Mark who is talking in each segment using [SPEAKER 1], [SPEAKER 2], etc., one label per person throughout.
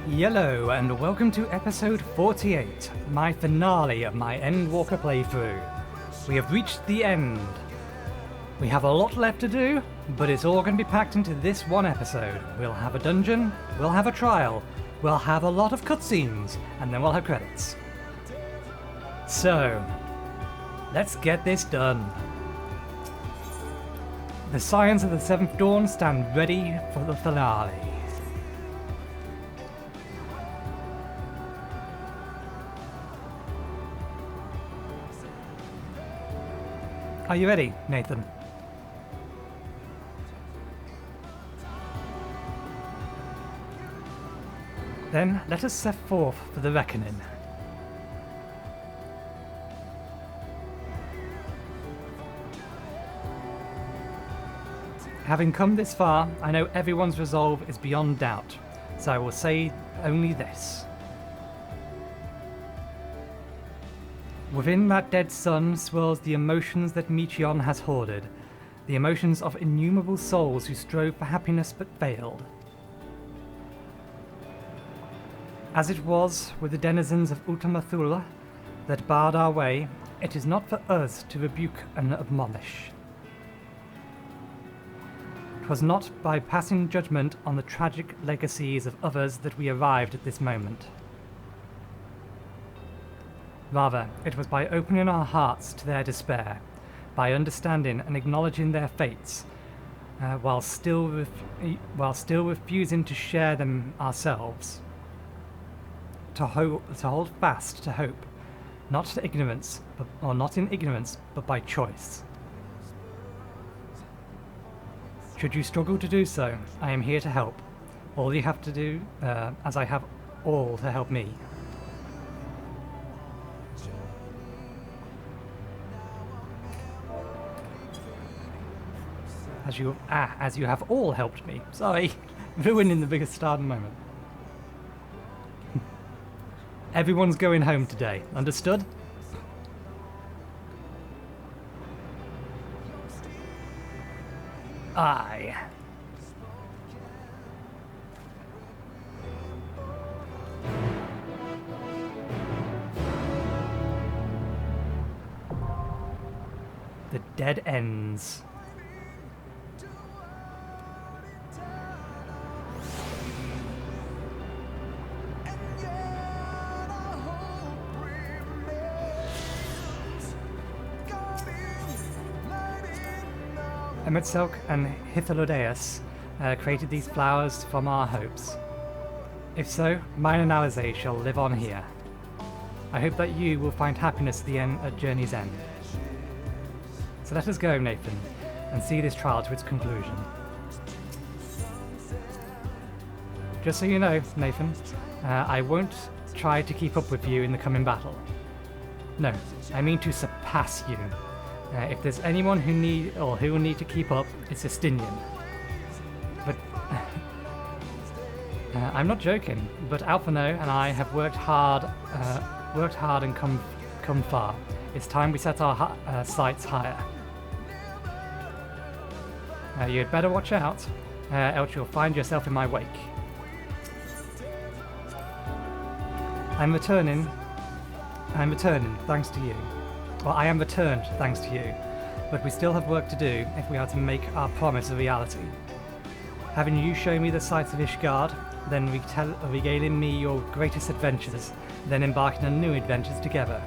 [SPEAKER 1] Yello, and welcome to episode 48, my finale of my Endwalker playthrough. We have reached the end. We have a lot left to do, but it's all going to be packed into this one episode. We'll have a dungeon, we'll have a trial, we'll have a lot of cutscenes, and then we'll have credits. So, let's get this done. The Scions of the Seventh Dawn stand ready for the finale. Are you ready, Nathan? Then let us set forth for the reckoning. Having come this far, I know everyone's resolve is beyond doubt, so I will say only this. Within that dead sun swirls the emotions that Meteon has hoarded, the emotions of innumerable souls who strove for happiness but failed. As it was with the denizens of Utamathula that barred our way, it is not for us to rebuke and admonish. 'Twas not by passing judgment on the tragic legacies of others that we arrived at this moment. Rather, it was by opening our hearts to their despair, by understanding and acknowledging their fates, while still refusing to share them ourselves, to hold fast to hope, not in ignorance, but by choice. Should you struggle to do so, I am here to help. All you have to do, as I have all to help me. As you have all helped me. Sorry, ruining the biggest starting moment. Everyone's going home today, understood? Aye. The dead ends. Emetselk and Hythlodeus created these flowers from our hopes. If so, mine and Alize shall live on here. I hope that you will find happiness at journey's end. So let us go, Nathan, and see this trial to its conclusion. Just so you know, Nathan, I won't try to keep up with you in the coming battle. No, I mean to surpass you. If there's anyone who will need to keep up, it's Justinian. But I'm not joking. But Alphino and I have worked hard and come far. It's time we set our sights higher. You'd better watch out, else you'll find yourself in my wake. I'm returning, thanks to you. Well, I am returned, thanks to you, but we still have work to do if we are to make our promise a reality. Having you show me the sights of Ishgard, then regaling me your greatest adventures, then embarking on new adventures together.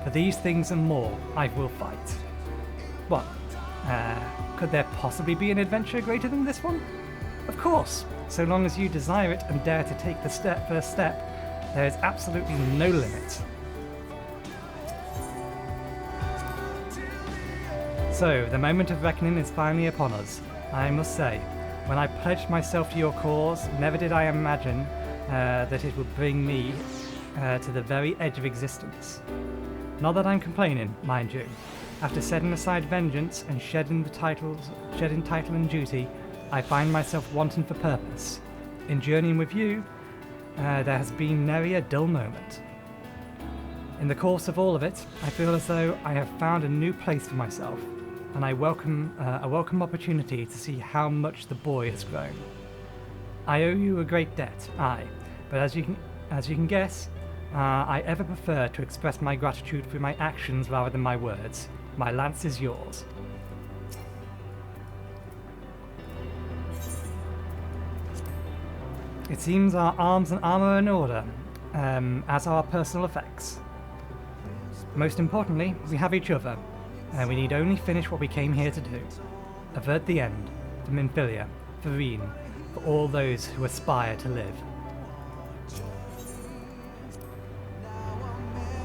[SPEAKER 1] For these things and more, I will fight. What? Could there possibly be an adventure greater than this one? Of course, so long as you desire it and dare to take the first step, there is absolutely no limit. So, the moment of reckoning is finally upon us. I must say, when I pledged myself to your cause, never did I imagine that it would bring me to the very edge of existence. Not that I'm complaining, mind you. After setting aside vengeance and shedding title and duty, I find myself wanting for purpose. In journeying with you, there has been nary a dull moment. In the course of all of it, I feel as though I have found a new place for myself, and I welcome a welcome opportunity to see how much the boy has grown. I owe you a great debt, aye, But as you can guess, I ever prefer to express my gratitude through my actions rather than my words. My lance is yours. It seems our arms and armour are in order, as are our personal effects. Most importantly, we have each other, and we need only finish what we came here to do. Avert the end, for Minfilia, for Reen, for all those who aspire to live.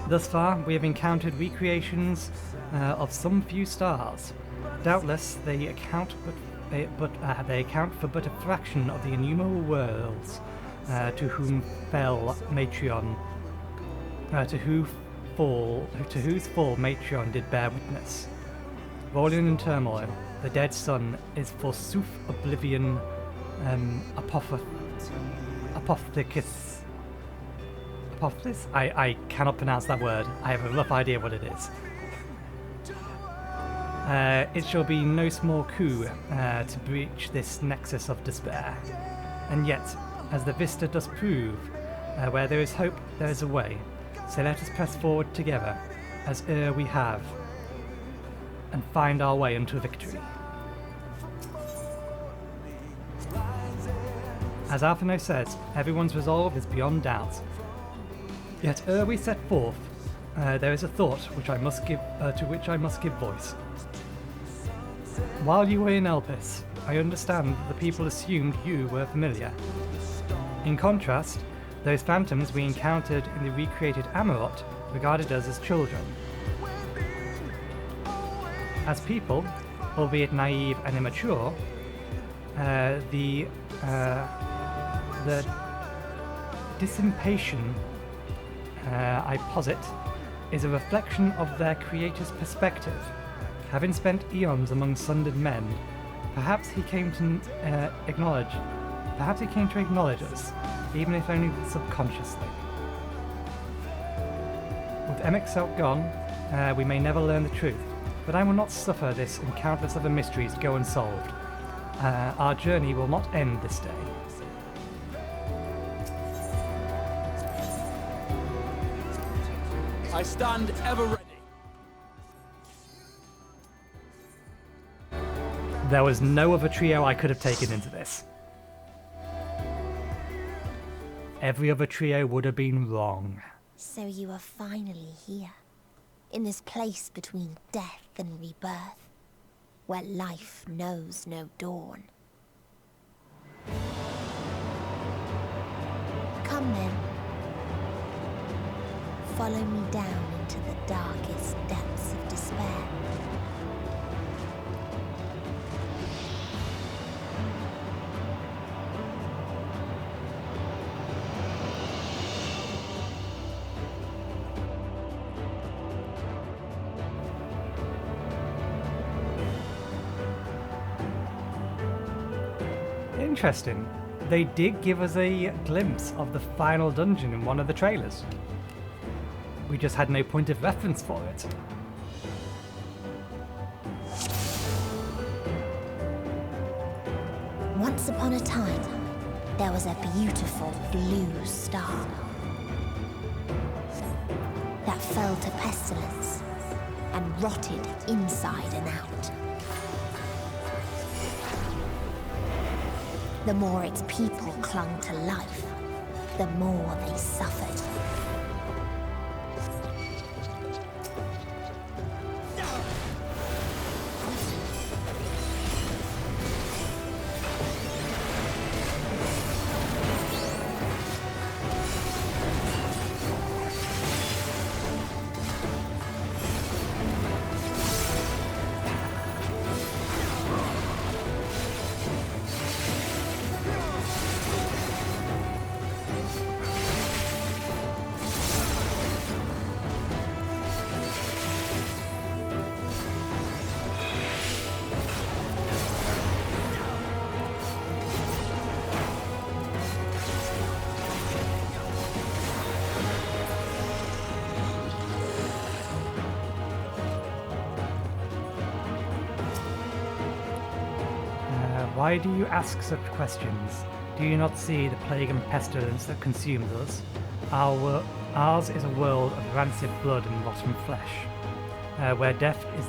[SPEAKER 1] Thus far, we have encountered recreations of some few stars. Doubtless, they account for but a fraction of the innumerable worlds to whom fell Matreon, to whose fall Matreon did bear witness. Rolling in turmoil, the dead sun is forsooth oblivion, apophthegis. Apophthegis? I cannot pronounce that word. I have a rough idea what it is. It shall be no small coup to breach this nexus of despair. And yet, as the vista does prove, where there is hope, there is a way. So let us press forward together, as ere we have, and find our way into victory. As Alphino says, everyone's resolve is beyond doubt. Yet ere we set forth, there is a thought which I must give, to which I must give voice. While you were in Elpis, I understand that the people assumed you were familiar. In contrast, those phantoms we encountered in the recreated Amarot regarded us as children. As people, albeit naive and immature, the dissipation, I posit, is a reflection of their creator's perspective. Having spent eons among sundered men, perhaps he came to acknowledge us, even if only subconsciously. With Emexelt gone, we may never learn the truth, but I will not suffer this and countless other mysteries to go unsolved. Our journey will not end this day.
[SPEAKER 2] I stand ever ready.
[SPEAKER 1] There was no other trio I could have taken into this. Every other trio would have been wrong.
[SPEAKER 3] So you are finally here, in this place between death and rebirth, where life knows no dawn. Come then. Follow me down into the darkest depths of despair.
[SPEAKER 1] Interesting. They did give us a glimpse of the final dungeon in one of the trailers. We just had no point of reference for it.
[SPEAKER 3] Once upon a time, there was a beautiful blue star that fell to pestilence and rotted inside and out. The more its people clung to life, the more they suffered.
[SPEAKER 1] Why do you ask such questions? Do you not see the plague and pestilence that consumes us? Ours is a world of rancid blood and rotten flesh, where death is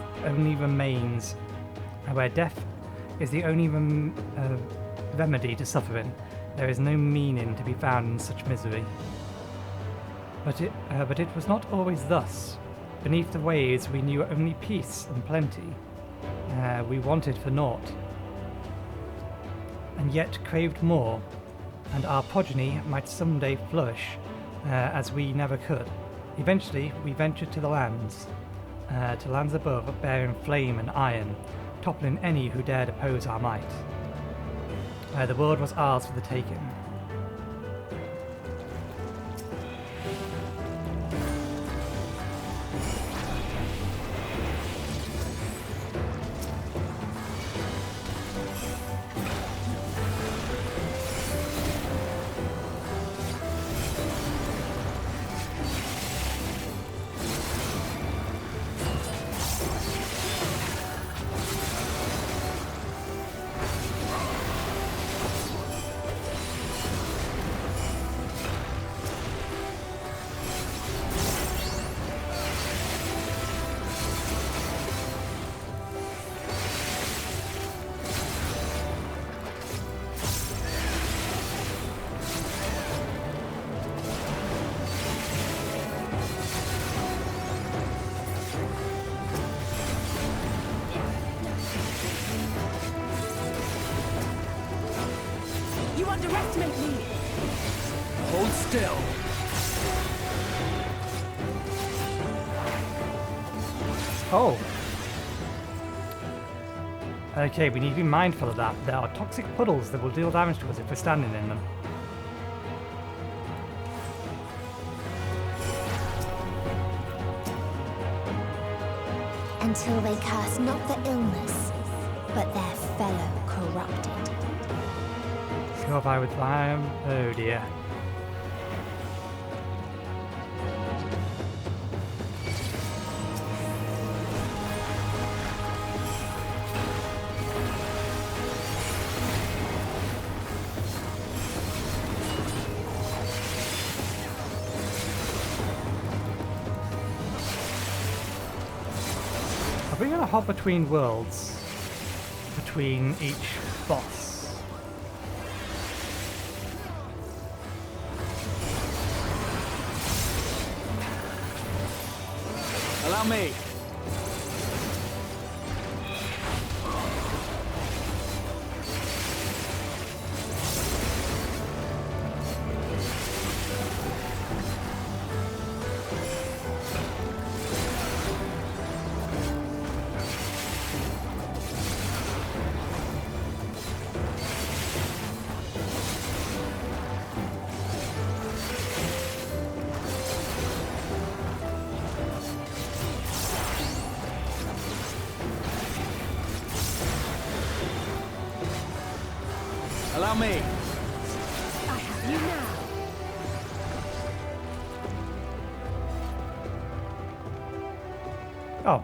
[SPEAKER 1] the only remedy to suffering. There is no meaning to be found in such misery. But it was not always thus. Beneath the waves we knew only peace and plenty. We wanted for naught, and yet craved more, and our progeny might someday flourish as we never could. Eventually we ventured to lands above, bearing flame and iron, toppling any who dared oppose our might. The world was ours for the taking.
[SPEAKER 2] Underestimate me!
[SPEAKER 4] Hold still.
[SPEAKER 1] Oh. Okay, we need to be mindful of that. There are toxic puddles that will deal damage to us if we're standing in them.
[SPEAKER 3] Until they curse not the illness, but their fellow corrupted.
[SPEAKER 1] Go by with lime. Oh dear. Are we gonna hop between worlds? Between each boss?
[SPEAKER 4] Allow me. Allow me.
[SPEAKER 2] I have you now.
[SPEAKER 1] Oh.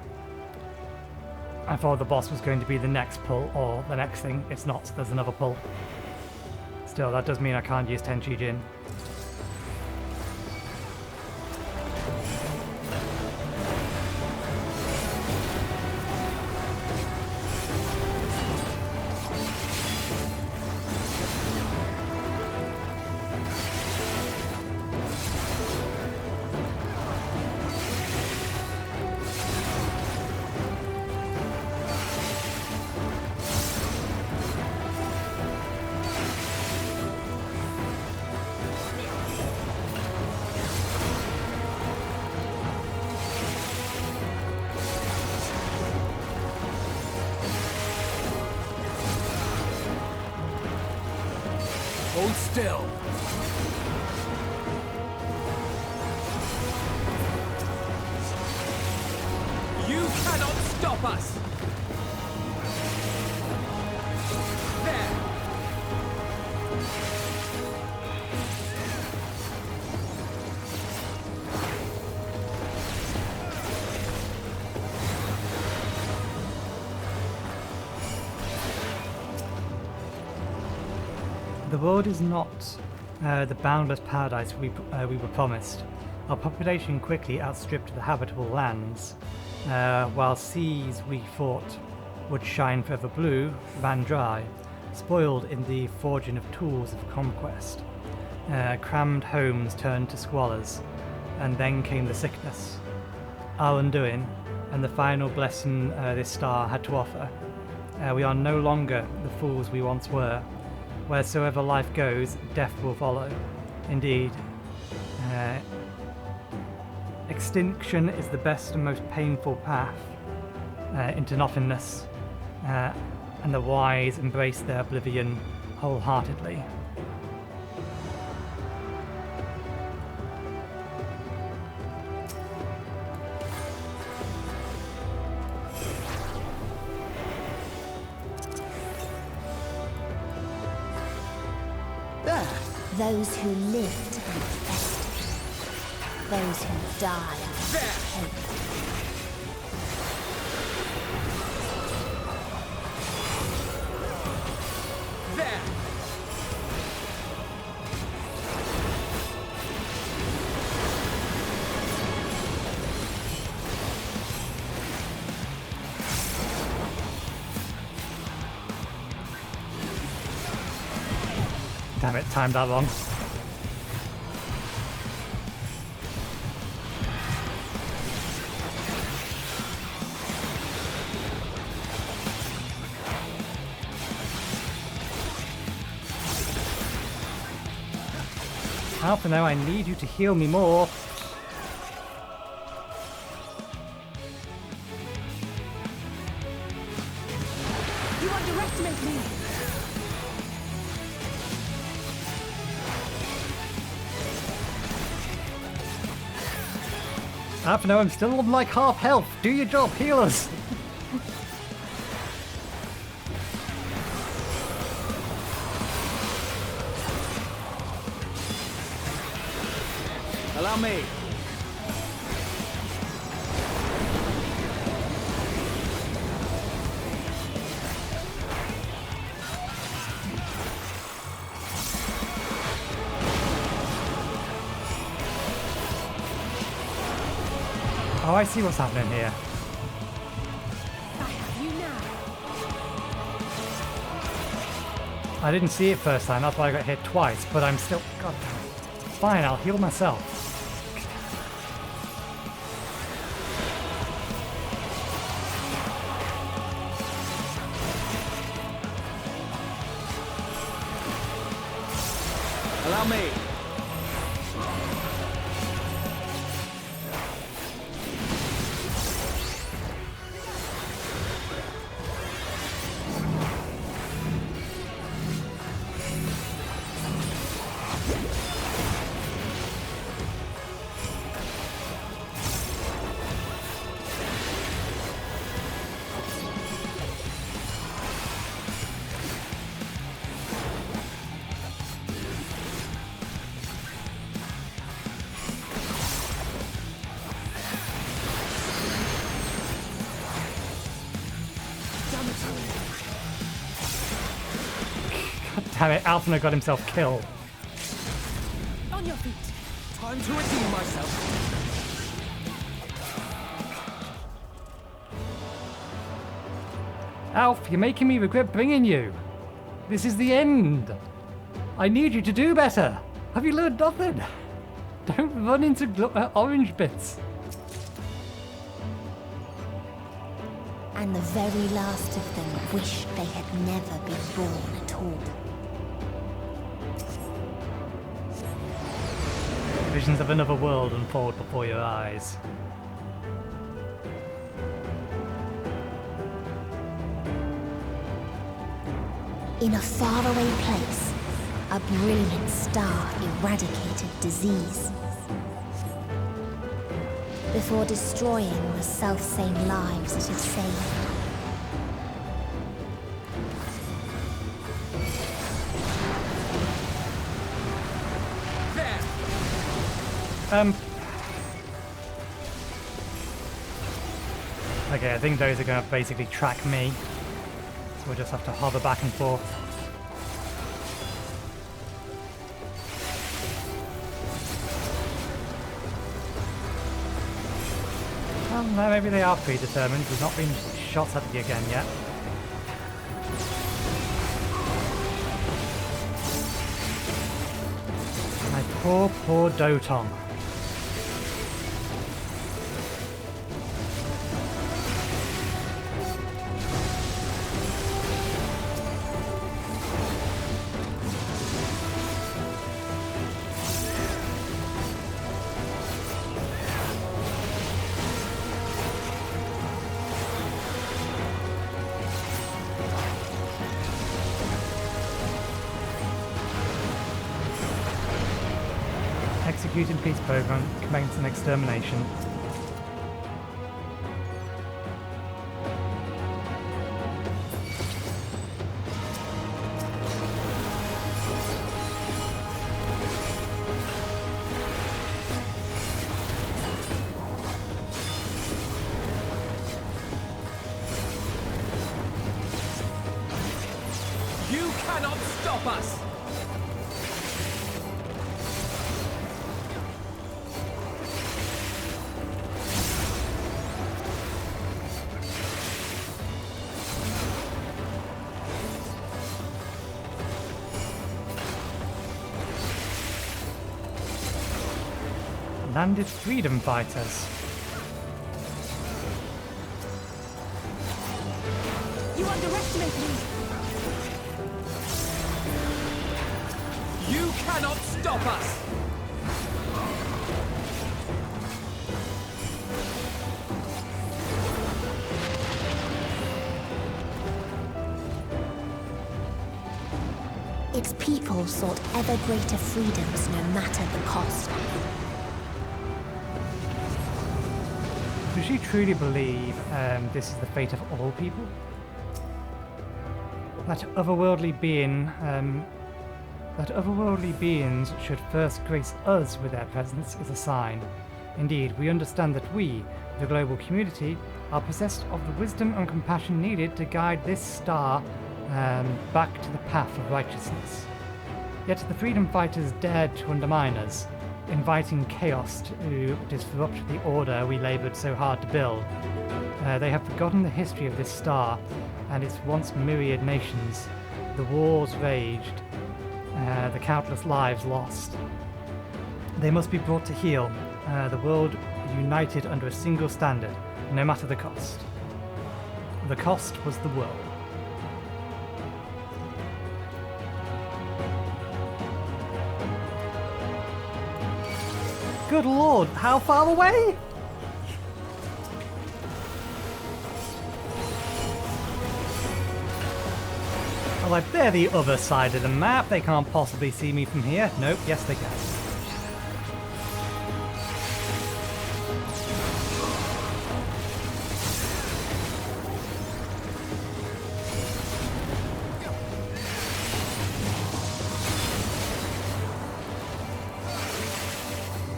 [SPEAKER 1] I thought the boss was going to be the next pull or the next thing. It's not. There's another pull. Still, that does mean I can't use Tenchi Jin.
[SPEAKER 4] Hold still. You cannot stop us! There!
[SPEAKER 1] The The world is not the boundless paradise we were promised. Our population quickly outstripped the habitable lands, while seas we thought would shine forever blue ran dry, spoiled in the forging of tools of conquest. Crammed homes turned to squalors, and then came the sickness, our undoing, and the final blessing this star had to offer. We are no longer the fools we once were. Wheresoever life goes, death will follow. Indeed, extinction is the best and most painful path into nothingness, and the wise embrace their oblivion wholeheartedly.
[SPEAKER 3] Those who live to be festive. Those who die of hope.
[SPEAKER 4] There!
[SPEAKER 1] Damn it, timed that wrong. Alpha, now I need you to heal me more.
[SPEAKER 2] You underestimate me!
[SPEAKER 1] Alpha, now I'm still on like half health. Do your job, heal us.
[SPEAKER 4] Allow me.
[SPEAKER 1] Oh, I see what's happening here.
[SPEAKER 2] I have you now.
[SPEAKER 1] I didn't see it first time, that's why I got hit twice, but I'm still... God damn it. Fine, I'll heal myself.
[SPEAKER 4] Allow me.
[SPEAKER 1] Damn it, Alphina got himself killed.
[SPEAKER 2] On your feet.
[SPEAKER 4] Time to redeem myself.
[SPEAKER 1] Alf, you're making me regret bringing you. This is the end. I need you to do better. Have you learned nothing? Don't run into orange bits.
[SPEAKER 3] And the very last of them wished they had never been born at all.
[SPEAKER 1] Visions of another world unfold before your eyes.
[SPEAKER 3] In a faraway place, a brilliant star eradicated disease. Before destroying the self-same lives it had saved.
[SPEAKER 1] Okay, I think those are going to basically track me. So we'll just have to hover back and forth. Well, no, maybe they are predetermined. We've not been shot at again yet. My poor, poor Doton. Executing peace program, commencing extermination.
[SPEAKER 4] You cannot stop us!
[SPEAKER 1] Landed freedom fighters.
[SPEAKER 2] You underestimate me!
[SPEAKER 4] You cannot stop us!
[SPEAKER 3] Its people sought ever greater freedoms no matter the cost.
[SPEAKER 1] Does she truly believe this is the fate of all people? That otherworldly beings should first grace us with their presence is a sign. Indeed, we understand that we, the global community, are possessed of the wisdom and compassion needed to guide this star back to the path of righteousness. Yet the freedom fighters dared to undermine us, inviting chaos to disrupt the order we labored so hard to build. They have forgotten the history of this star and its once myriad nations, the wars raged, the countless lives lost. They must be brought to heel, the world united under a single standard, no matter the cost. The cost was the world. Good lord, how far away? Oh, like they're the other side of the map. They can't possibly see me from here. Nope, yes they can.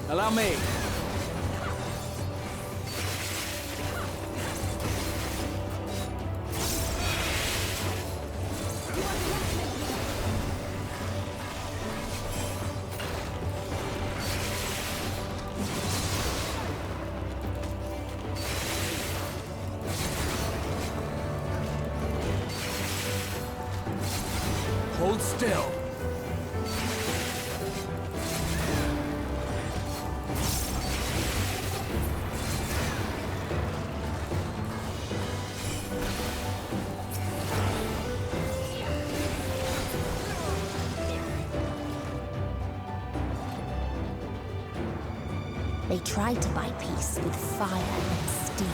[SPEAKER 4] Allow me. Hold still.
[SPEAKER 3] They tried to buy peace with fire and steel.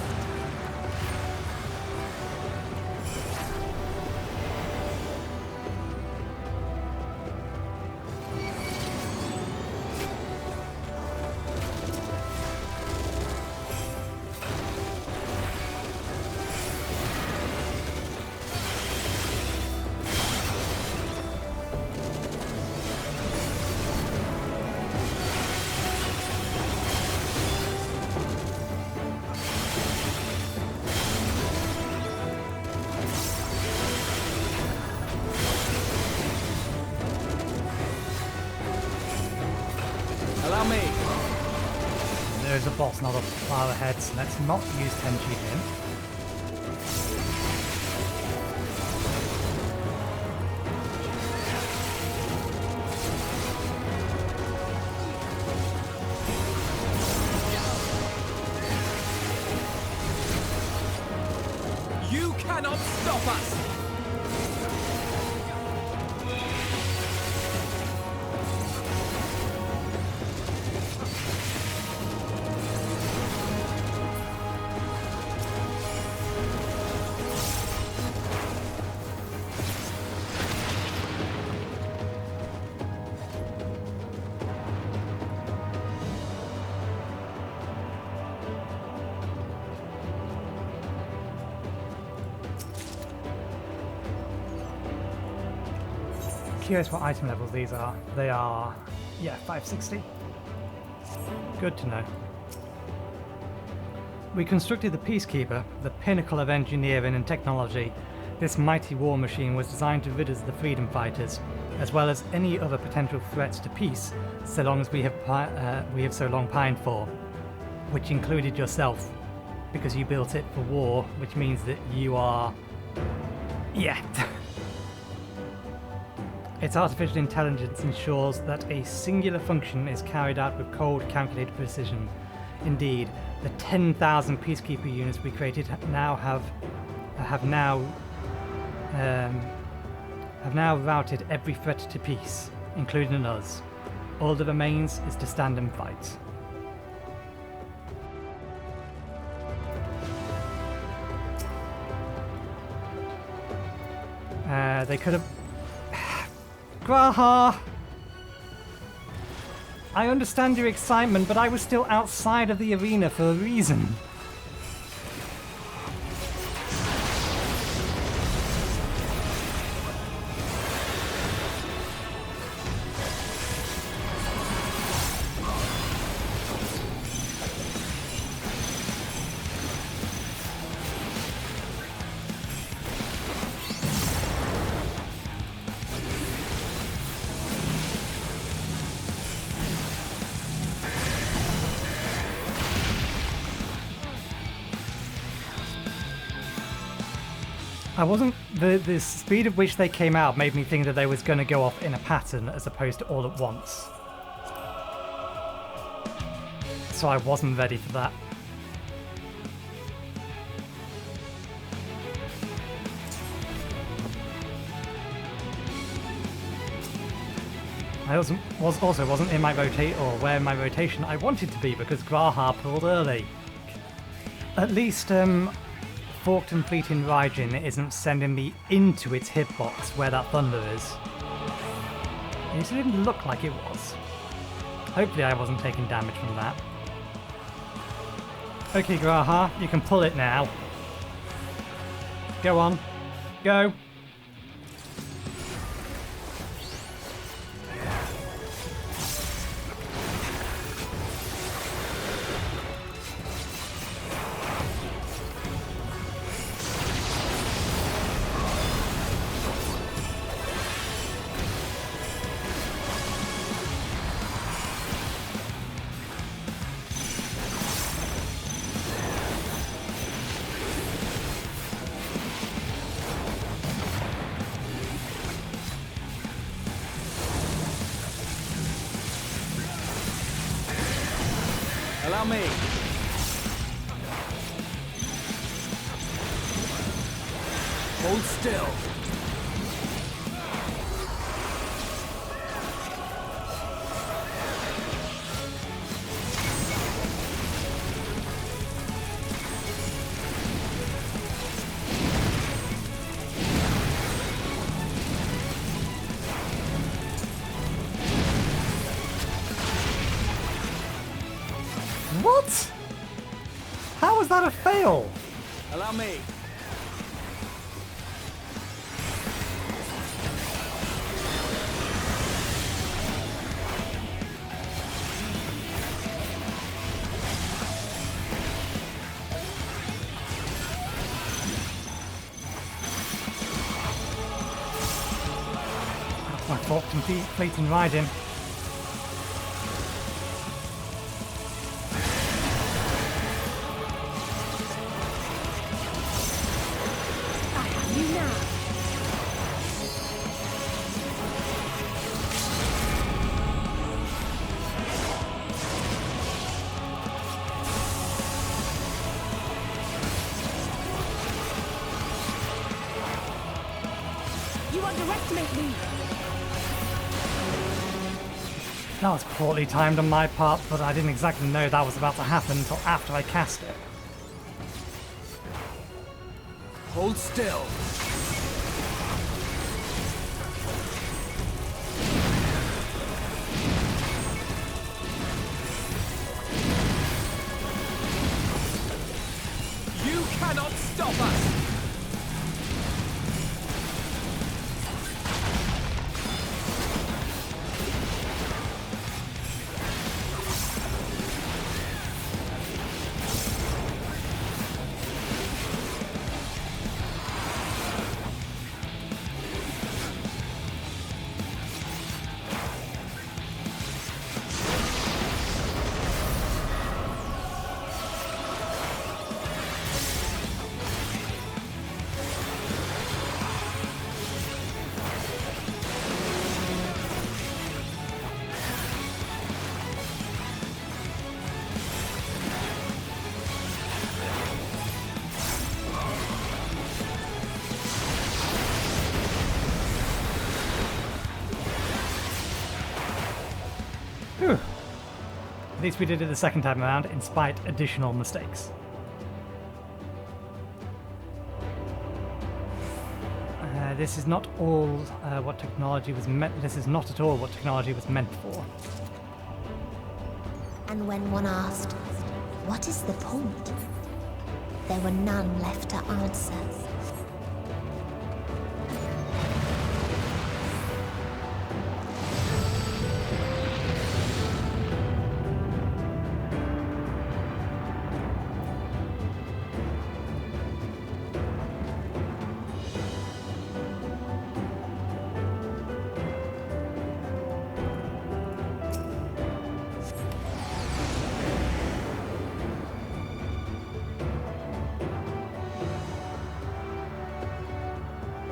[SPEAKER 4] Allow me.
[SPEAKER 1] there is a boss not far ahead, so let's not use Tenchi Din.
[SPEAKER 4] You cannot stop us!
[SPEAKER 1] Curious what item levels these are. They are, yeah, 560. Good to know. We constructed the Peacekeeper, the pinnacle of engineering and technology. This mighty war machine was designed to rid us of the freedom fighters, as well as any other potential threats to peace, so long as we have so long pined for, which included yourself, because you built it for war, which means that you are, yeah. Its artificial intelligence ensures that a singular function is carried out with cold, calculated precision. Indeed, the 10,000 Peacekeeper units we created have now routed every threat to peace, including us. All that remains is to stand and fight. They could have... Graha! I understand your excitement, but I was still outside of the arena for a reason. I wasn't... The speed at which they came out made me think that they was going to go off in a pattern as opposed to all at once. So I wasn't ready for that. I also wasn't in my rotate or where my rotation I wanted to be because Graha pulled early. At least, Forked and Fleeting Raijin isn't sending me into its hitbox where that thunder is. It didn't look like it was. Hopefully I wasn't taking damage from that. Okay, Graha, you can pull it now. Go on. Go.
[SPEAKER 4] Allow me. Hold still.
[SPEAKER 1] What? How was that a fail?
[SPEAKER 4] Allow me.
[SPEAKER 1] That's my Forked and Fleeting Raijin.
[SPEAKER 2] underestimate me!
[SPEAKER 1] That was poorly timed on my part, but I didn't exactly know that was about to happen until after I cast it.
[SPEAKER 4] Hold still. You cannot stop us!
[SPEAKER 1] Whew. At least we did it the second time around, in spite additional mistakes. This is not all what technology was meant. This is not at all what technology was meant for.
[SPEAKER 3] And when one asked, what is the point? There were none left to answer.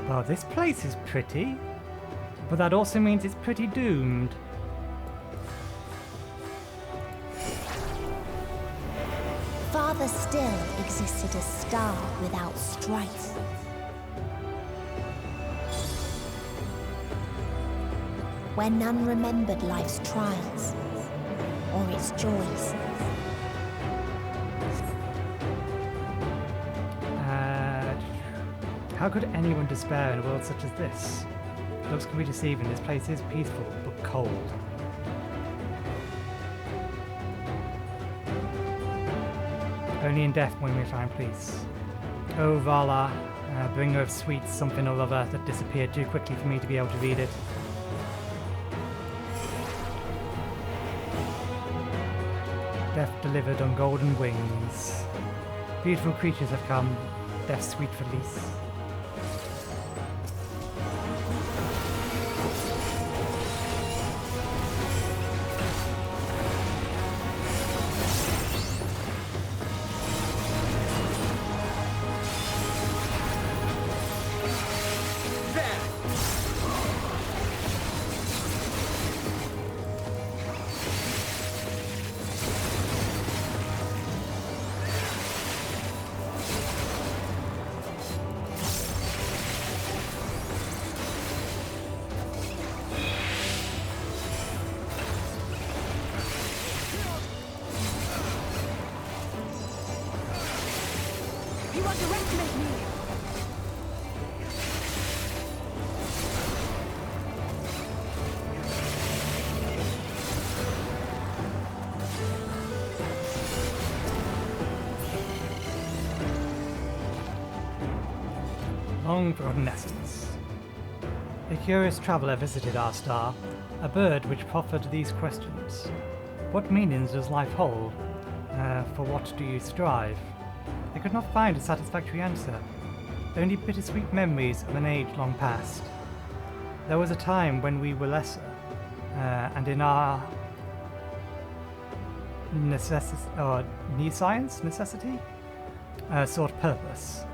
[SPEAKER 1] Well, this place is pretty, but that also means it's pretty doomed.
[SPEAKER 3] Farther still existed a star without strife. Where none remembered life's trials or its joys.
[SPEAKER 1] How could anyone despair in a world such as this? Looks can be deceiving. This place is peaceful, but cold. Only in death when we find peace. Oh Vala, bringer of sweets something or other that disappeared too quickly for me to be able to read it. Death delivered on golden wings. Beautiful creatures have come, death's sweet release.
[SPEAKER 2] You underestimate me!
[SPEAKER 1] Long forgotten essence. A curious traveller visited our star, a bird which proffered these questions. What meanings does life hold? For what do you strive? They could not find a satisfactory answer, only bittersweet memories of an age long past. There was a time when we were lesser, and in our necessity, sought purpose,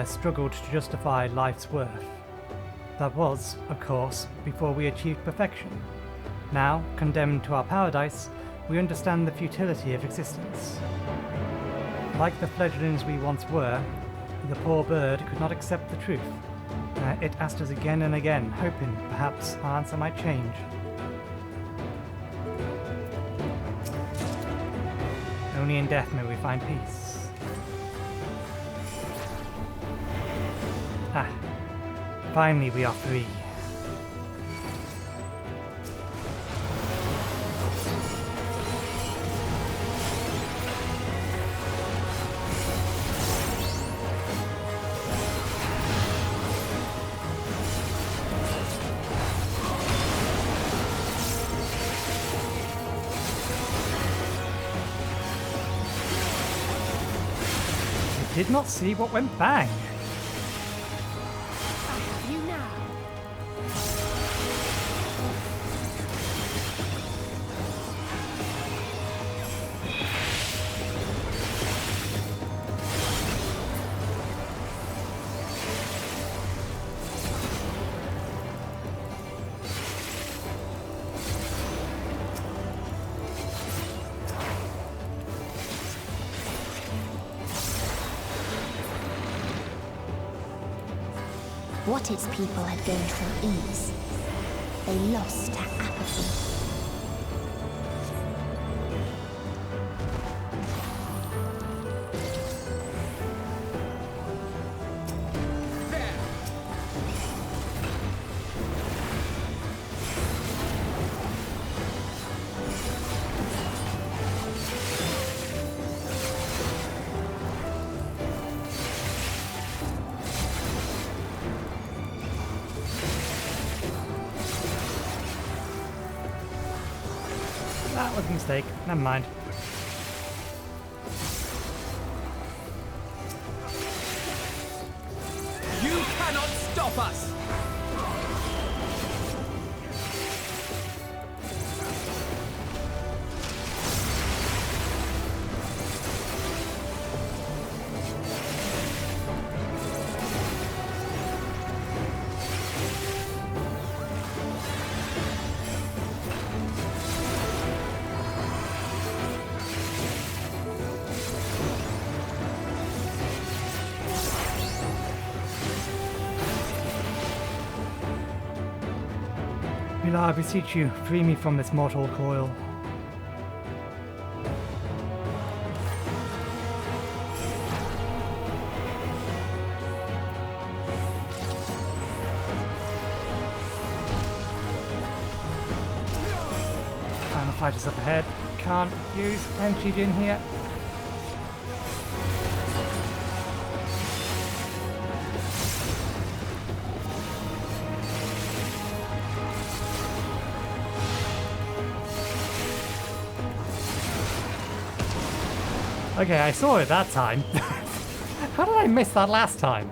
[SPEAKER 1] struggled to justify life's worth. That was, of course, before we achieved perfection. Now, condemned to our paradise, we understand the futility of existence. Like the fledglings we once were, the poor bird could not accept the truth. It asked us again and again, hoping perhaps our answer might change. Only in death may we find peace. Ah, finally we are free. Did not see what went bang.
[SPEAKER 2] I have you now.
[SPEAKER 3] What its people had gained from ease, they lost to apathy.
[SPEAKER 1] That was a mistake. Never mind.
[SPEAKER 4] You cannot stop us!
[SPEAKER 1] Mila, I beseech you, free me from this mortal coil. Final fight is up ahead. Can't use energy in here. Okay, I saw it that time. How did I miss that last time?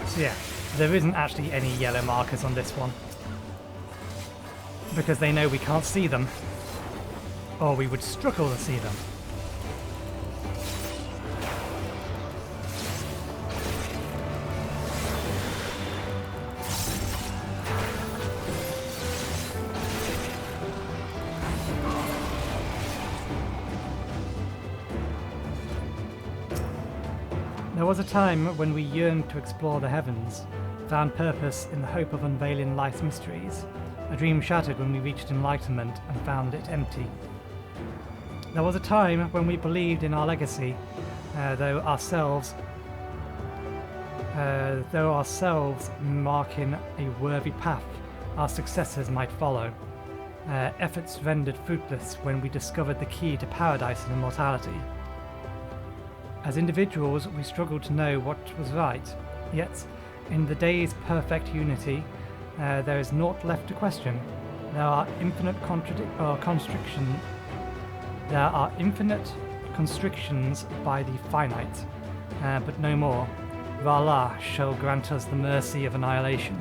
[SPEAKER 1] So yeah, there isn't actually any yellow markers on this one. Because they know we can't see them. Or we would struggle to see them. There was a time when we yearned to explore the heavens, found purpose in the hope of unveiling life's mysteries. A dream shattered when we reached enlightenment and found it empty. There was a time when we believed in our legacy, though ourselves marking a worthy path our successors might follow. Efforts rendered fruitless when we discovered the key to paradise and immortality. As individuals, we struggled to know what was right, yet, in the day's perfect unity, there is naught left to question. There are infinite constrictions by the finite, but no more. R'Allah shall grant us the mercy of annihilation.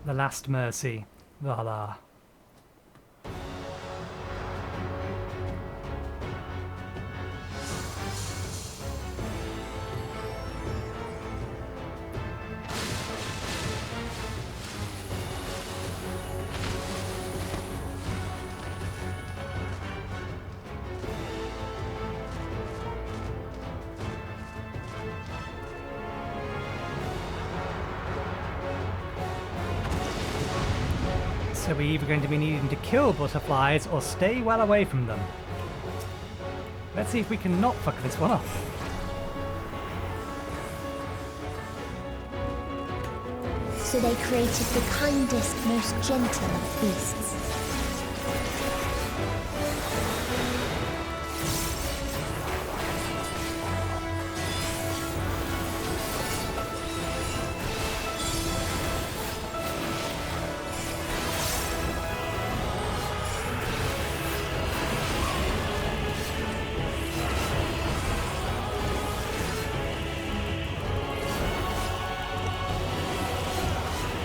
[SPEAKER 1] The last mercy. Voila. So we're either going to be needing to kill butterflies or stay well away from them. Let's see if we can not fuck this one up.
[SPEAKER 3] So they created the kindest, most gentle of beasts.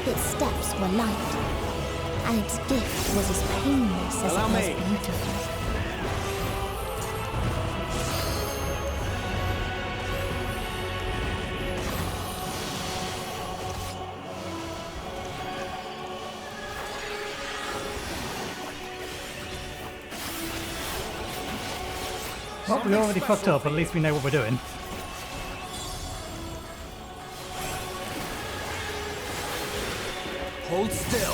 [SPEAKER 3] Its steps were light, and its gift was as painless as it was beautiful.
[SPEAKER 1] Well, we already fucked up, but at least we know what we're doing.
[SPEAKER 4] Hold still.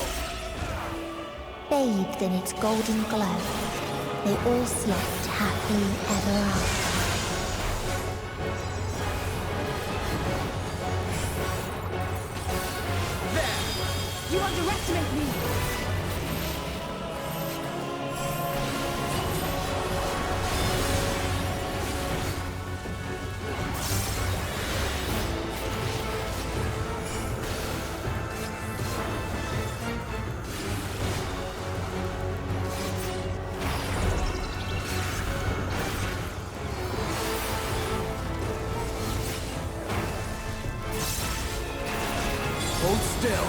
[SPEAKER 3] Bathed in its golden glow, they all slept happily ever after.
[SPEAKER 4] There.
[SPEAKER 2] You underestimate me!
[SPEAKER 4] Hold still.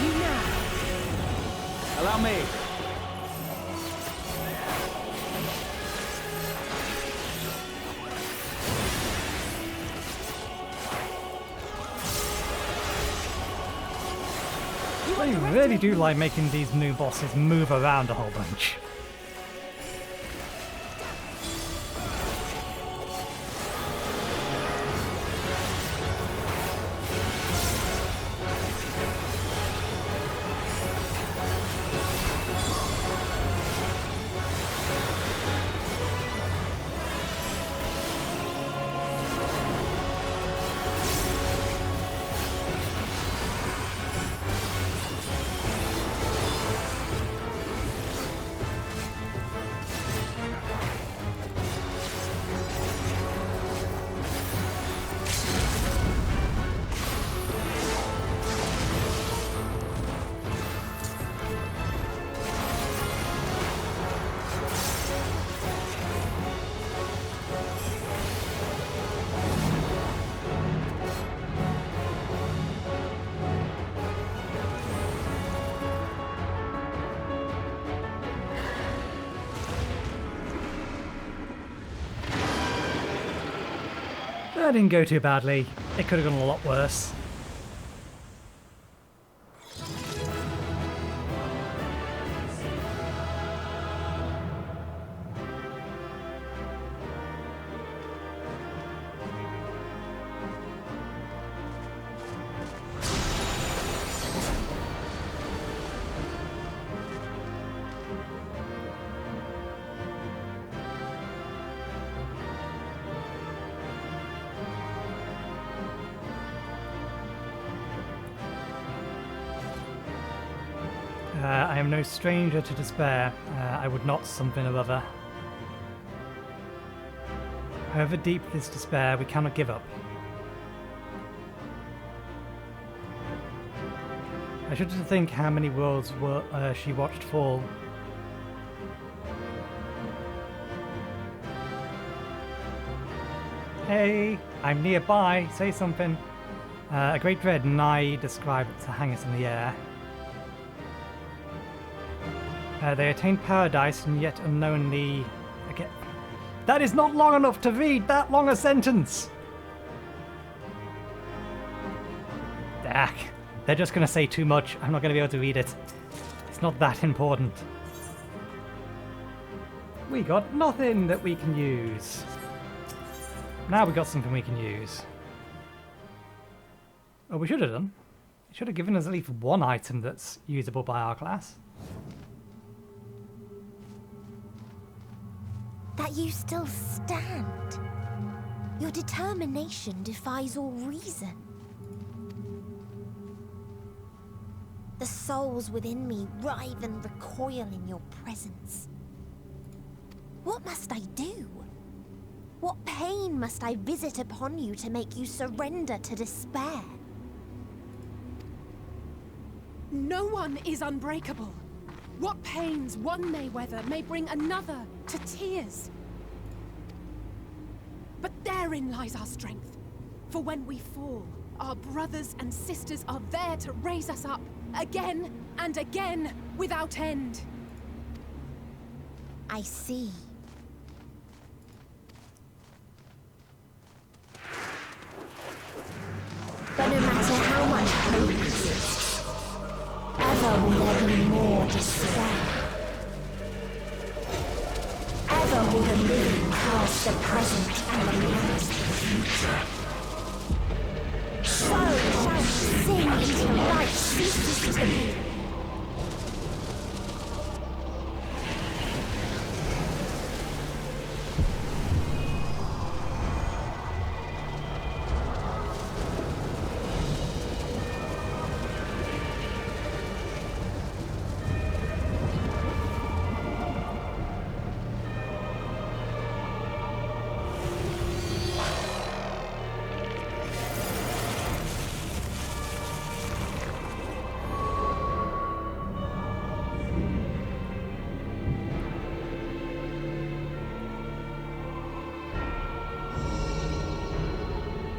[SPEAKER 2] You now!
[SPEAKER 4] Allow me.
[SPEAKER 1] They really do like making these new bosses move around a whole bunch. That didn't go too badly. It could have gone a lot worse. I am no stranger to despair. I would not something or other. However deep this despair, we cannot give up. I shudder to think how many worlds she watched fall. Hey, I'm nearby. Say something. A great dread nigh described to hang us in the air. They attained paradise and yet unknowingly... Again. That is not long enough to read that long a sentence! Dak. They're just going to say too much. I'm not going to be able to read it. It's not that important. We got nothing that we can use. Now we got something we can use. Oh, we should have done. It should have given us at least one item that's usable by our class.
[SPEAKER 3] That you still stand. Your determination defies all reason. The souls within me writhe and recoil in your presence. What must I do? What pain must I visit upon you to make you surrender to despair?
[SPEAKER 2] No one is unbreakable. What pains one may weather may bring another to tears. But therein lies our strength. For when we fall, our brothers and sisters are there to raise us up, again and again, without end.
[SPEAKER 3] I see. But no matter how much hope exists, ever will there be more despair. Ever will the living cast the present and announce the future. So shall we sing until life ceases to be.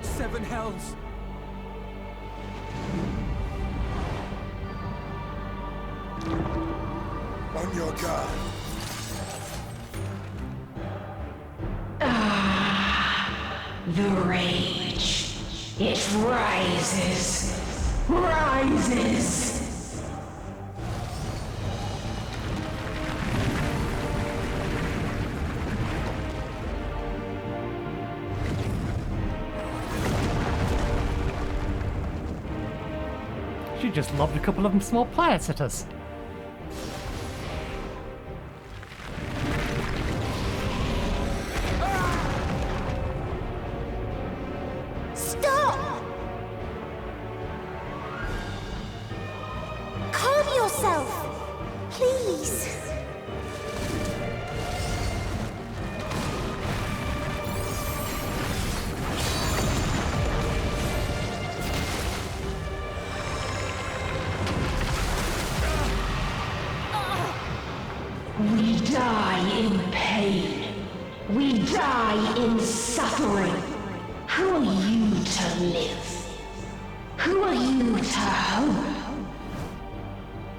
[SPEAKER 4] Seven hells.
[SPEAKER 5] On your guard.
[SPEAKER 6] The rage. It rises. Rises.
[SPEAKER 1] She just lobbed a couple of them small planets at us.
[SPEAKER 3] Stop! Calm yourself, please.
[SPEAKER 6] We die in pain. We die in suffering. Who are you to live? Who are you to hope?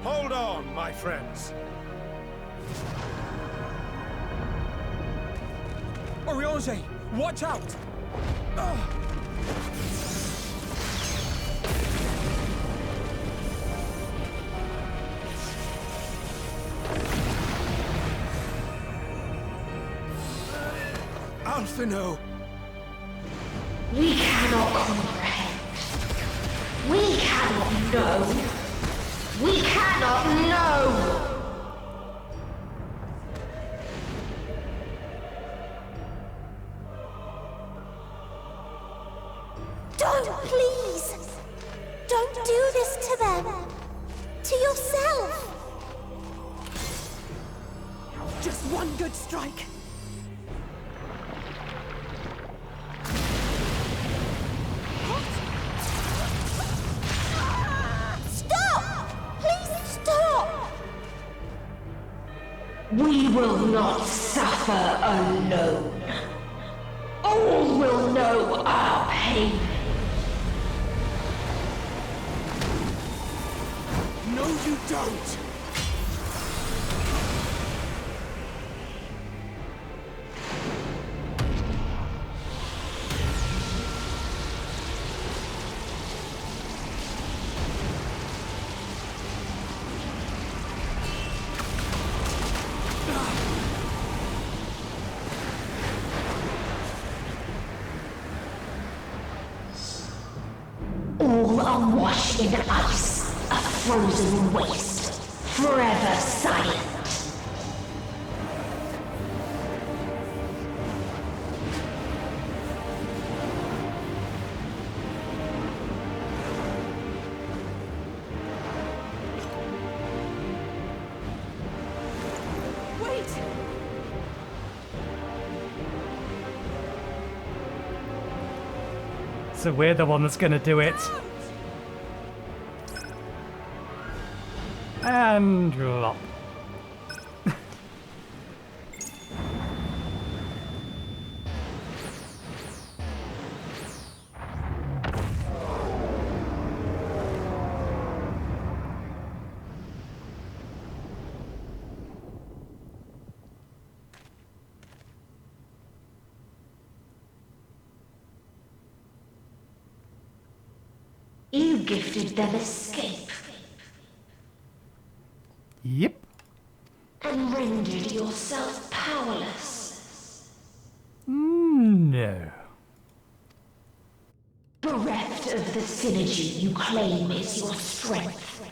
[SPEAKER 5] Hold on, my friends.
[SPEAKER 4] Oriange, watch out!
[SPEAKER 5] Alphino!
[SPEAKER 6] We cannot comprehend. We cannot know. We cannot know.
[SPEAKER 3] Don't, please! Don't do this to them! To yourself!
[SPEAKER 2] one good strike.
[SPEAKER 3] Stop! Please stop!
[SPEAKER 6] We will not suffer alone. All will know our pain.
[SPEAKER 4] No, you don't!
[SPEAKER 6] All are washed in ice, a frozen waste, forever silent.
[SPEAKER 2] Wait!
[SPEAKER 1] So we're the one that's gonna do it. And drop.
[SPEAKER 6] You gifted them escape
[SPEAKER 1] Yep.
[SPEAKER 6] and rendered yourself powerless.
[SPEAKER 1] No.
[SPEAKER 6] Bereft of the synergy you claim is your strength.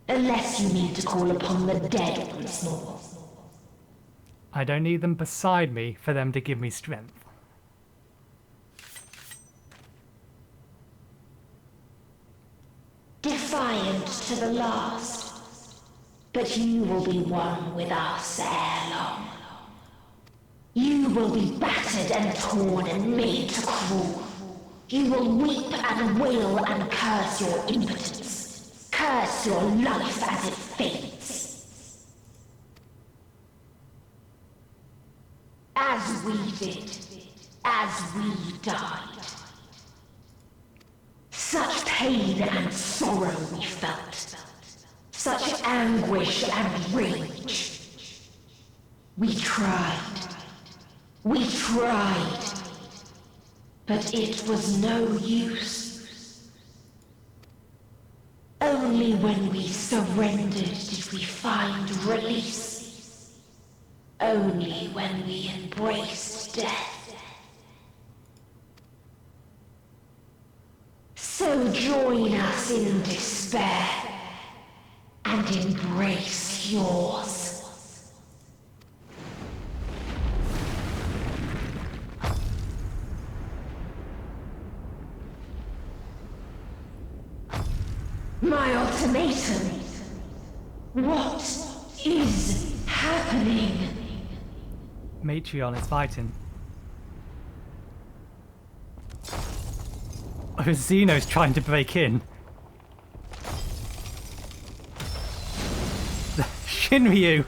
[SPEAKER 6] Unless you need to call upon the dead once more.
[SPEAKER 1] I don't need them beside me for them to give me strength.
[SPEAKER 6] Defiant to the last. But you will be one with us ere long. You will be battered and torn and made to crawl. You will weep and wail and curse your impotence. Curse your life as it fades. As we did. As we died. Such pain and sorrow we felt. Such anguish and rage. We tried. We tried. But it was no use. Only when we surrendered did we find release. Only when we embraced death. So join us in despair and embrace yours. My ultimatum. What is happening?
[SPEAKER 1] Matreon is fighting. Oh, Xeno's trying to break in. Shinryu!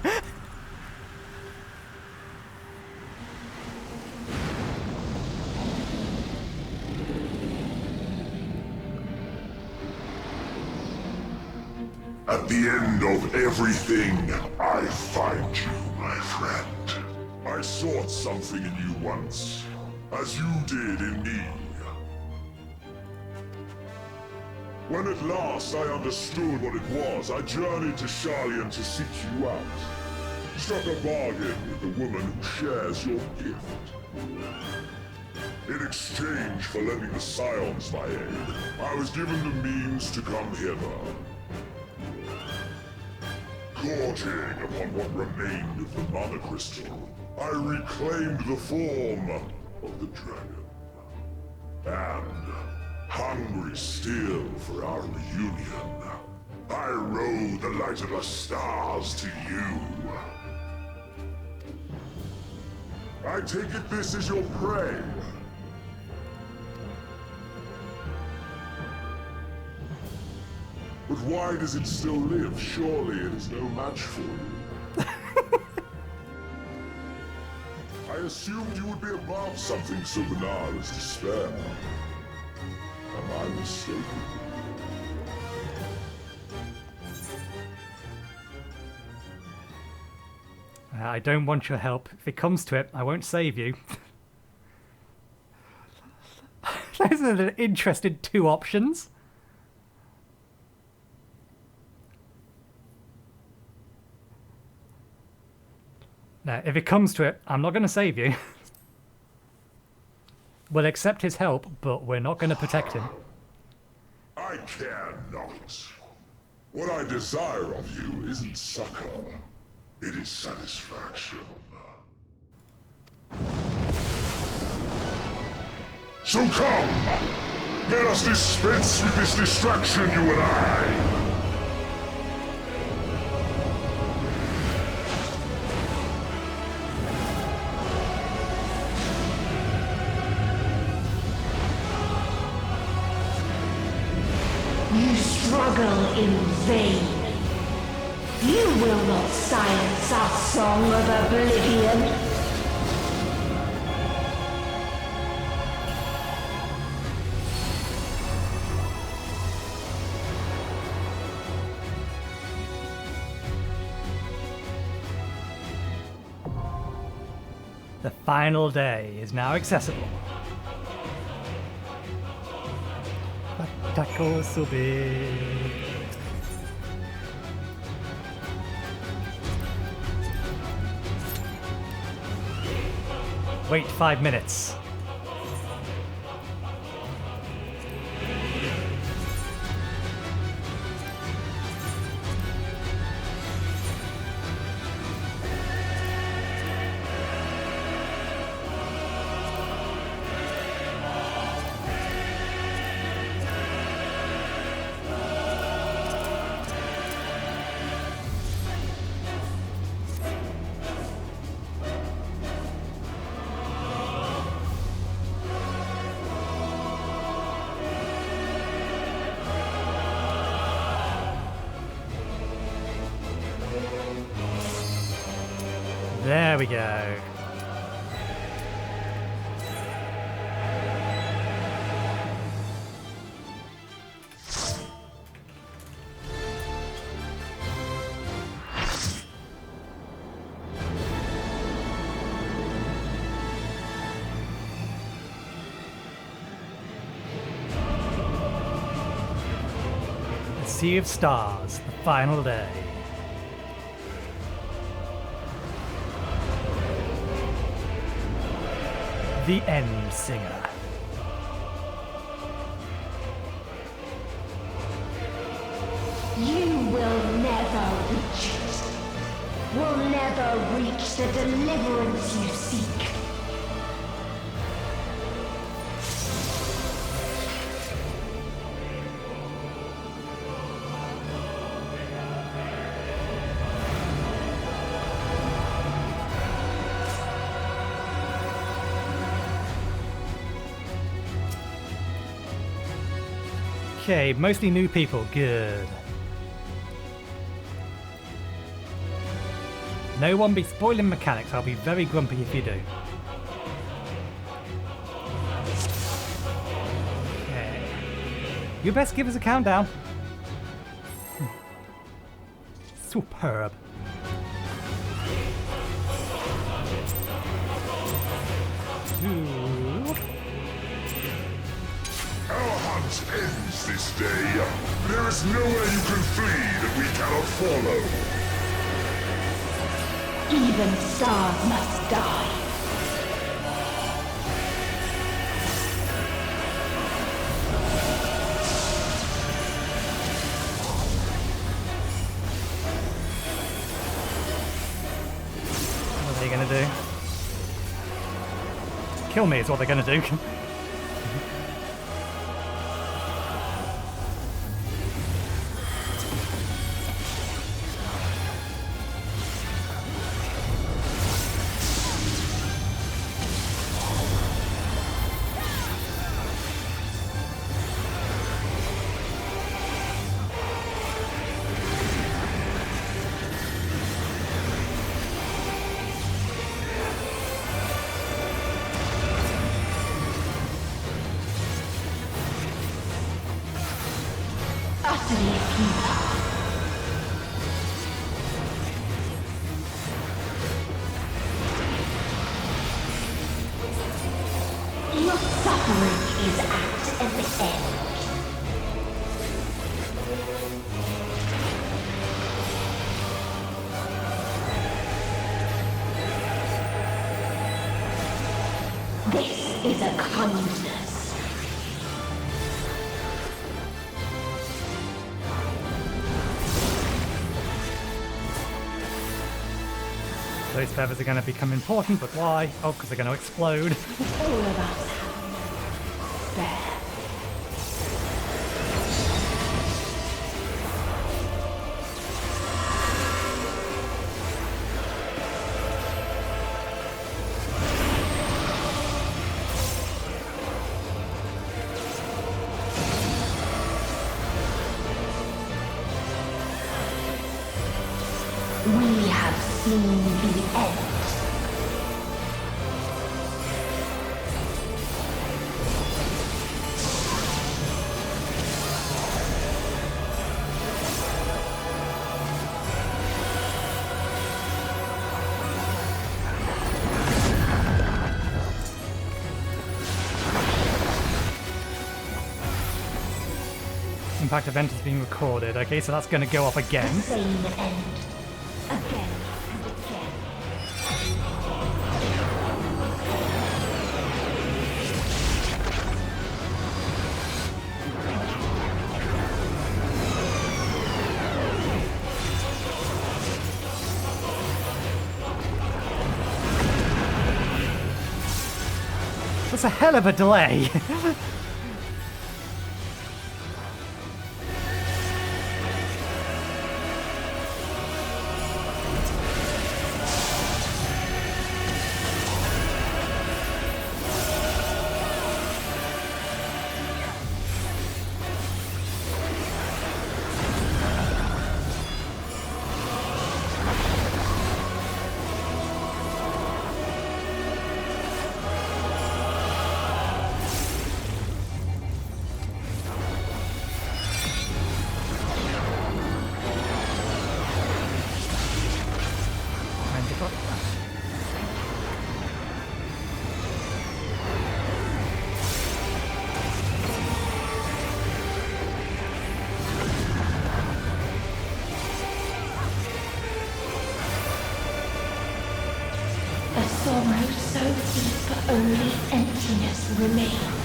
[SPEAKER 5] At the end of everything, I find you, my friend. I sought something in you once, as you did in me. When at last I understood what it was, I journeyed to Sharlayan to seek you out. Struck a bargain with the woman who shares your gift. In exchange for lending the Scions my aid, I was given the means to come hither. Gorging upon what remained of the Mana Crystal, I reclaimed the form of the dragon. And, hungry still for our reunion, I rode the light of the stars to you. I take it this is your prey. But why does it still live? Surely it is no match for you. I assumed you would be above something so banal as despair. Am I mistaken?
[SPEAKER 1] I don't want your help. If it comes to it, I won't save you. Those are the interesting two options. Now, if it comes to it, I'm not going to save you. We'll accept his help, but we're not going to protect him.
[SPEAKER 5] I care not. What I desire of you isn't succor. It is satisfaction. So come! Let us dispense with this distraction, you and I!
[SPEAKER 6] You struggle in vain. You will not silence our song of oblivion.
[SPEAKER 1] The final day is now accessible. Taco so big. Wait 5 minutes. There we go. The Sea of Stars, the final day. The End Singer.
[SPEAKER 6] You will never reach it. Will never reach the deliverance you seek.
[SPEAKER 1] Okay, mostly new people. Good. No one be spoiling mechanics. I'll be very grumpy if you do. Okay. You best give us a countdown. Superb.
[SPEAKER 5] Our hunt ends this day. There is nowhere you can flee that we cannot follow.
[SPEAKER 6] Even stars must die.
[SPEAKER 1] What are they gonna do? Kill me is what they're gonna do.
[SPEAKER 6] end. This is a kindness.
[SPEAKER 1] Those feathers are going to become important, but why? Oh, because they're going to explode.
[SPEAKER 6] All of us have bear. We have seen the end.
[SPEAKER 1] Impact event is being recorded. Okay, so that's going to go up again.
[SPEAKER 6] Same end. Again and again.
[SPEAKER 1] That's a hell of a delay.
[SPEAKER 6] A sorrow so deep only emptiness remains.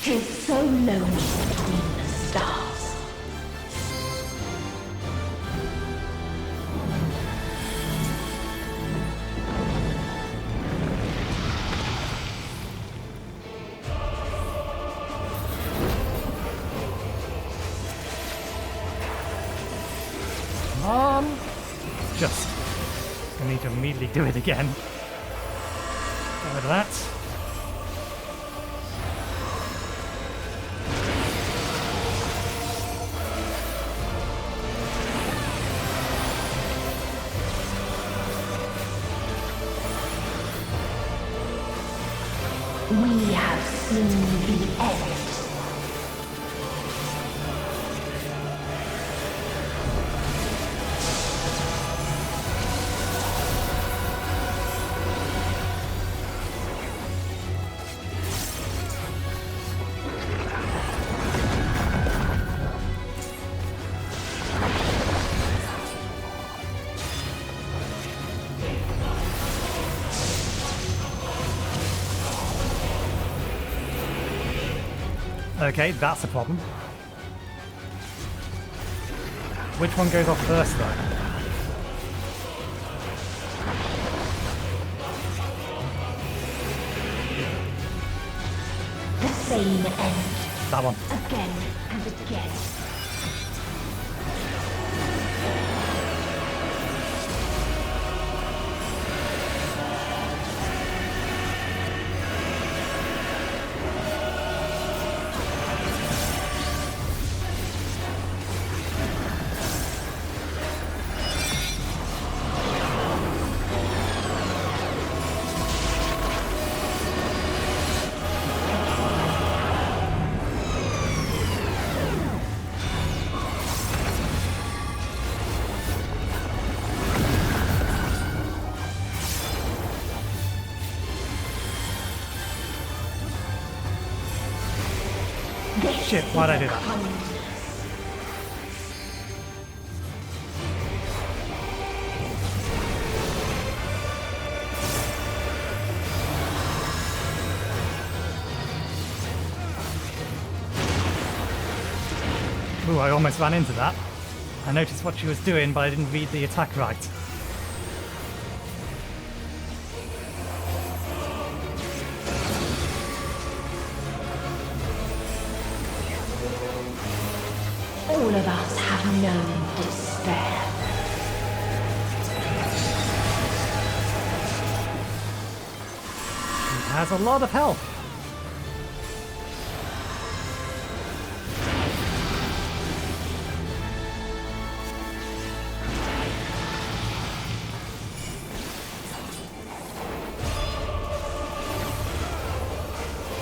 [SPEAKER 6] Tis so lonely between the stars.
[SPEAKER 1] Just. I need to immediately do it again. Get rid of that.
[SPEAKER 6] We have seen the end.
[SPEAKER 1] Okay, that's a problem. Which one goes off first, though?
[SPEAKER 6] The same end.
[SPEAKER 1] That one.
[SPEAKER 6] Again and again.
[SPEAKER 1] Shit, why'd I do that? Ooh, I almost ran into that. I noticed what she was doing, but I didn't read the attack right.
[SPEAKER 6] All of us have known despair.
[SPEAKER 1] He has a lot of health.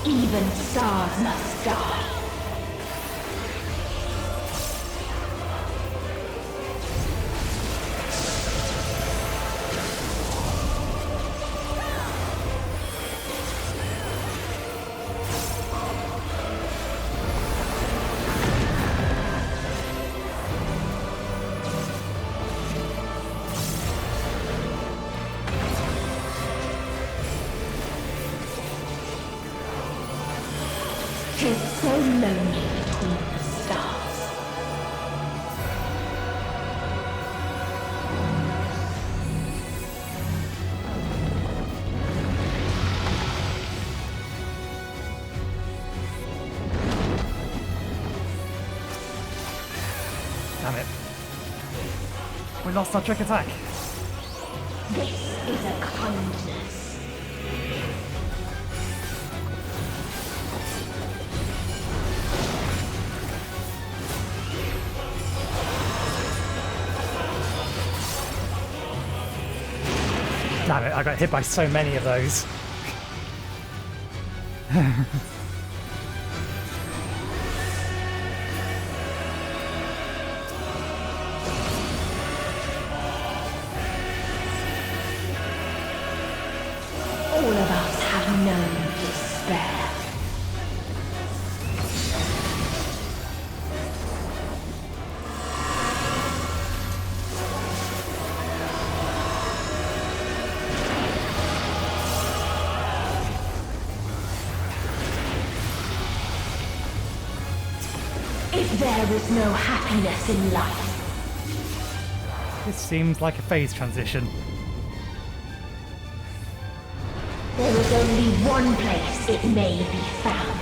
[SPEAKER 6] Even stars must die. Tis so lonely between the stars.
[SPEAKER 1] Damn it. We lost our trick attack.
[SPEAKER 6] This is a kindness.
[SPEAKER 1] Damn it, I got hit by so many of those.
[SPEAKER 6] All of us have known despair. If there is no happiness in life,
[SPEAKER 1] This seems like a phase transition.
[SPEAKER 6] there is only one place it may be found.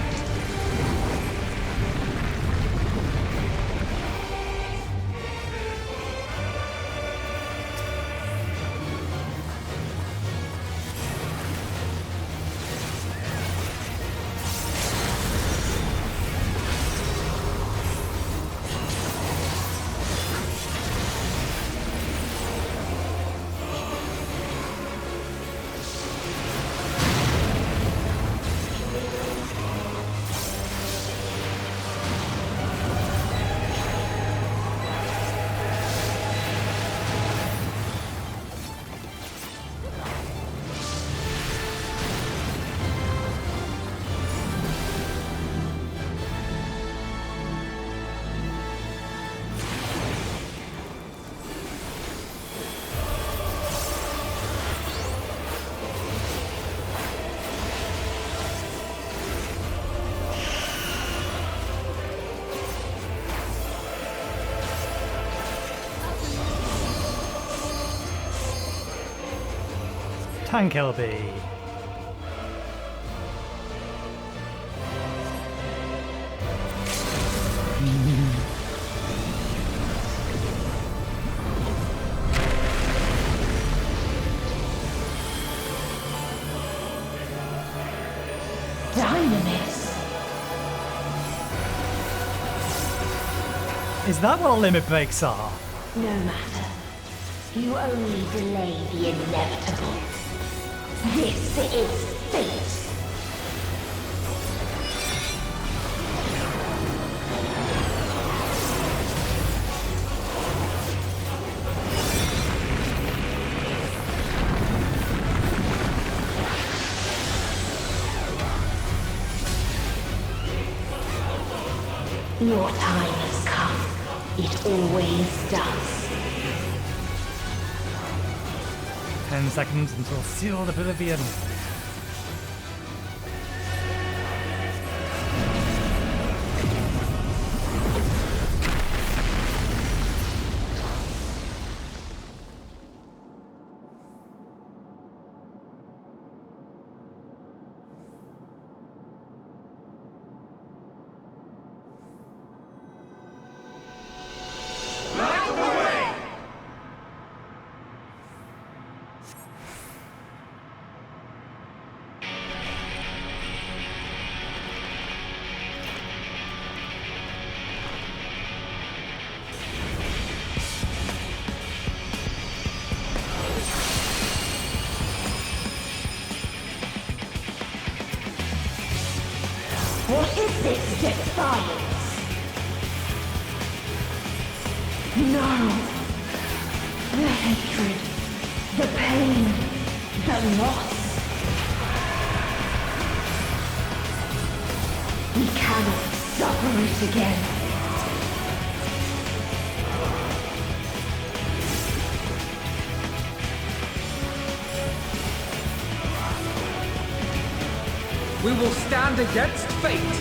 [SPEAKER 1] Tank LB.
[SPEAKER 6] Dynamis.
[SPEAKER 1] Is that what limit breaks are?
[SPEAKER 6] No matter. You only delay the inevitable. This is fate. Your time has come. It always does.
[SPEAKER 1] 10 seconds until sealed oblivion.
[SPEAKER 6] What is this defiance? No! The hatred, the pain, the loss. We cannot suffer it again.
[SPEAKER 4] We will stand against fate.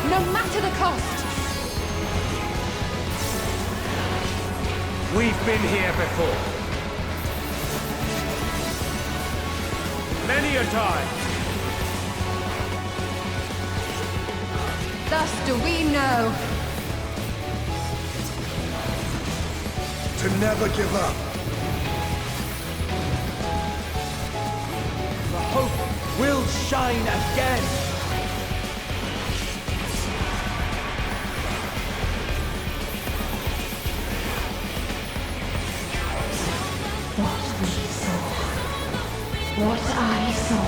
[SPEAKER 2] No matter the cost!
[SPEAKER 4] We've been here before. Many a time.
[SPEAKER 2] Thus do we know.
[SPEAKER 7] To never give up.
[SPEAKER 4] Hope will shine again.
[SPEAKER 6] What we saw. What I saw.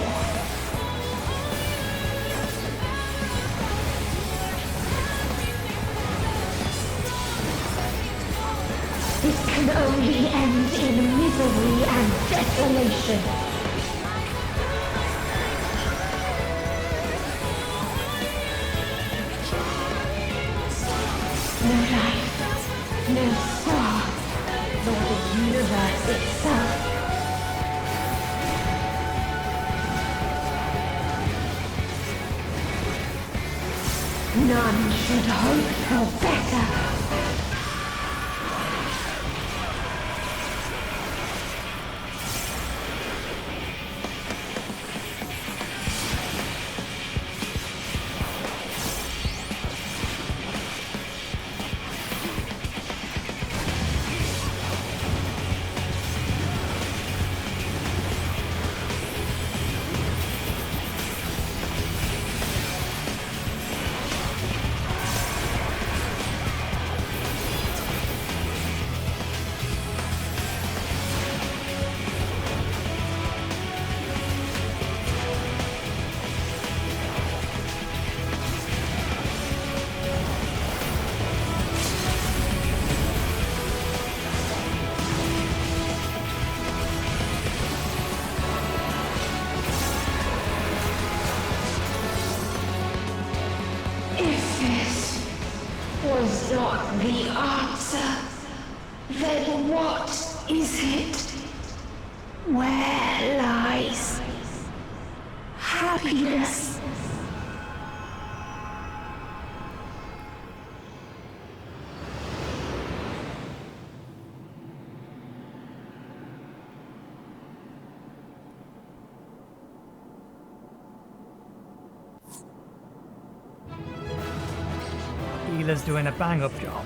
[SPEAKER 6] This can only end in misery and desolation. No life, no star, nor the universe itself. None should hope for better. Was not the answer. Then what is it? Where lies happiness?
[SPEAKER 1] Healer's doing a bang-up job.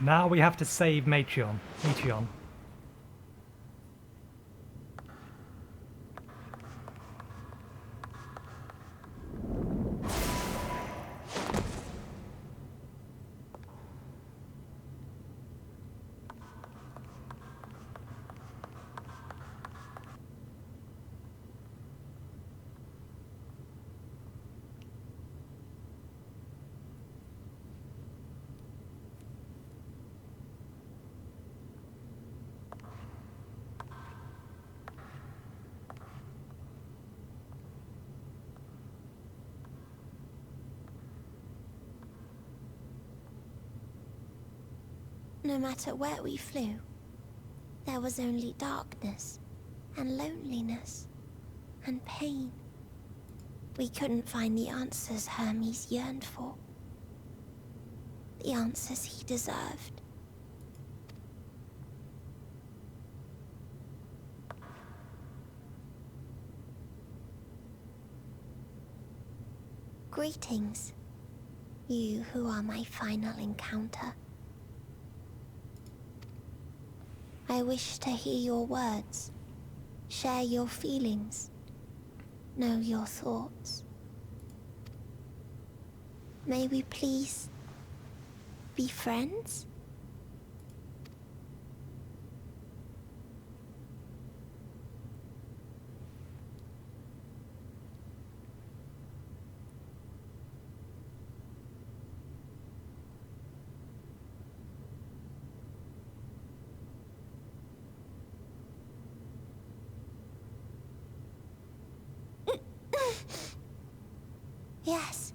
[SPEAKER 1] Now we have to save Meteon.
[SPEAKER 3] No matter where we flew, there was only darkness and loneliness and pain. We couldn't find the answers Hermes yearned for. The answers he deserved. Greetings, you who are my final encounter. I wish to hear your words, share your feelings, know your thoughts. May we please be friends? Yes,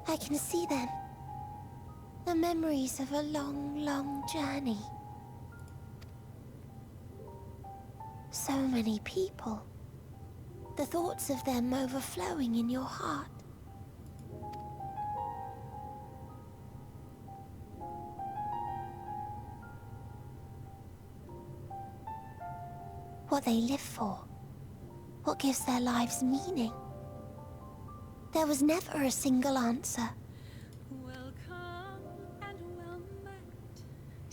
[SPEAKER 3] I can see them. The memories of a long, long journey. So many people. The thoughts of them overflowing in your heart. What they live for. What gives their lives meaning. There was never a single answer.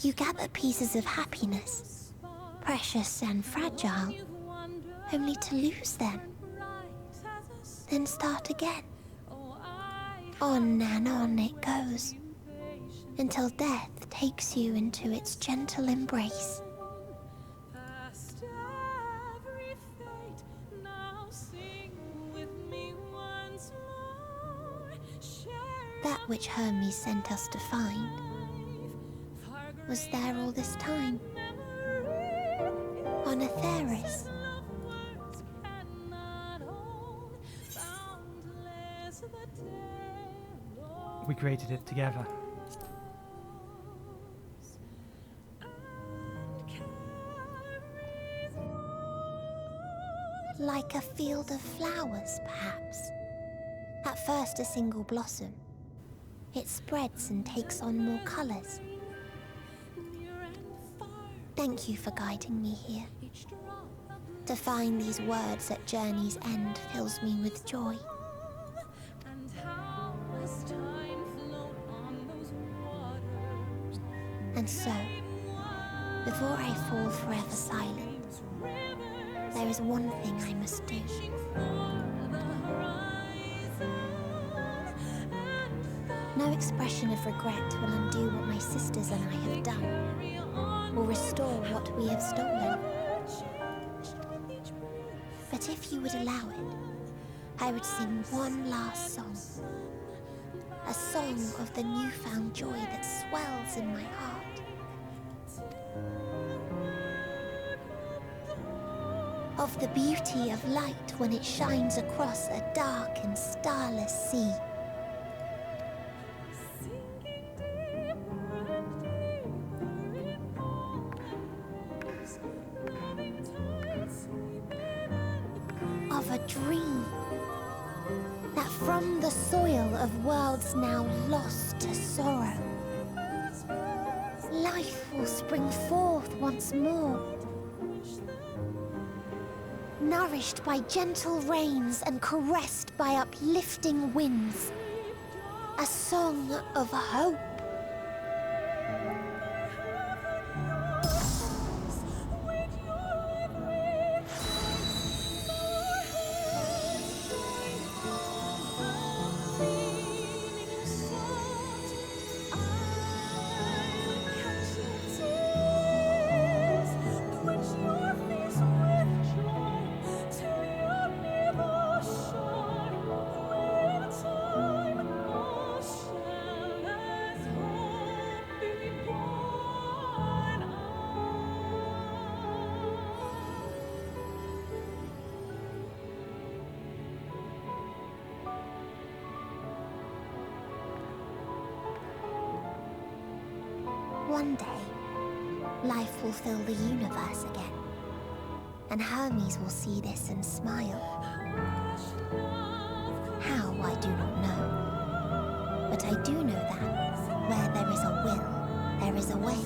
[SPEAKER 3] You gather pieces of happiness, precious and fragile, only to lose them. Then start again. On and on it goes, until death takes you into its gentle embrace. That which Hermes sent us to find was there all this time, on Atheris.
[SPEAKER 1] We created it together.
[SPEAKER 3] Like a field of flowers, perhaps. At first a single blossom. It spreads and takes on more colors. Thank you for guiding me here. To find these words at journey's end fills me with joy. And so, before I fall forever silent, there is one thing I must do. No expression of regret will undo what my sisters and I have done, or restore what we have stolen. But if you would allow it, I would sing one last song. A song of the newfound joy that swells in my heart. Of the beauty of light when it shines across a dark and starless sea. Of a dream that from the soil of worlds now lost to sorrow, life will spring forth once more, nourished by gentle rains and caressed by uplifting winds. A song of hope. one day, life will fill the universe again. And Hermes will see this and smile. How, I do not know. But I do know that where there is a will, there is a way.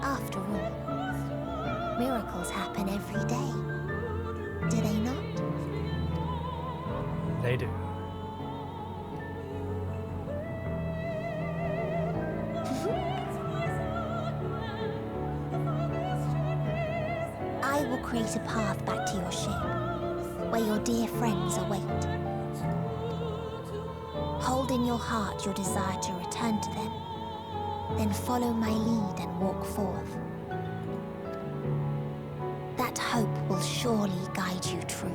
[SPEAKER 3] After all, miracles happen every day. Do they not?
[SPEAKER 1] They do.
[SPEAKER 3] I will create a path back to your ship, where your dear friends await. Hold in your heart your desire to return to them, then follow my lead and walk forth. That hope will surely guide you true.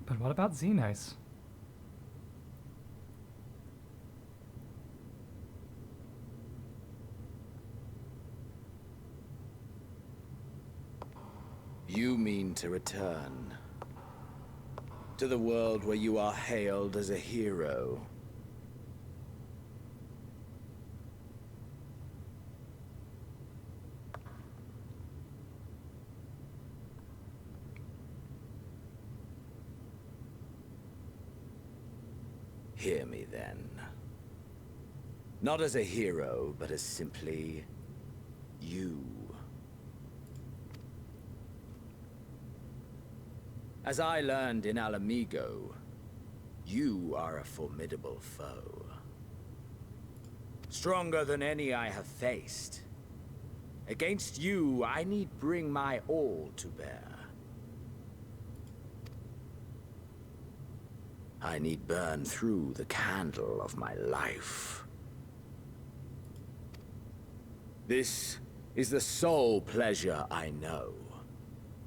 [SPEAKER 1] But what about Xenos?
[SPEAKER 8] You mean to return to the world where you are hailed as a hero. Hear me then. Not as a hero, but as simply you. As I learned in Alamigo, you are a formidable foe. Stronger than any I have faced. Against you, I need bring my all to bear. I need burn through the candle of my life. This is the sole pleasure I know.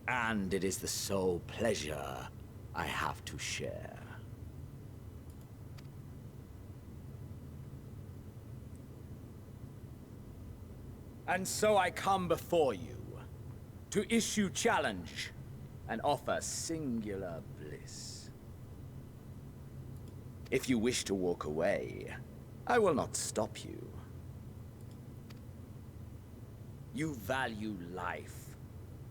[SPEAKER 8] And it is the sole pleasure I have to share. And so I come before you to issue challenge and offer singular bliss. If you wish to walk away, I will not stop you. You value life.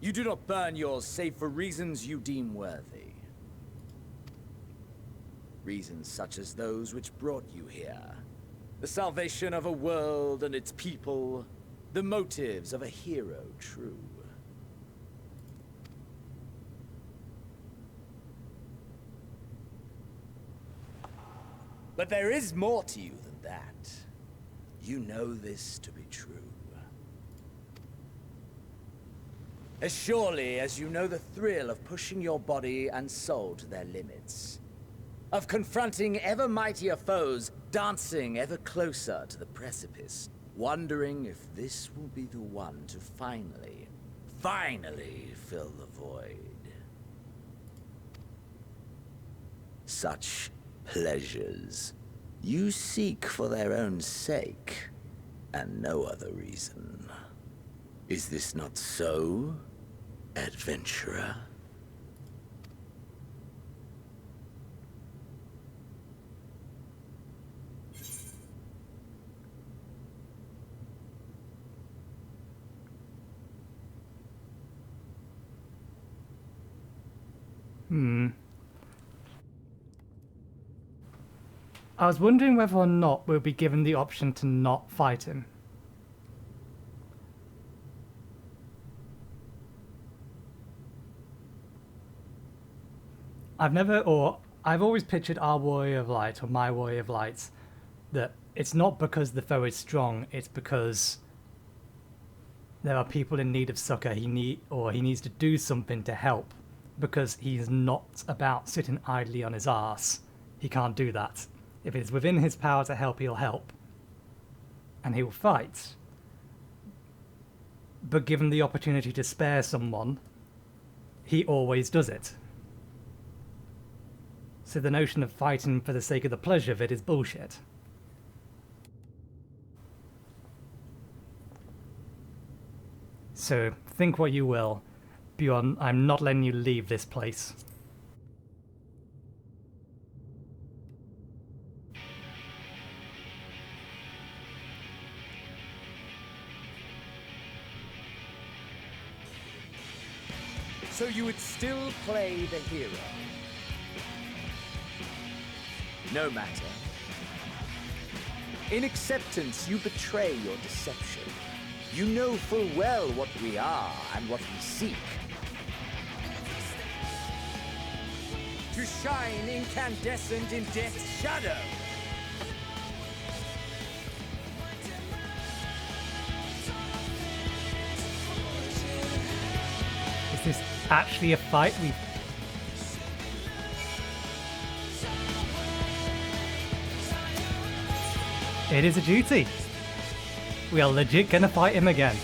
[SPEAKER 8] You do not burn yours save for reasons you deem worthy. Reasons such as those which brought you here. The salvation of a world and its people. The motives of a hero true. But there is more to you than that. You know this to be true. As surely as you know the thrill of pushing your body and soul to their limits. Of confronting ever mightier foes, dancing ever closer to the precipice. Wondering if this will be the one to finally fill the void. Such pleasures you seek for their own sake, and no other reason. Is this not so, adventurer?
[SPEAKER 1] I was wondering whether or not we'll be given the option to not fight him. I've always pictured our Warrior of Light, or my Warrior of Lights, that it's not because the foe is strong, it's because there are people in need of succor he needs to do something to help because he's not about sitting idly on his arse. He can't do that. If it is within his power to help, he'll help. And he will fight. But given the opportunity to spare someone, he always does it. So the notion of fighting for the sake of the pleasure of it is bullshit. So think what you will. Bjorn, I'm not letting you leave this place.
[SPEAKER 8] So you would still play the hero? No matter. In acceptance, you betray your deception. You know full well what we are and what we seek. To shine incandescent in death's shadow.
[SPEAKER 1] Is this actually a fight? It is a duty. We are legit gonna fight him again.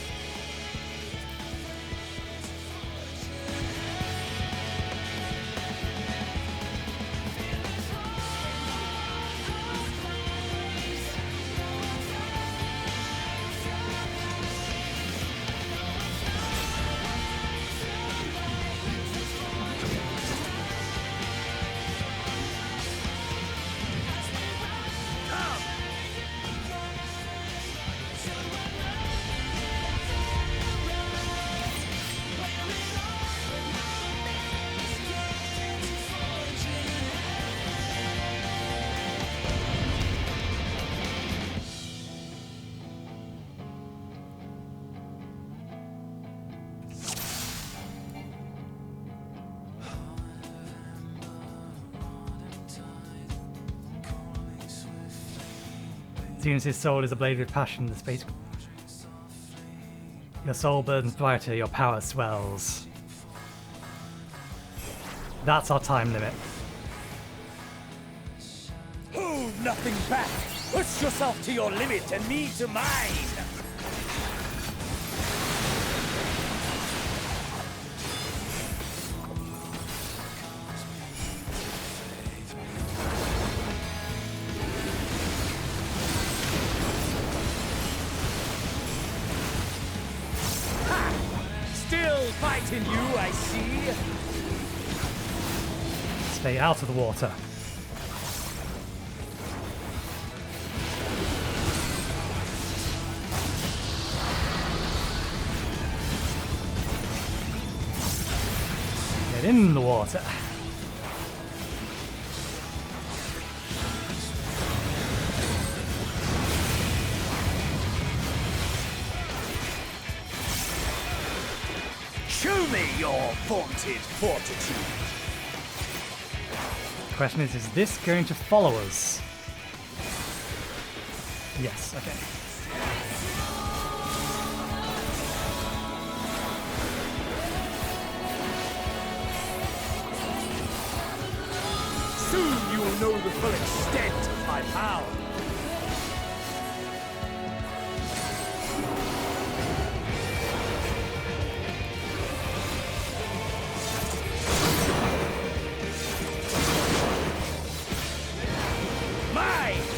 [SPEAKER 1] As soon as his soul is ablaze with passion, the space... Your soul burns brighter, your power swells. That's our time limit.
[SPEAKER 8] Hold nothing back! Push yourself to your limit and me to mine! Fighting you, I see.
[SPEAKER 1] Stay out of the water. Get in the water.
[SPEAKER 8] Show me your vaunted fortitude.
[SPEAKER 1] The question is this going to follow us? Yes, okay.
[SPEAKER 8] Soon you will know the full extent of my power.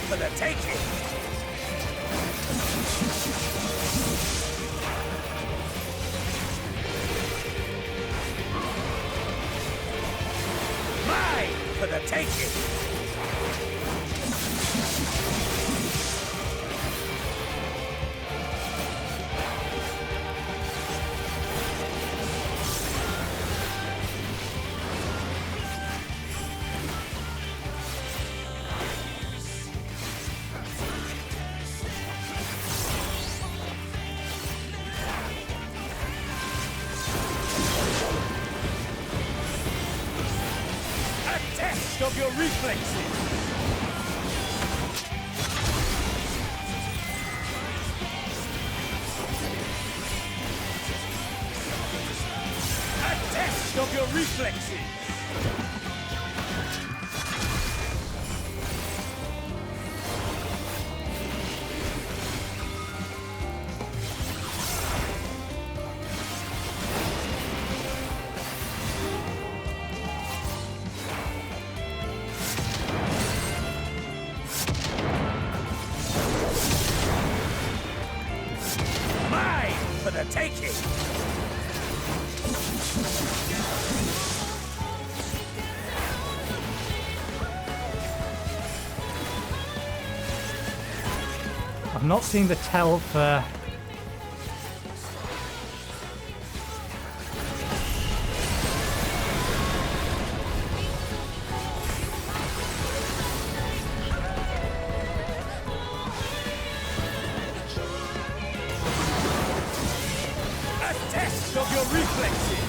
[SPEAKER 8] For the taking! Mine for the taking! Of your reflexes! A test test of your reflexes! Mine for the taking!
[SPEAKER 1] I've not seen the tell for...
[SPEAKER 8] A test of your reflexes!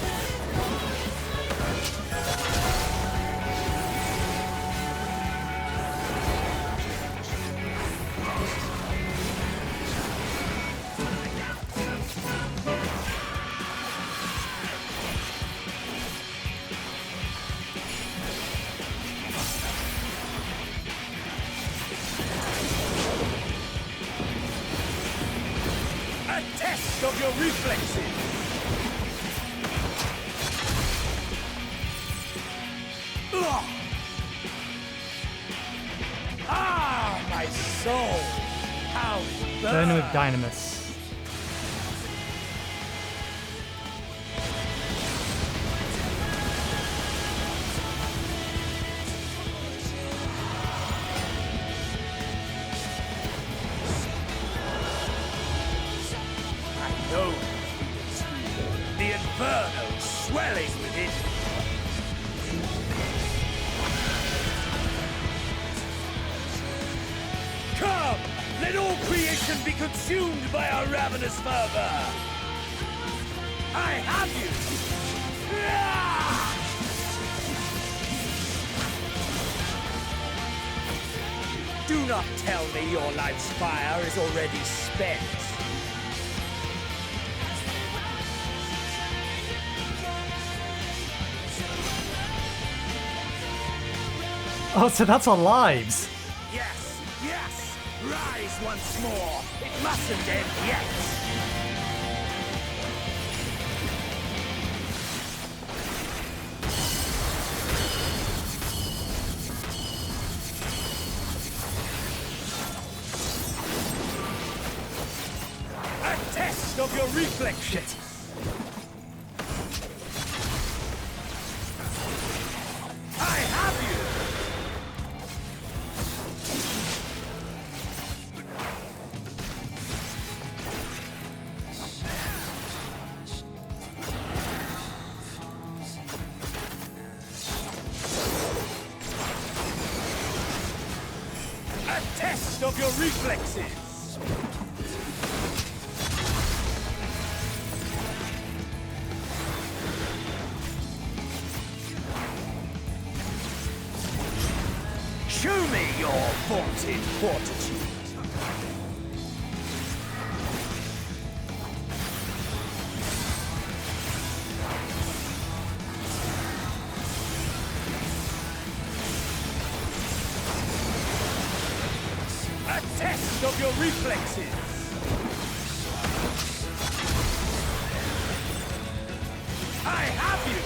[SPEAKER 8] A test of your reflexes! Ugh. Ah, my soul! How
[SPEAKER 1] Burn with
[SPEAKER 8] burn!
[SPEAKER 1] Dynamis.
[SPEAKER 8] I know the inferno swelling within. Come, let all creation be consumed by our ravenous fervor. I have you. Ah! Do not tell me your life's fire is already spent.
[SPEAKER 1] Oh, so that's our lives!
[SPEAKER 8] Yes, yes! Rise once more! It mustn't end yet! A test of your reflex!
[SPEAKER 1] Shit.
[SPEAKER 8] I have you! A test of your reflexes! Show me your vaunted fortitude! A test of your reflexes! I have you!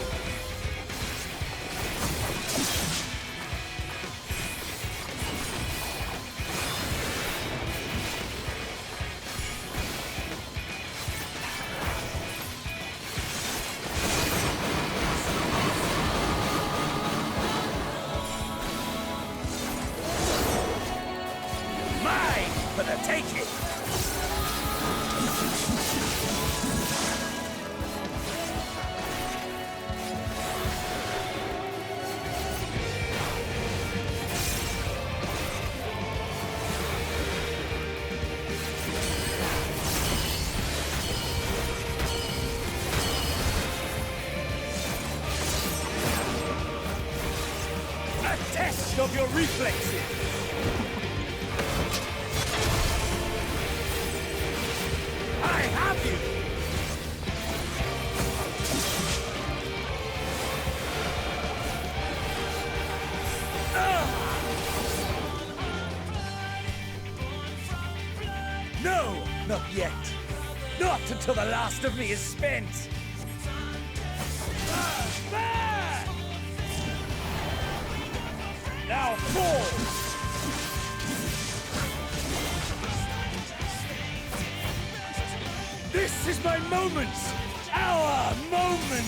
[SPEAKER 8] Mine for the taking! A test of your reflexes! I have you! Not until the last of me is spent! There! Now fall! This is my moment! Our moment!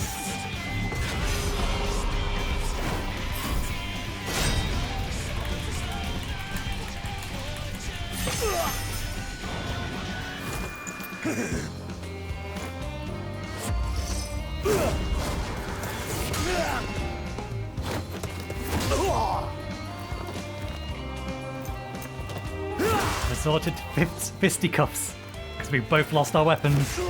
[SPEAKER 1] Resorted to fisticuffs because we both lost our weapons.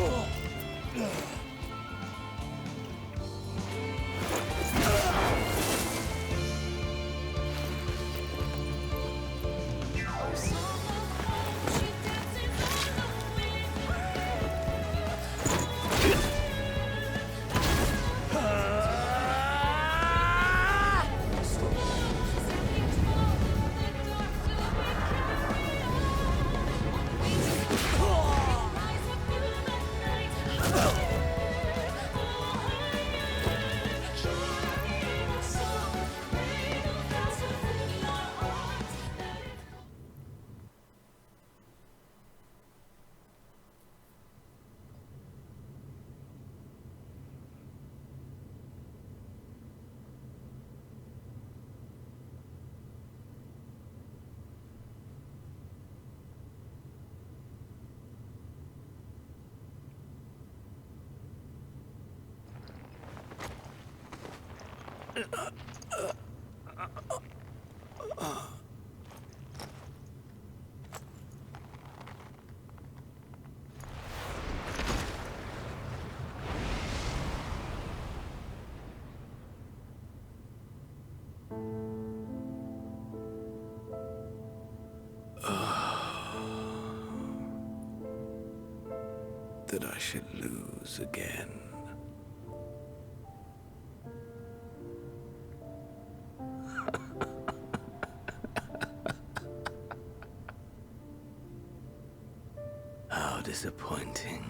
[SPEAKER 7] That I should lose again. How disappointing.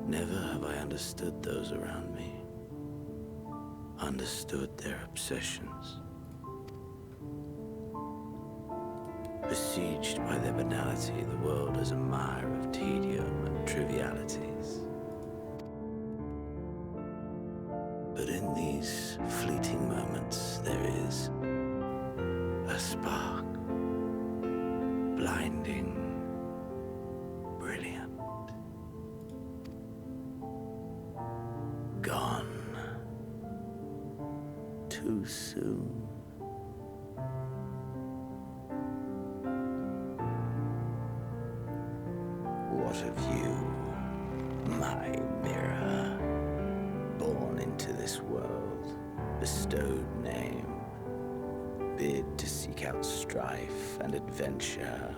[SPEAKER 7] Never have I understood those around me, understood their obsessions. Besieged by their banality, the world is a mire of tedium and trivialities. But in these fleeting moments, there is a spark, blinding, brilliant. Gone too soon. What of you, my mirror, born into this world, bestowed name, bid to seek out strife and adventure?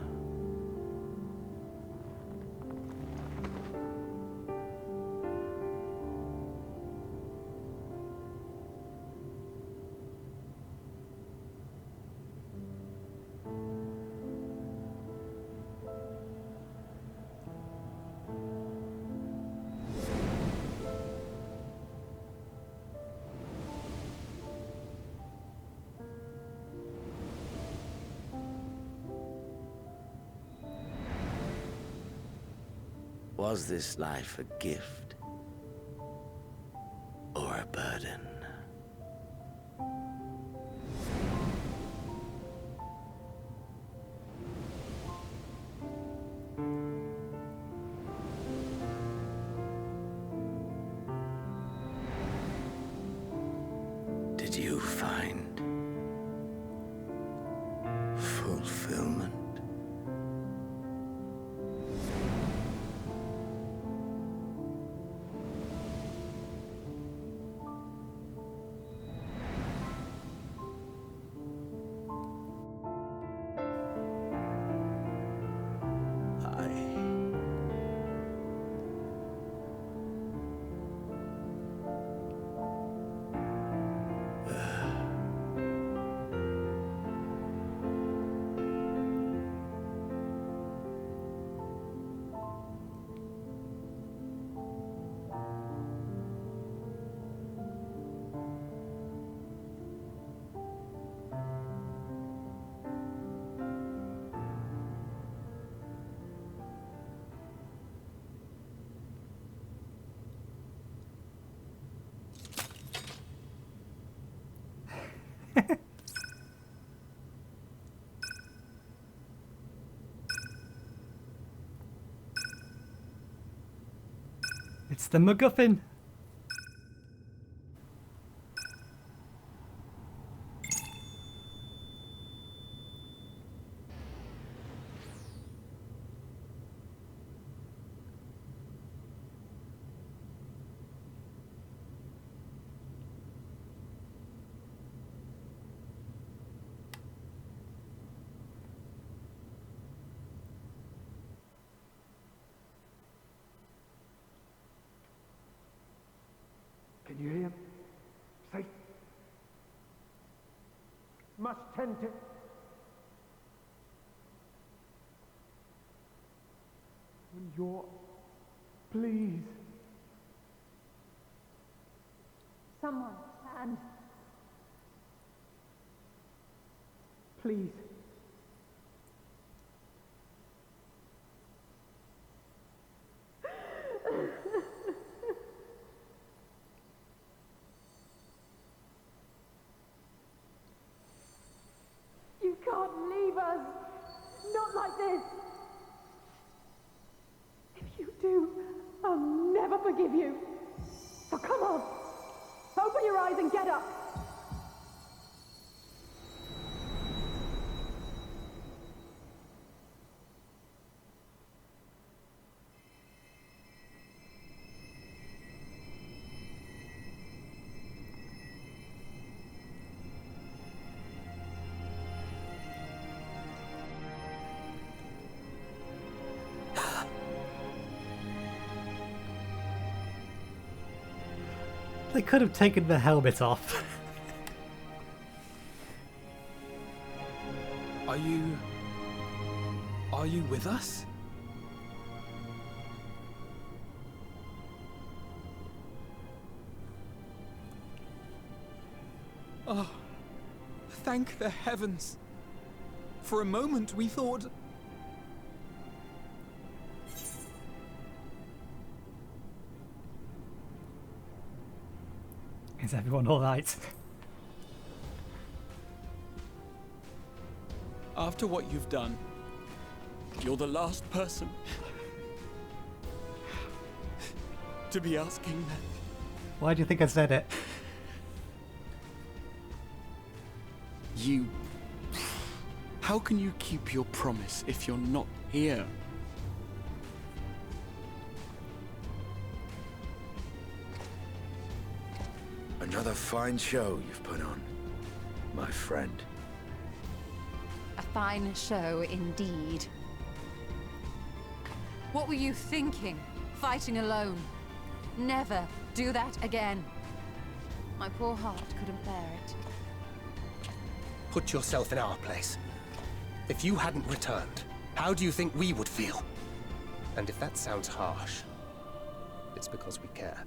[SPEAKER 7] Was this life a gift or a burden? Did you find fulfillment?
[SPEAKER 1] It's the MacGuffin.
[SPEAKER 9] Can you hear him? Safe. Must tend to... When you're... Please.
[SPEAKER 2] Someone, and
[SPEAKER 9] Please.
[SPEAKER 2] you can't leave us. Not like this. If you do, I'll never forgive you. So come on. Open your eyes and get up.
[SPEAKER 1] They could have taken the helmet off.
[SPEAKER 10] Are you with us? Oh, thank the heavens. For a moment we thought...
[SPEAKER 1] Is everyone alright?
[SPEAKER 10] After what you've done, you're the last person to be asking that.
[SPEAKER 1] Why do you think I said it?
[SPEAKER 10] You... How can you keep your promise if you're not here?
[SPEAKER 7] Another fine show you've put on, my friend.
[SPEAKER 2] A fine show indeed. What were you thinking? Fighting alone? Never do that again. My poor heart couldn't bear it.
[SPEAKER 11] Put yourself in our place. If you hadn't returned, how do you think we would feel? And if that sounds harsh, it's because we care.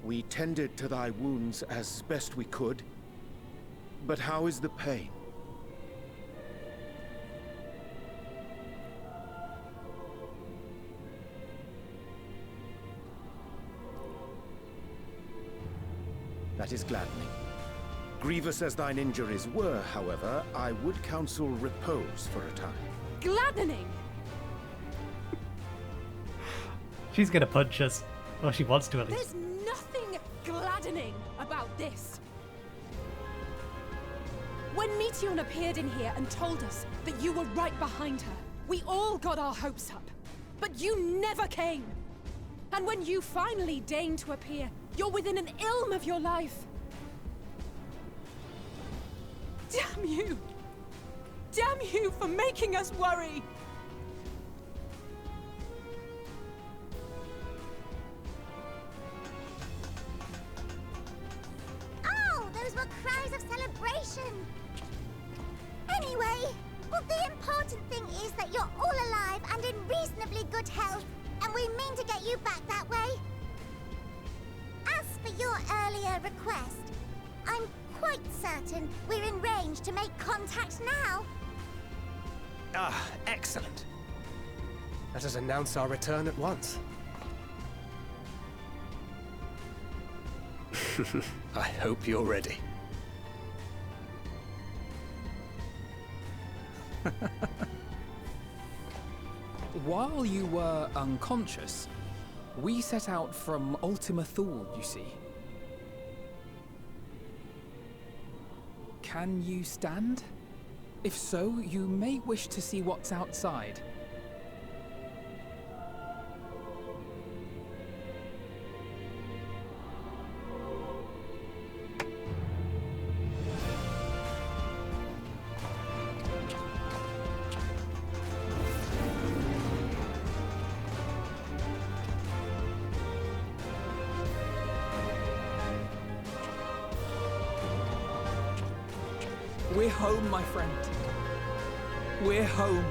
[SPEAKER 12] We tended to thy wounds as best we could. But how is the pain? That is gladdening. Grievous as thine injuries were, however, I would counsel repose for a time.
[SPEAKER 2] Gladdening!
[SPEAKER 1] She's gonna punch us. Or she wants to at least.
[SPEAKER 2] There's nothing gladdening about this. When Meteion appeared in here and told us that you were right behind her, we all got our hopes up. But you never came. And when you finally deign to appear, you're within an ilm of your life. Damn you! Damn you for making us worry!
[SPEAKER 3] Oh, those were cries of celebration! Anyway, well, the important thing is that you're all alive and in reasonably good health, and we mean to get you back that way. As for your earlier request, I'm quite certain we're in range to make contact now.
[SPEAKER 11] Ah, excellent. Let us announce our return at once. I hope you're ready.
[SPEAKER 10] While you were unconscious,
[SPEAKER 13] We set out from Ultima Thule, you see. Can you stand? If so, you may wish to see what's outside. We're home, my friend. We're home.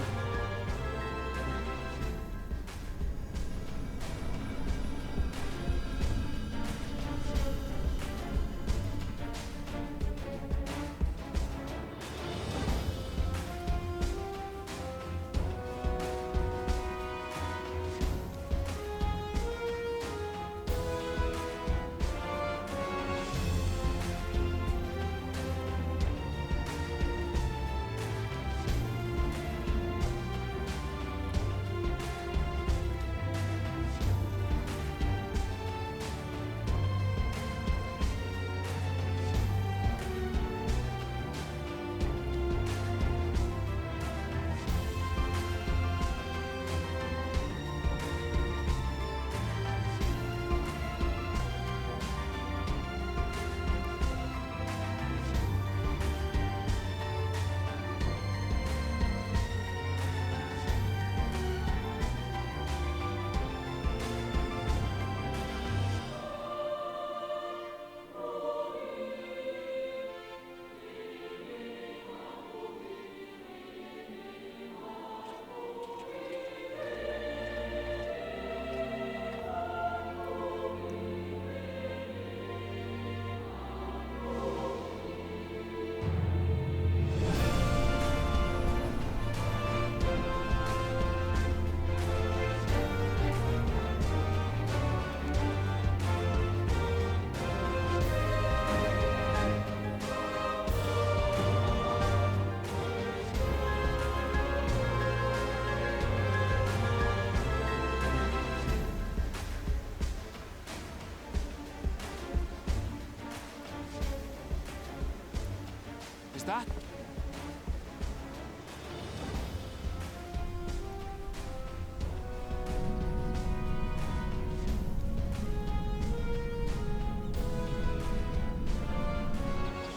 [SPEAKER 13] That?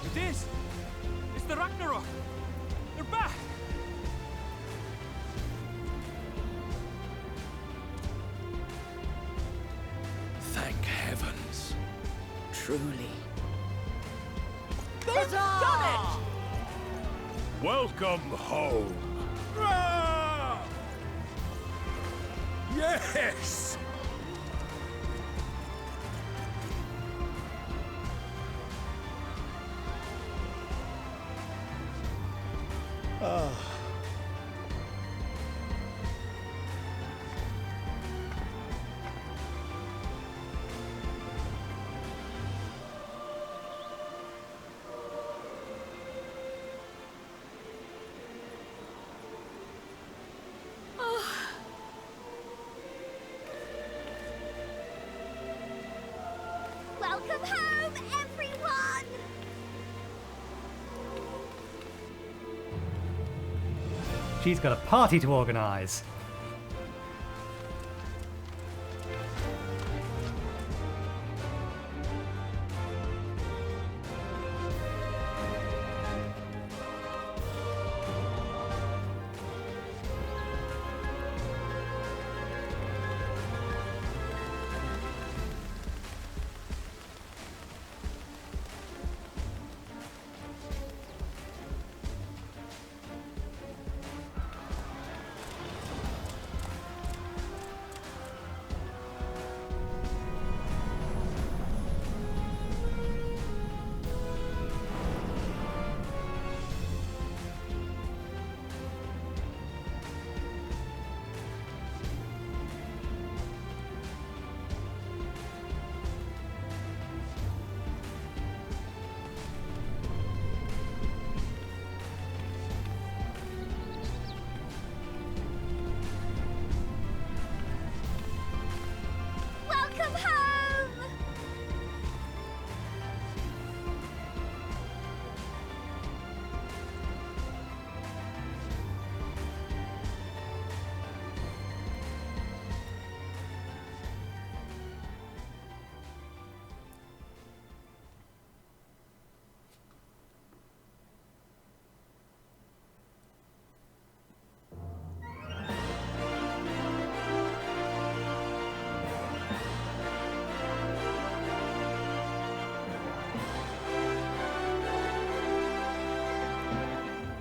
[SPEAKER 13] It is! It's the Ragnarok! They're back!
[SPEAKER 7] Thank heavens.
[SPEAKER 8] Truly.
[SPEAKER 2] They've done it!
[SPEAKER 14] Welcome home. Yes!
[SPEAKER 3] Welcome home, everyone!
[SPEAKER 1] She's got a party to organise.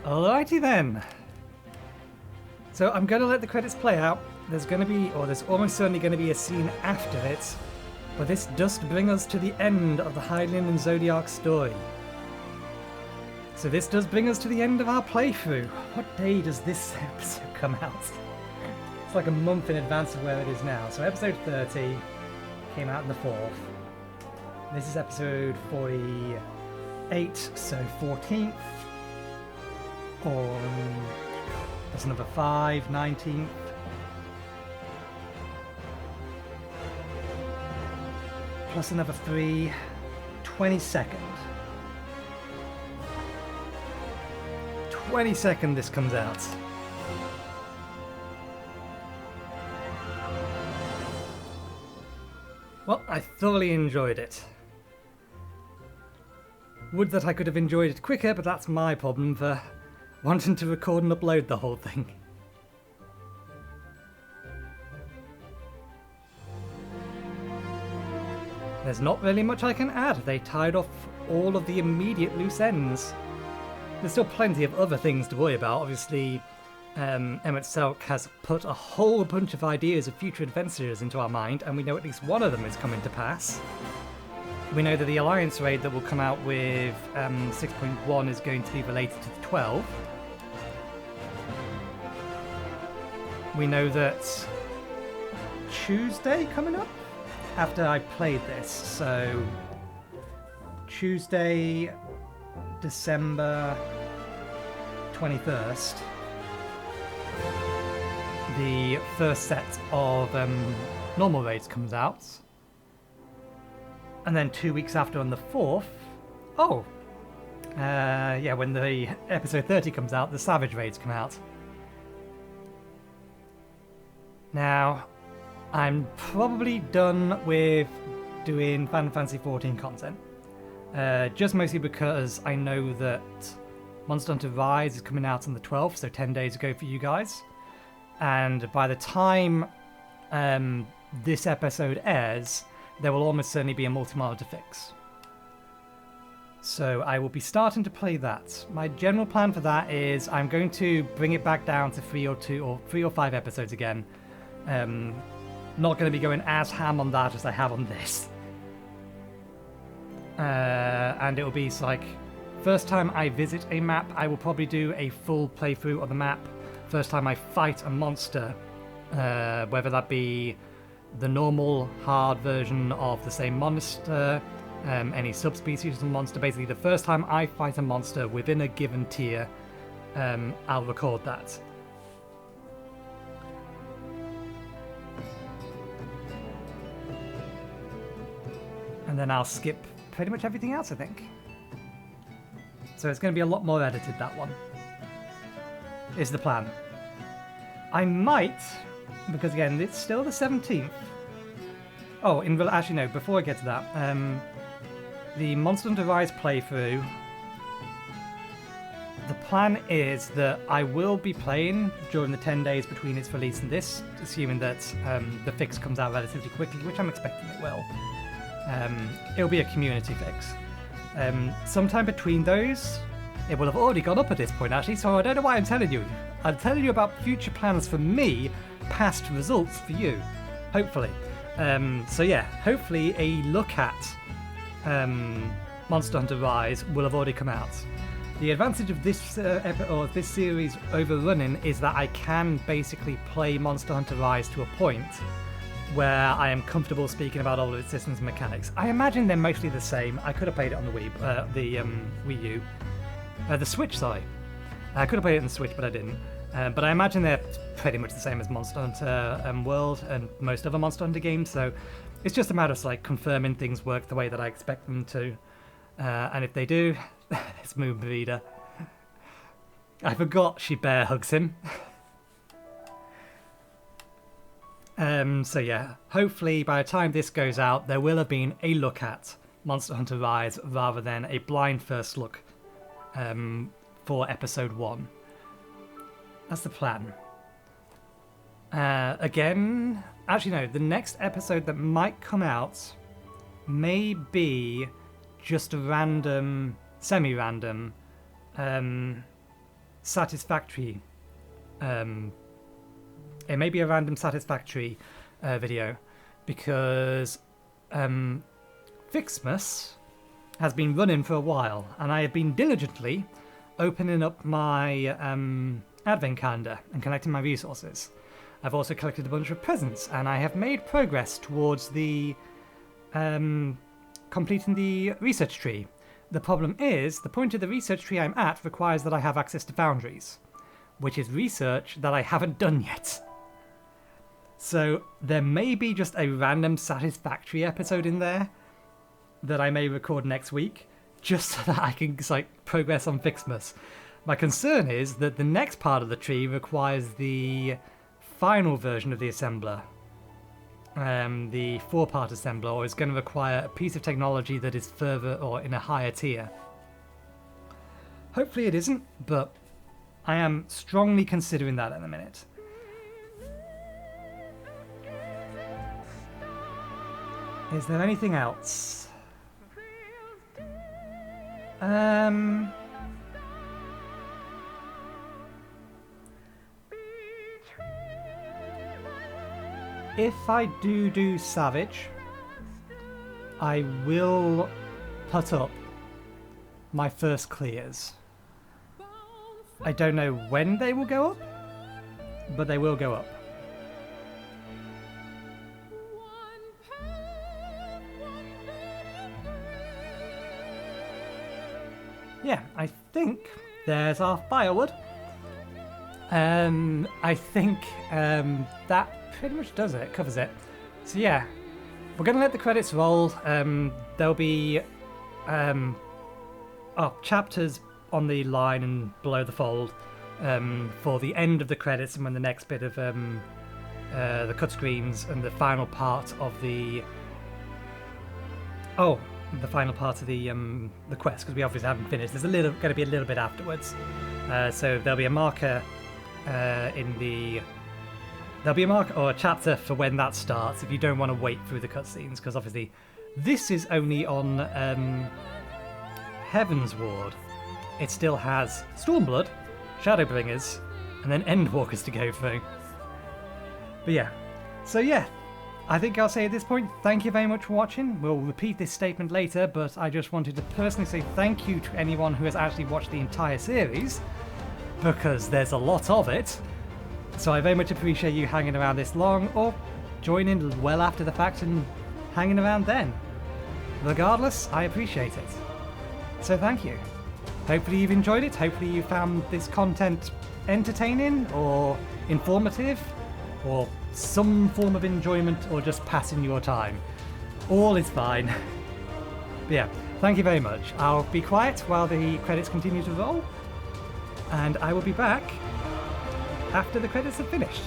[SPEAKER 1] Alrighty then. So I'm going to let the credits play out. There's going to be, or there's almost certainly going to be a scene after it, but this does bring us to the end of the Hylian and Zodiac story. So this does bring us to the end of our playthrough. What day does this episode come out? It's like a month in advance of where it is now. So episode 30 came out on the 4th. This is episode 48, so 14th. There's another 5, 19th. Plus another 3, 22nd. 22nd this comes out. Well, I thoroughly enjoyed it. Would that I could have enjoyed it quicker, but that's my problem for wanting to record and upload the whole thing. There's not really much I can add. They tied off all of the immediate loose ends. There's still plenty of other things to worry about. Obviously, Emmett Selk has put a whole bunch of ideas of future adventures into our mind, and we know at least one of them is coming to pass. We know that the Alliance raid that will come out with 6.1 is going to be related to the 12. We know that Tuesday coming up after I played this, so Tuesday, December 21st, the first set of normal raids comes out. And then 2 weeks after on the 4th, when the episode 30 comes out, the Savage raids come out. Now, I'm probably done with doing Final Fantasy XIV content. Just mostly because I know that Monster Hunter Rise is coming out on the 12th, so 10 days ago for you guys. And by the time this episode airs, there will almost certainly be a multi-mod to fix. So I will be starting to play that. My general plan for that is I'm going to bring it back down to 3 or 5 episodes again. Not going to be going as ham on that as I have on this. And it will be like, first time I visit a map, I will probably do a full playthrough of the map. First time I fight a monster, whether that be the normal hard version of the same monster, any subspecies of the monster. Basically, the first time I fight a monster within a given tier, I'll record that. And then I'll skip pretty much everything else, I think. So it's going to be a lot more edited, that one. Is the plan. I might, because again, it's still the 17th. Oh, actually no, before I get to that, the Monster Hunter Rise playthrough, the plan is that I will be playing during the 10 days between its release and this, assuming that the fix comes out relatively quickly, which I'm expecting it will. It'll be a community fix. Sometime between those, it will have already gone up at this point actually, so I don't know why I'm telling you. I'm telling you about future plans for me, past results for you, hopefully. So yeah, hopefully a look at Monster Hunter Rise will have already come out. The advantage of this this series overrunning is that I can basically play Monster Hunter Rise to a point where I am comfortable speaking about all of its systems and mechanics. I imagine they're mostly the same. I could have played it on the Wii U. The Switch, sorry. I could have played it on the Switch, but I didn't. But I imagine they're pretty much the same as Monster Hunter World and most other Monster Hunter games, so it's just a matter of like confirming things work the way that I expect them to. And if they do, it's Moon Breeder. I forgot she bear hugs him. So yeah, hopefully by the time this goes out, there will have been a look at Monster Hunter Rise rather than a blind first look for episode 1. That's the plan. Again, actually no, the next episode that might come out may be just a random, semi-random satisfactory. It may be a random satisfactory video because Fixmas has been running for a while, and I have been diligently opening up my advent calendar and collecting my resources. I've also collected a bunch of presents, and I have made progress towards the completing the research tree. The problem is, the point of the research tree I'm at requires that I have access to foundries, which is research that I haven't done yet. So there may be just a random satisfactory episode in there that I may record next week, just so that I can progress on Fixmas. My concern is that the next part of the tree requires the final version of the assembler, the 4-part assembler, or is going to require a piece of technology that is further or in a higher tier. Hopefully it isn't, but I am strongly considering that in a minute. Is there anything else? If I do Savage, I will put up my first clears. I don't know when they will go up, but they will go up. Yeah, I think there's our firewood. I think that pretty much does it, covers it. So yeah, we're going to let the credits roll. There'll be chapters on the line and below the fold for the end of the credits, and when the next bit of the cut screens and the final part of the the quest, because we obviously haven't finished. There's going to be a little bit afterwards, so there'll be a marker there'll be a marker or a chapter for when that starts if you don't want to wait through the cutscenes, because obviously this is only on Heaven's Ward. It still has Stormblood, Shadowbringers, and then Endwalkers to go through. But yeah, so yeah, I think I'll say at this point, thank you very much for watching. We'll repeat this statement later, but I just wanted to personally say thank you to anyone who has actually watched the entire series, because there's a lot of it. So I very much appreciate you hanging around this long, or joining well after the fact and hanging around then. Regardless, I appreciate it. So thank you. Hopefully you've enjoyed it. Hopefully you found this content entertaining or informative or some form of enjoyment, or just passing your time. All is fine. But yeah, thank you very much. I'll be quiet while the credits continue to roll, and I will be back after the credits have finished.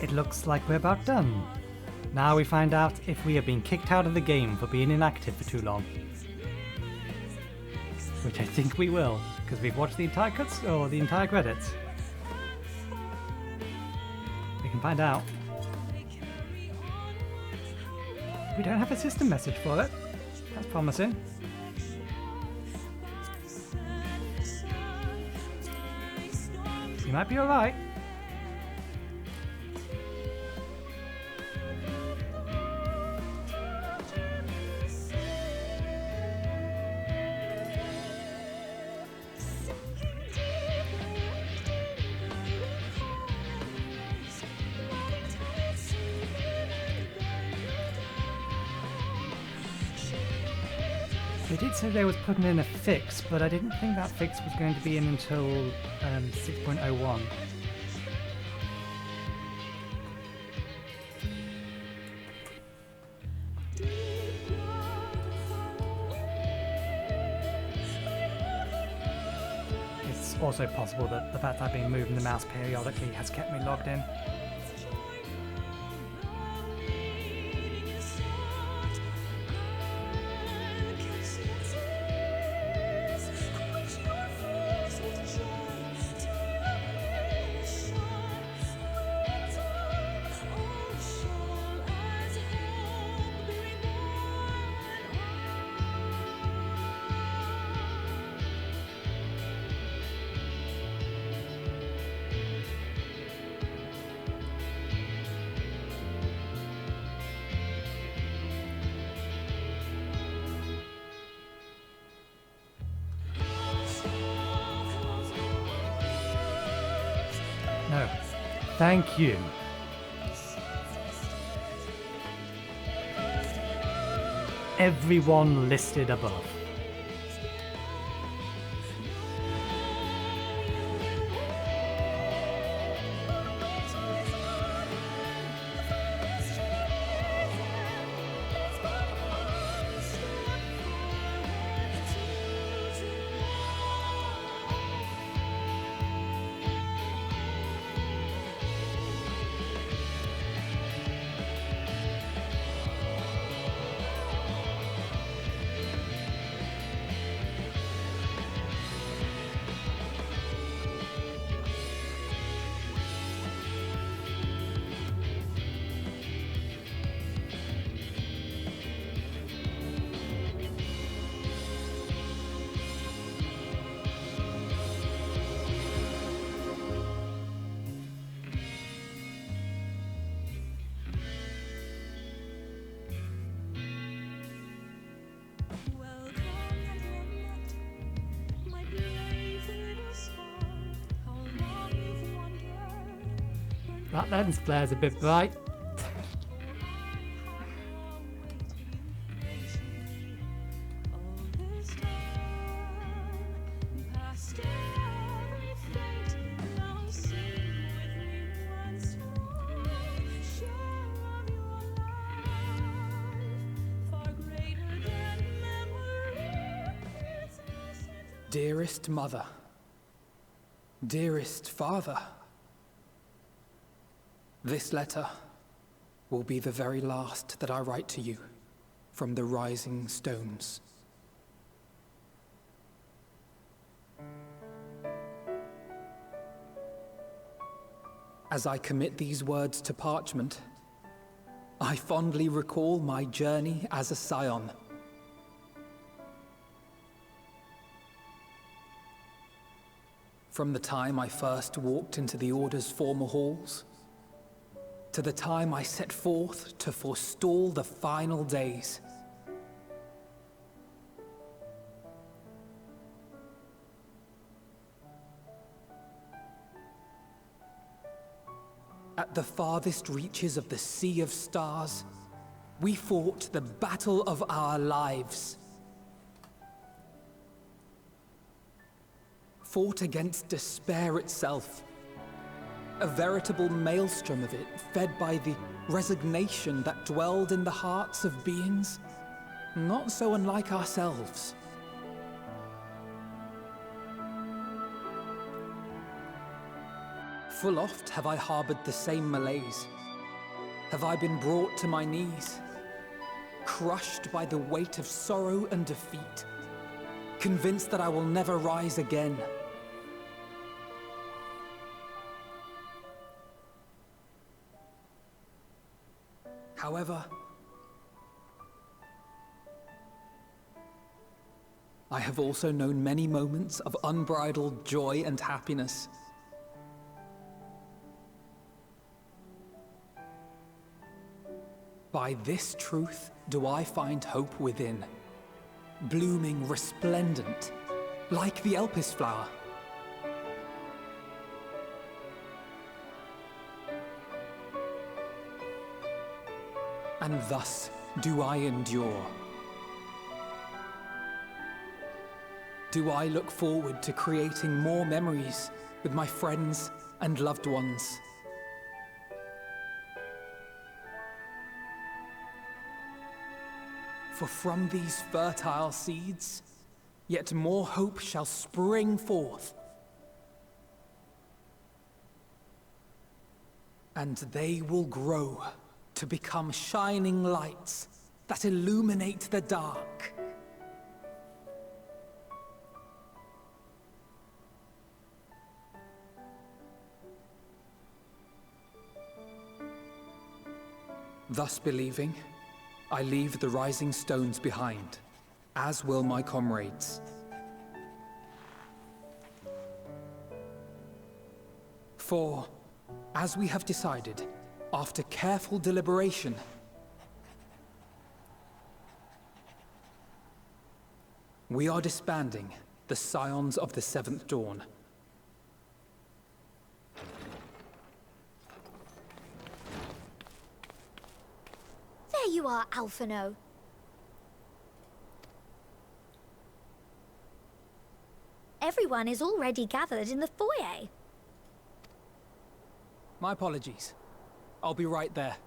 [SPEAKER 1] It looks like we're about done. Now we find out if we have been kicked out of the game for being inactive for too long. Which I think we will, because we've watched the entire cuts or the entire credits. We can find out. We don't have a system message for it. That's promising. You might be alright. They did say they was putting in a fix, but I didn't think that fix was going to be in until 6.01. It's also possible that the fact I've been moving the mouse periodically has kept me logged in. No. Thank you. Everyone listed above. That lens flare's a bit bright.
[SPEAKER 13] Dearest mother, dearest father, this letter will be the very last that I write to you from the rising stones. As I commit these words to parchment, I fondly recall my journey as a scion. From the time I first walked into the Order's former halls, to the time I set forth to forestall the final days. At the farthest reaches of the Sea of Stars, we fought the battle of our lives. Fought against despair itself. A veritable maelstrom of it, fed by the resignation that dwelled in the hearts of beings not so unlike ourselves. Full oft have I harbored the same malaise. Have I been brought to my knees, crushed by the weight of sorrow and defeat, convinced that I will never rise again. However, I have also known many moments of unbridled joy and happiness. By this truth do I find hope within, blooming resplendent, like the Elpis flower. And thus do I endure. Do I look forward to creating more memories with my friends and loved ones. For from these fertile seeds, yet more hope shall spring forth. And they will grow to become shining lights that illuminate the dark. Thus believing, I leave the rising stones behind, as will my comrades. For, as we have decided, after careful deliberation, we are disbanding the Scions of the Seventh Dawn.
[SPEAKER 3] There you are, Alphino. Everyone is already gathered in the foyer.
[SPEAKER 13] My apologies. I'll be right there.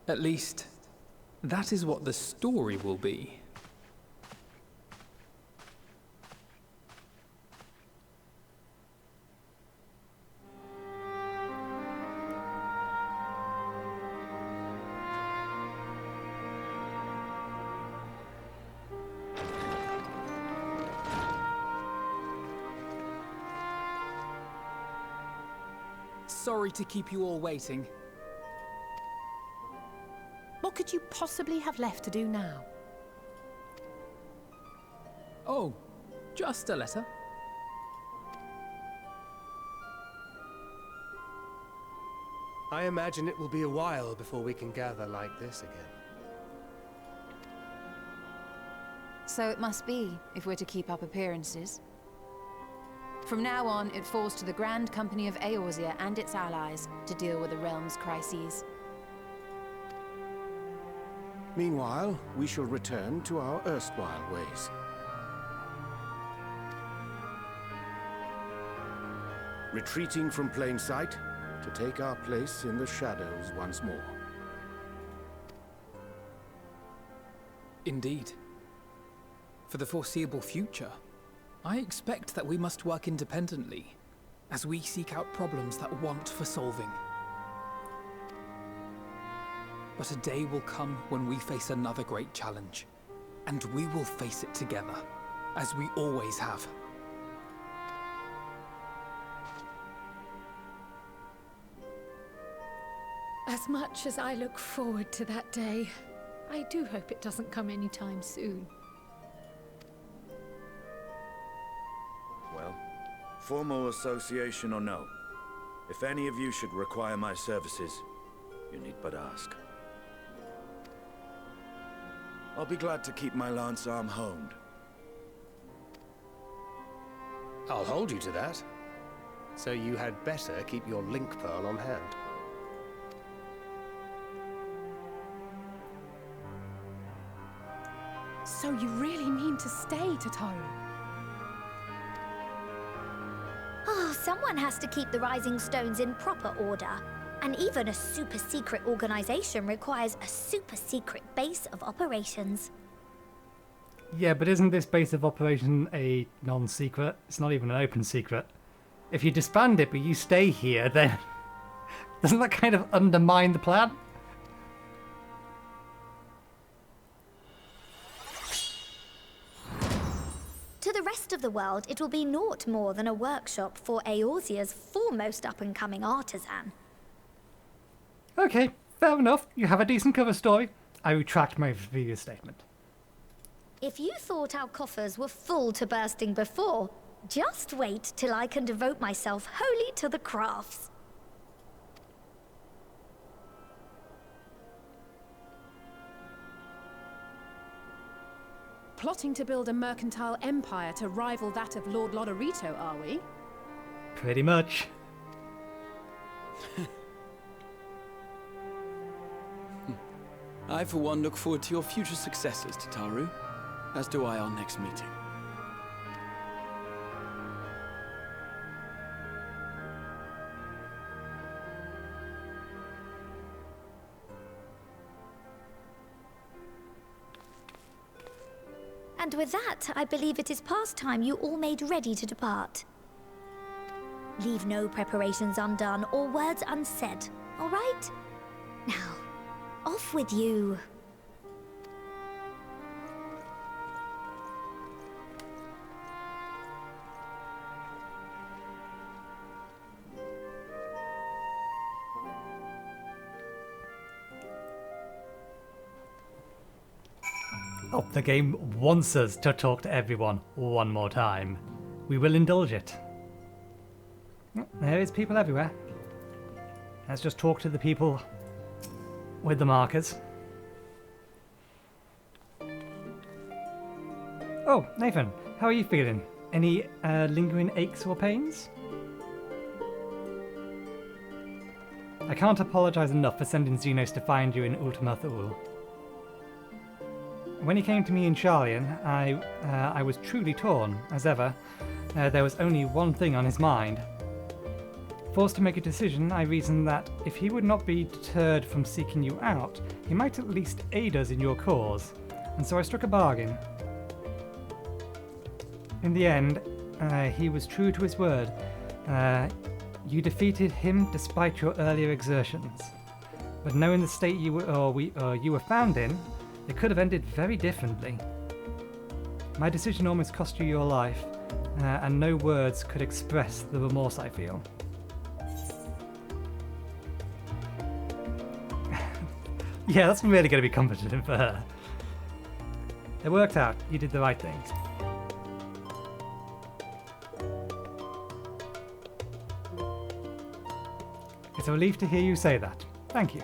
[SPEAKER 13] At least, that is what the story will be. Sorry to keep you all waiting.
[SPEAKER 2] What could you possibly have left to do now?
[SPEAKER 13] Oh, just a letter.
[SPEAKER 11] I imagine it will be a while before we can gather like this again.
[SPEAKER 15] So it must be, if we're to keep up appearances. From now on, it falls to the Grand Company of Eorzea and its allies to deal with the realm's crises.
[SPEAKER 12] Meanwhile, we shall return to our erstwhile ways. Retreating from plain sight to take our place in the shadows once more.
[SPEAKER 13] Indeed. For the foreseeable future, I expect that we must work independently, as we seek out problems that want for solving. But a day will come when we face another great challenge, and we will face it together, as we always have.
[SPEAKER 2] As much as I look forward to that day, I do hope it doesn't come anytime soon.
[SPEAKER 16] Well, formal association or no, if any of you should require my services, you need but ask. I'll be glad to keep my lance arm honed.
[SPEAKER 11] I'll hold you to that. So you had better keep your link pearl on hand.
[SPEAKER 2] So you really mean to stay, Tataru?
[SPEAKER 3] Oh, someone has to keep the rising stones in proper order. And even a super-secret organization requires a super-secret base of operations.
[SPEAKER 1] Yeah, but isn't this base of operation a non-secret? It's not even an open secret. If you disband it but you stay here, then doesn't that kind of undermine the plan?
[SPEAKER 3] To the rest of the world, it will be naught more than a workshop for Eorzea's foremost up-and-coming artisan.
[SPEAKER 1] Okay, fair enough. You have a decent cover story. I retract my previous statement.
[SPEAKER 3] If you thought our coffers were full to bursting before, just wait till I can devote myself wholly to the crafts.
[SPEAKER 2] Plotting to build a mercantile empire to rival that of Lord Lodorito, are we?
[SPEAKER 1] Pretty much.
[SPEAKER 10] I, for one, look forward to your future successes, Tataru, as do I our next meeting.
[SPEAKER 3] And with that, I believe it is past time you all made ready to depart. Leave no preparations undone or words unsaid, all right? Now, off with you.
[SPEAKER 1] Oh, the game wants us to talk to everyone one more time. We will indulge it. There is people everywhere. Let's just talk to the people with the markers. Oh, Nathan, how are you feeling? Any lingering aches or pains? I can't apologize enough for sending Xenos to find you in Ultima Thule. When he came to me in Sharlayan, I was truly torn, as ever. There was only one thing on his mind. Forced to make a decision, I reasoned that if he would not be deterred from seeking you out, he might at least aid us in your cause, and so I struck a bargain. In the end, he was true to his word. You defeated him despite your earlier exertions. But knowing the state you were found in, it could have ended very differently. My decision almost cost you your life, and no words could express the remorse I feel. Yeah, that's really going to be comforting for her. It worked out. You did the right thing. It's a relief to hear you say that. Thank you.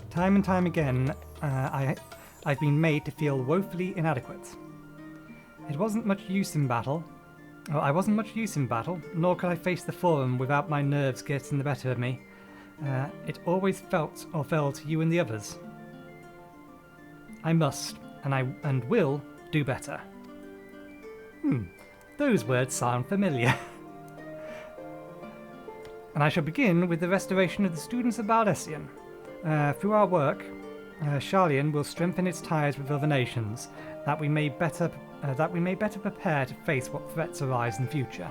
[SPEAKER 1] Time and time again, I've been made to feel woefully inadequate. It wasn't much use in battle. I wasn't much use in battle, nor could I face the Forum without my nerves getting the better of me. It always fell to you and the others. I must, and will, do better. Those words sound familiar. And I shall begin with the restoration of the students of Baldessian. Through our work, Sharlayan will strengthen its ties with other nations, that we may better prepare to face what threats arise in future.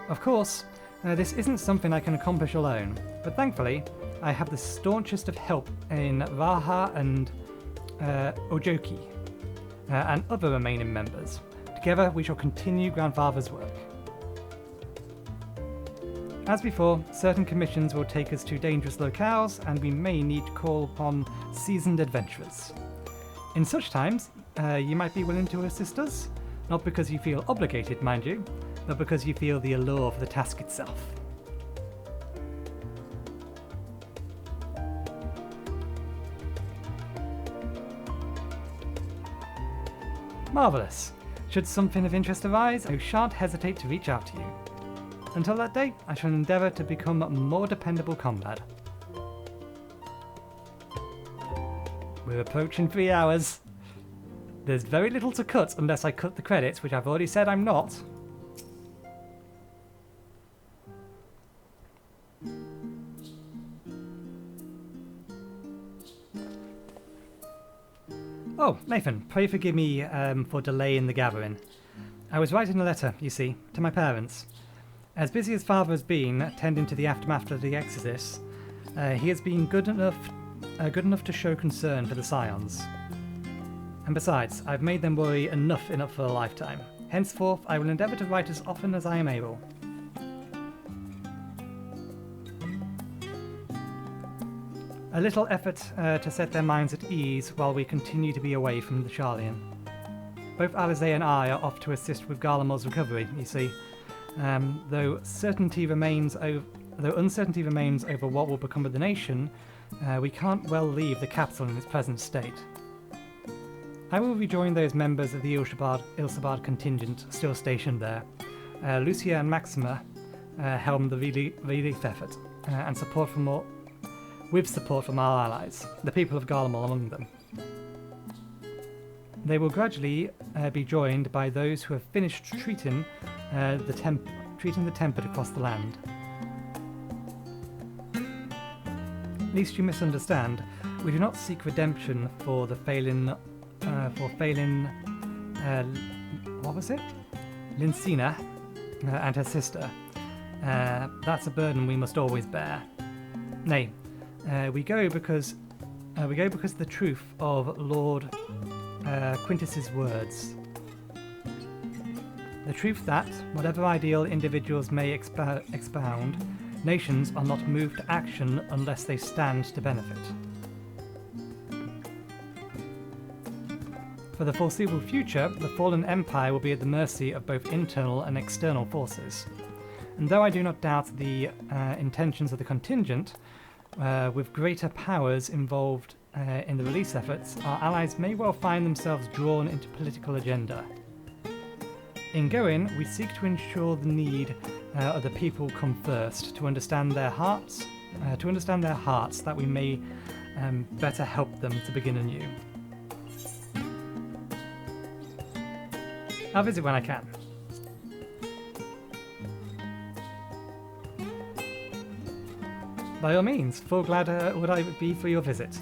[SPEAKER 1] Of course, this isn't something I can accomplish alone, but thankfully, I have the staunchest of help in Raha and Ojoki, and other remaining members. Together, we shall continue Grandfather's work. As before, certain commissions will take us to dangerous locales, and we may need to call upon seasoned adventurers. In such times, you might be willing to assist us, not because you feel obligated, mind you, but because you feel the allure of the task itself. Marvellous. Should something of interest arise, I shan't hesitate to reach out to you. Until that day, I shall endeavour to become a more dependable comrade. We're approaching 3 hours. There's very little to cut unless I cut the credits, which I've already said I'm not. Oh, Nathan, pray forgive me for delay in the gathering. I was writing a letter, you see, to my parents. As busy as Father has been tending to the aftermath of the Exodus, he has been good enough to show concern for the Scions. And besides, I've made them worry enough for a lifetime. Henceforth, I will endeavour to write as often as I am able. A little effort to set their minds at ease while we continue to be away from the Sharlayan. Both Alize and I are off to assist with Garlemald's recovery, you see, though uncertainty remains over what will become of the nation, we can't well leave the capital in its present state. I will rejoin those members of the Ilsabard contingent still stationed there. Lucia and Maxima helm the relief effort, and with support from our allies, the people of Garlemald among them. They will gradually be joined by those who have finished treating the tempered across the land. Lest you misunderstand, we do not seek redemption for the failing, what was it? Lincina and her sister. That's a burden we must always bear. Nay, we go because the truth of Lord Quintus's words. The truth that, whatever ideal individuals may expound, nations are not moved to action unless they stand to benefit. For the foreseeable future, the fallen empire will be at the mercy of both internal and external forces. And though I do not doubt the intentions of the contingent, with greater powers involved in the release efforts, our allies may well find themselves drawn into political agenda. In going, we seek to ensure the need of the people come first, to understand their hearts, that we may better help them to begin anew. I'll visit when I can. By all means, full glad would I be for your visit,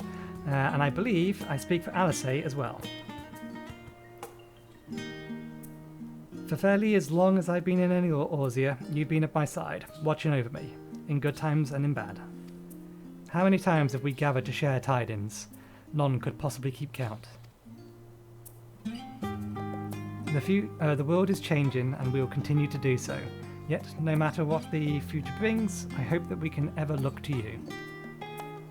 [SPEAKER 1] and I believe I speak for Alice as well. For fairly as long as I've been in Eorzea, you've been at my side, watching over me, in good times and in bad. How many times have we gathered to share tidings? None could possibly keep count. The world is changing, and we will continue to do so. Yet, no matter what the future brings, I hope that we can ever look to you,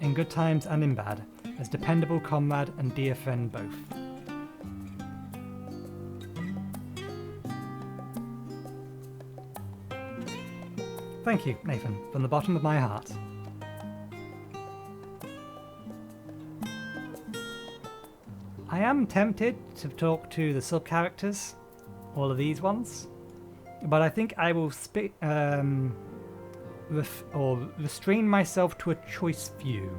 [SPEAKER 1] in good times and in bad, as dependable comrade and dear friend both. Thank you, Nathan, from the bottom of my heart. I am tempted to talk to the sub-characters, all of these ones, but I think I will restrain myself to a choice few.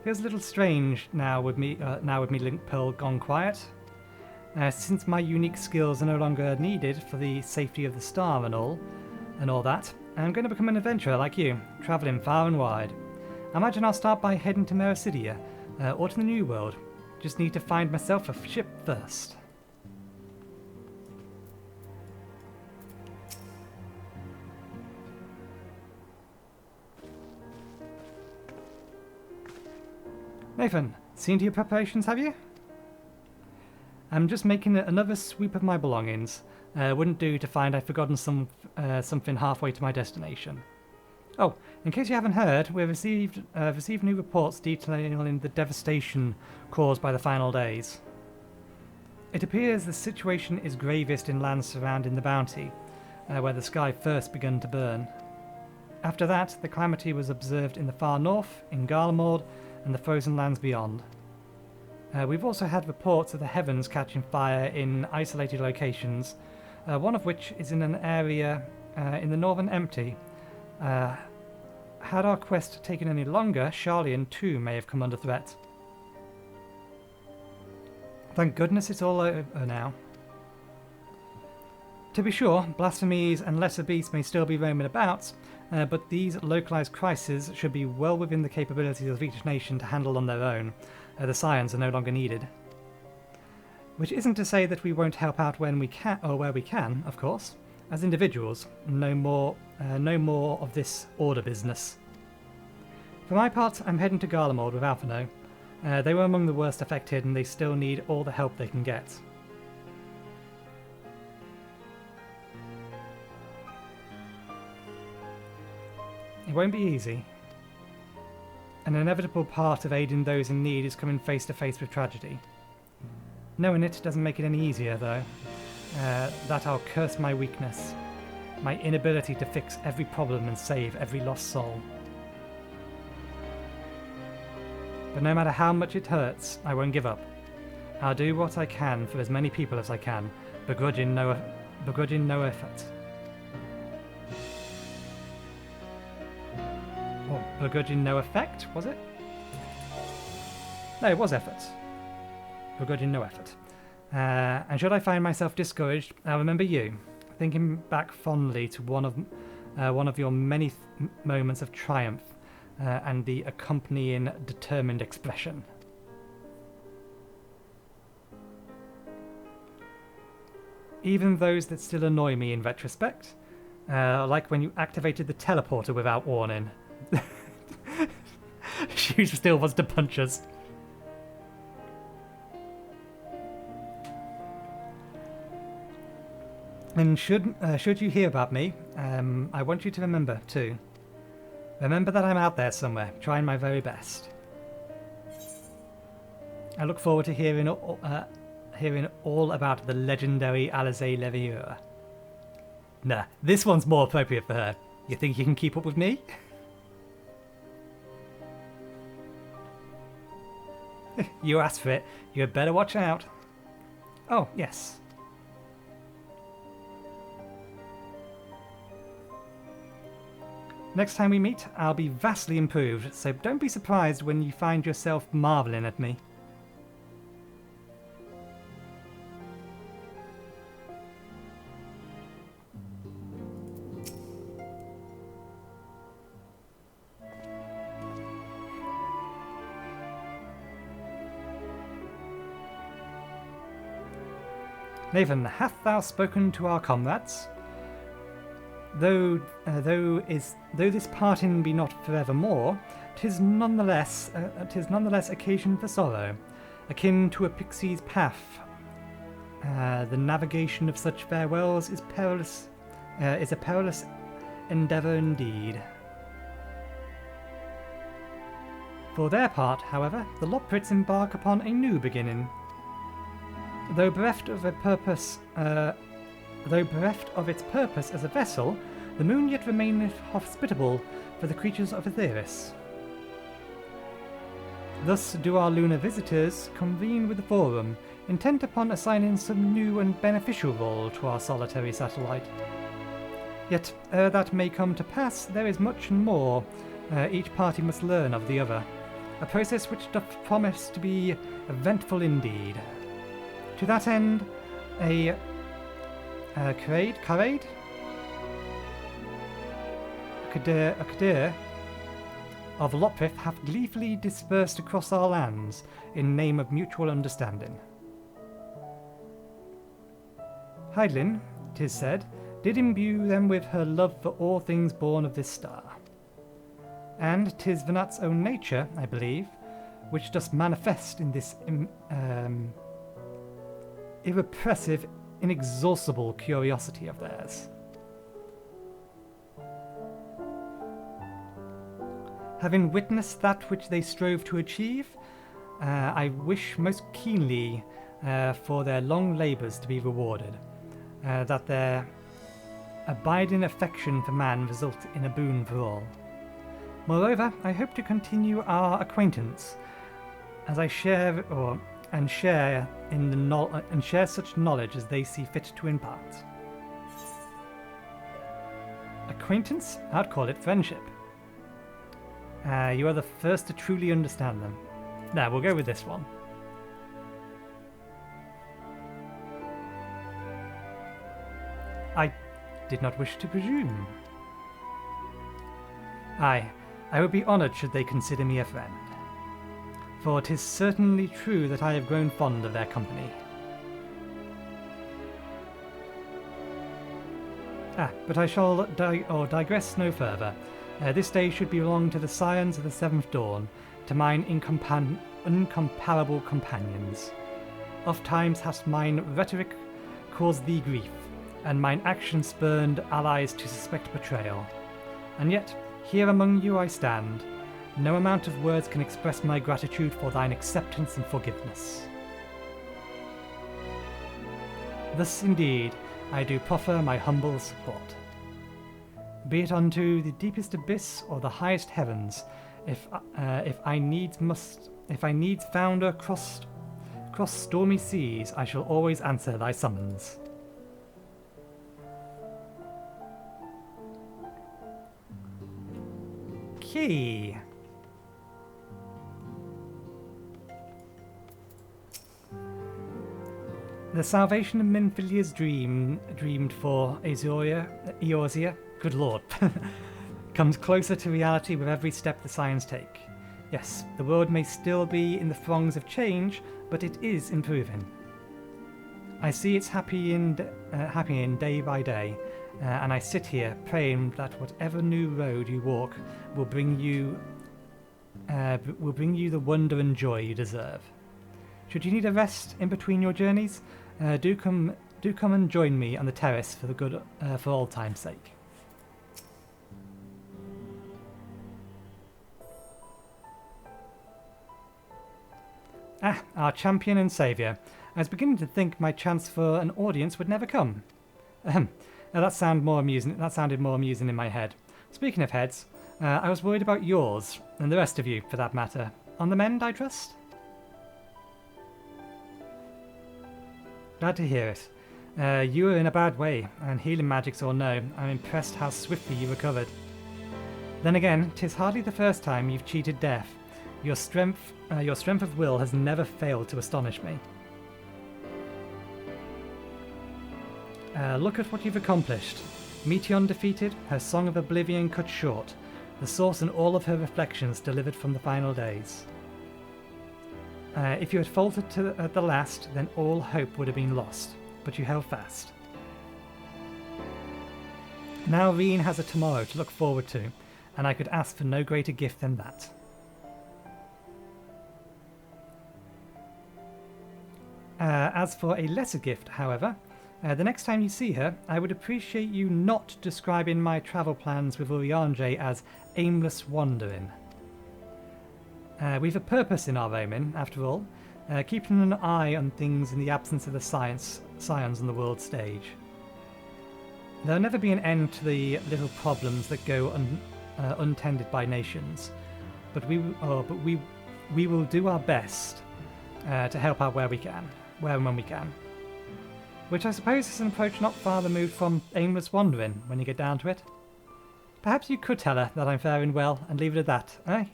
[SPEAKER 1] Feels a little strange now with me Link Pearl gone quiet, since my unique skills are no longer needed for the safety of the star and all that. I'm going to become an adventurer like you, travelling far and wide. I imagine I'll start by heading to Mericidia, or to the New World. Just need to find myself a ship first. Nathan, seen to your preparations, have you? I'm just making another sweep of my belongings. Wouldn't do to find I've forgotten something halfway to my destination. Oh, in case you haven't heard, we've received new reports detailing the devastation caused by the final days. It appears the situation is gravest in lands surrounding the Bounty, where the sky first began to burn. After that, the calamity was observed in the far north, in Garlemald, and the frozen lands beyond. We've also had reports of the heavens catching fire in isolated locations, one of which is in an area in the northern Empty. Had our quest taken any longer, Sharlayan too may have come under threat. Thank goodness it's all over now. To be sure, blasphemies and lesser beasts may still be roaming about, but these localized crises should be well within the capabilities of each nation to handle on their own, the scions are no longer needed. Which isn't to say that we won't help out when we can, or where we can, of course. As individuals, no more of this order business. For my part, I'm heading to Garlemald with Alphino. They were among the worst affected, and they still need all the help they can get. It won't be easy. An inevitable part of aiding those in need is coming face to face with tragedy. Knowing it doesn't make it any easier, though. That I'll curse my weakness. My inability to fix every problem and save every lost soul. But no matter how much it hurts, I won't give up. I'll do what I can for as many people as I can, begrudging no effort. Or begrudging no effect, was it? No, it was effort. Begrudging no effort. And should I find myself discouraged, I'll remember you, thinking back fondly to one of your many moments of triumph and the accompanying determined expression. Even those that still annoy me in retrospect, like when you activated the teleporter without warning. She still wants to punch us. And should you hear about me, I want you to remember, too. Remember that I'm out there somewhere, trying my very best. I look forward to hearing all about the legendary Alizé Leviura. Nah, this one's more appropriate for her. You think you can keep up with me? You asked for it. You had better watch out. Oh, yes. Next time we meet, I'll be vastly improved, so don't be surprised when you find yourself marvelling at me. Nathan, hast thou spoken to our comrades? Though this parting be not forevermore, 'tis nonetheless occasion for sorrow, akin to a pixie's path. The navigation of such farewells is a perilous endeavour indeed. For their part, however, the Loprits embark upon a new beginning. Though bereft of its purpose as a vessel, the moon yet remaineth hospitable for the creatures of Aetheris. Thus do our lunar visitors convene with the Forum, intent upon assigning some new and beneficial role to our solitary satellite. Yet, ere that may come to pass, there is much more each party must learn of the other, a process which doth promise to be eventful indeed. To that end, a Cadet of Loprith hath gleefully dispersed across our lands in name of mutual understanding. Hydaelyn, 'tis said, did imbue them with her love for all things born of this star. And 'tis Venat's own nature, I believe, which does manifest in this irrepressive, inexhaustible curiosity of theirs. Having witnessed that which they strove to achieve, I wish most keenly for their long labours to be rewarded, that their abiding affection for man result in a boon for all. Moreover, I hope to continue our acquaintance, as I share such knowledge as they see fit to impart. Acquaintance? I'd call it friendship. You are the first to truly understand them. Now, we'll go with this one. I did not wish to presume. Aye, I would be honoured should they consider me a friend. for 'tis certainly true that I have grown fond of their company. But I shall digress no further. This day should belong to the scions of the Seventh Dawn, to mine incomparable companions. Oft times hath mine rhetoric caused thee grief, and mine action spurned allies to suspect betrayal. And yet, here among you I stand. No amount of words can express my gratitude for thine acceptance and forgiveness. Thus, indeed, I do proffer my humble support. Be it unto the deepest abyss or the highest heavens, if I needs founder cross stormy seas, I shall always answer thy summons. Okay. The salvation of Minfilia's dreamed for Eorzea, good lord, comes closer to reality with every step the Scions take. Yes, the world may still be in the throngs of change, but it is improving. I see it's happying day by day, and I sit here praying that whatever new road you walk will bring you the wonder and joy you deserve. Should you need a rest in between your journeys, do come and join me on the terrace for old time's sake. Our champion and saviour. I was beginning to think my chance for an audience would never come. That sounded more amusing in my head. Speaking of heads, I was worried about yours, and the rest of you, for that matter. On the mend, I trust? Glad to hear it. You were in a bad way, and healing magics or no, I'm impressed how swiftly you recovered. Then again, 'tis hardly the first time you've cheated death. Your strength of will has never failed to astonish me. Look at what you've accomplished. Meteon defeated, her Song of Oblivion cut short, the source and all of her reflections delivered from the final days. If you had faltered at the last, then all hope would have been lost, but you held fast. Now Reen has a tomorrow to look forward to, and I could ask for no greater gift than that. As for a lesser gift, however, the next time you see her, I would appreciate you not describing my travel plans with Urianger as aimless wandering. We've a purpose in our roaming, after all, keeping an eye on things in the absence of the scions on the world stage. There'll never be an end to the little problems that go untended by nations, but we will do our best to help out where and when we can. Which I suppose is an approach not far removed from aimless wandering, when you get down to it. Perhaps you could tell her that I'm faring well and leave it at that, eh?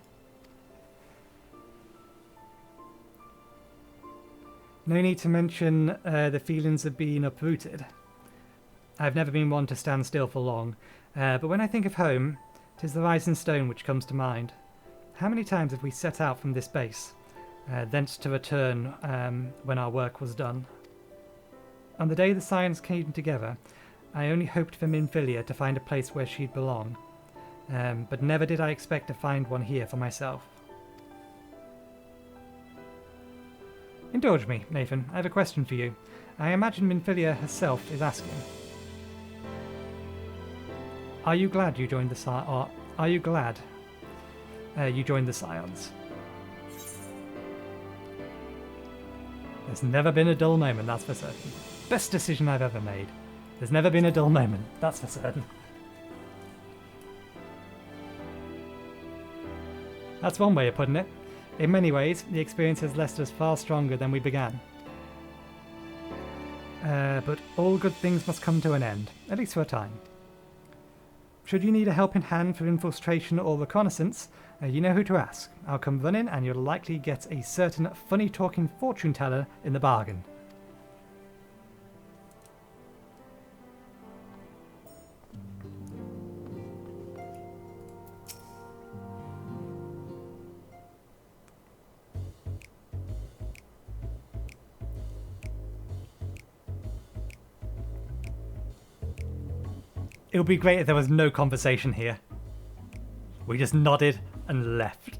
[SPEAKER 1] No need to mention the feelings of being uprooted. I've never been one to stand still for long, but when I think of home, 'tis the rising stone which comes to mind. How many times have we set out from this base, thence to return when our work was done? On the day the scions came together, I only hoped for Minfilia to find a place where she'd belong, but never did I expect to find one here for myself. Indulge me, Nathan, I have a question for you. I imagine Minfilia herself is asking. Are you glad you joined the Scions? There's never been a dull moment, that's for certain. Best decision I've ever made. There's never been a dull moment, that's for certain. That's one way of putting it. In many ways, the experience has left us far stronger than we began. But all good things must come to an end, at least for a time. Should you need a helping hand for infiltration or reconnaissance, you know who to ask. I'll come running and you'll likely get a certain funny-talking fortune teller in the bargain. It would be great if there was no conversation here. We just nodded and left.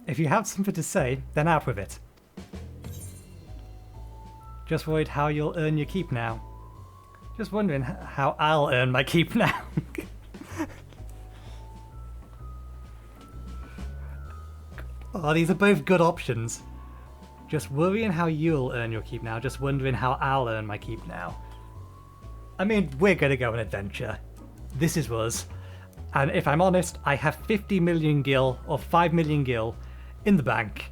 [SPEAKER 1] If you have something to say, then out with it. Just worried how you'll earn your keep now. Just wondering how I'll earn my keep now. Oh, these are both good options. Just worrying how you'll earn your keep now, just wondering how I'll earn my keep now. I mean, we're gonna go on adventure. This is us. And if I'm honest, I have 50 million gil, or 5 million gil, in the bank.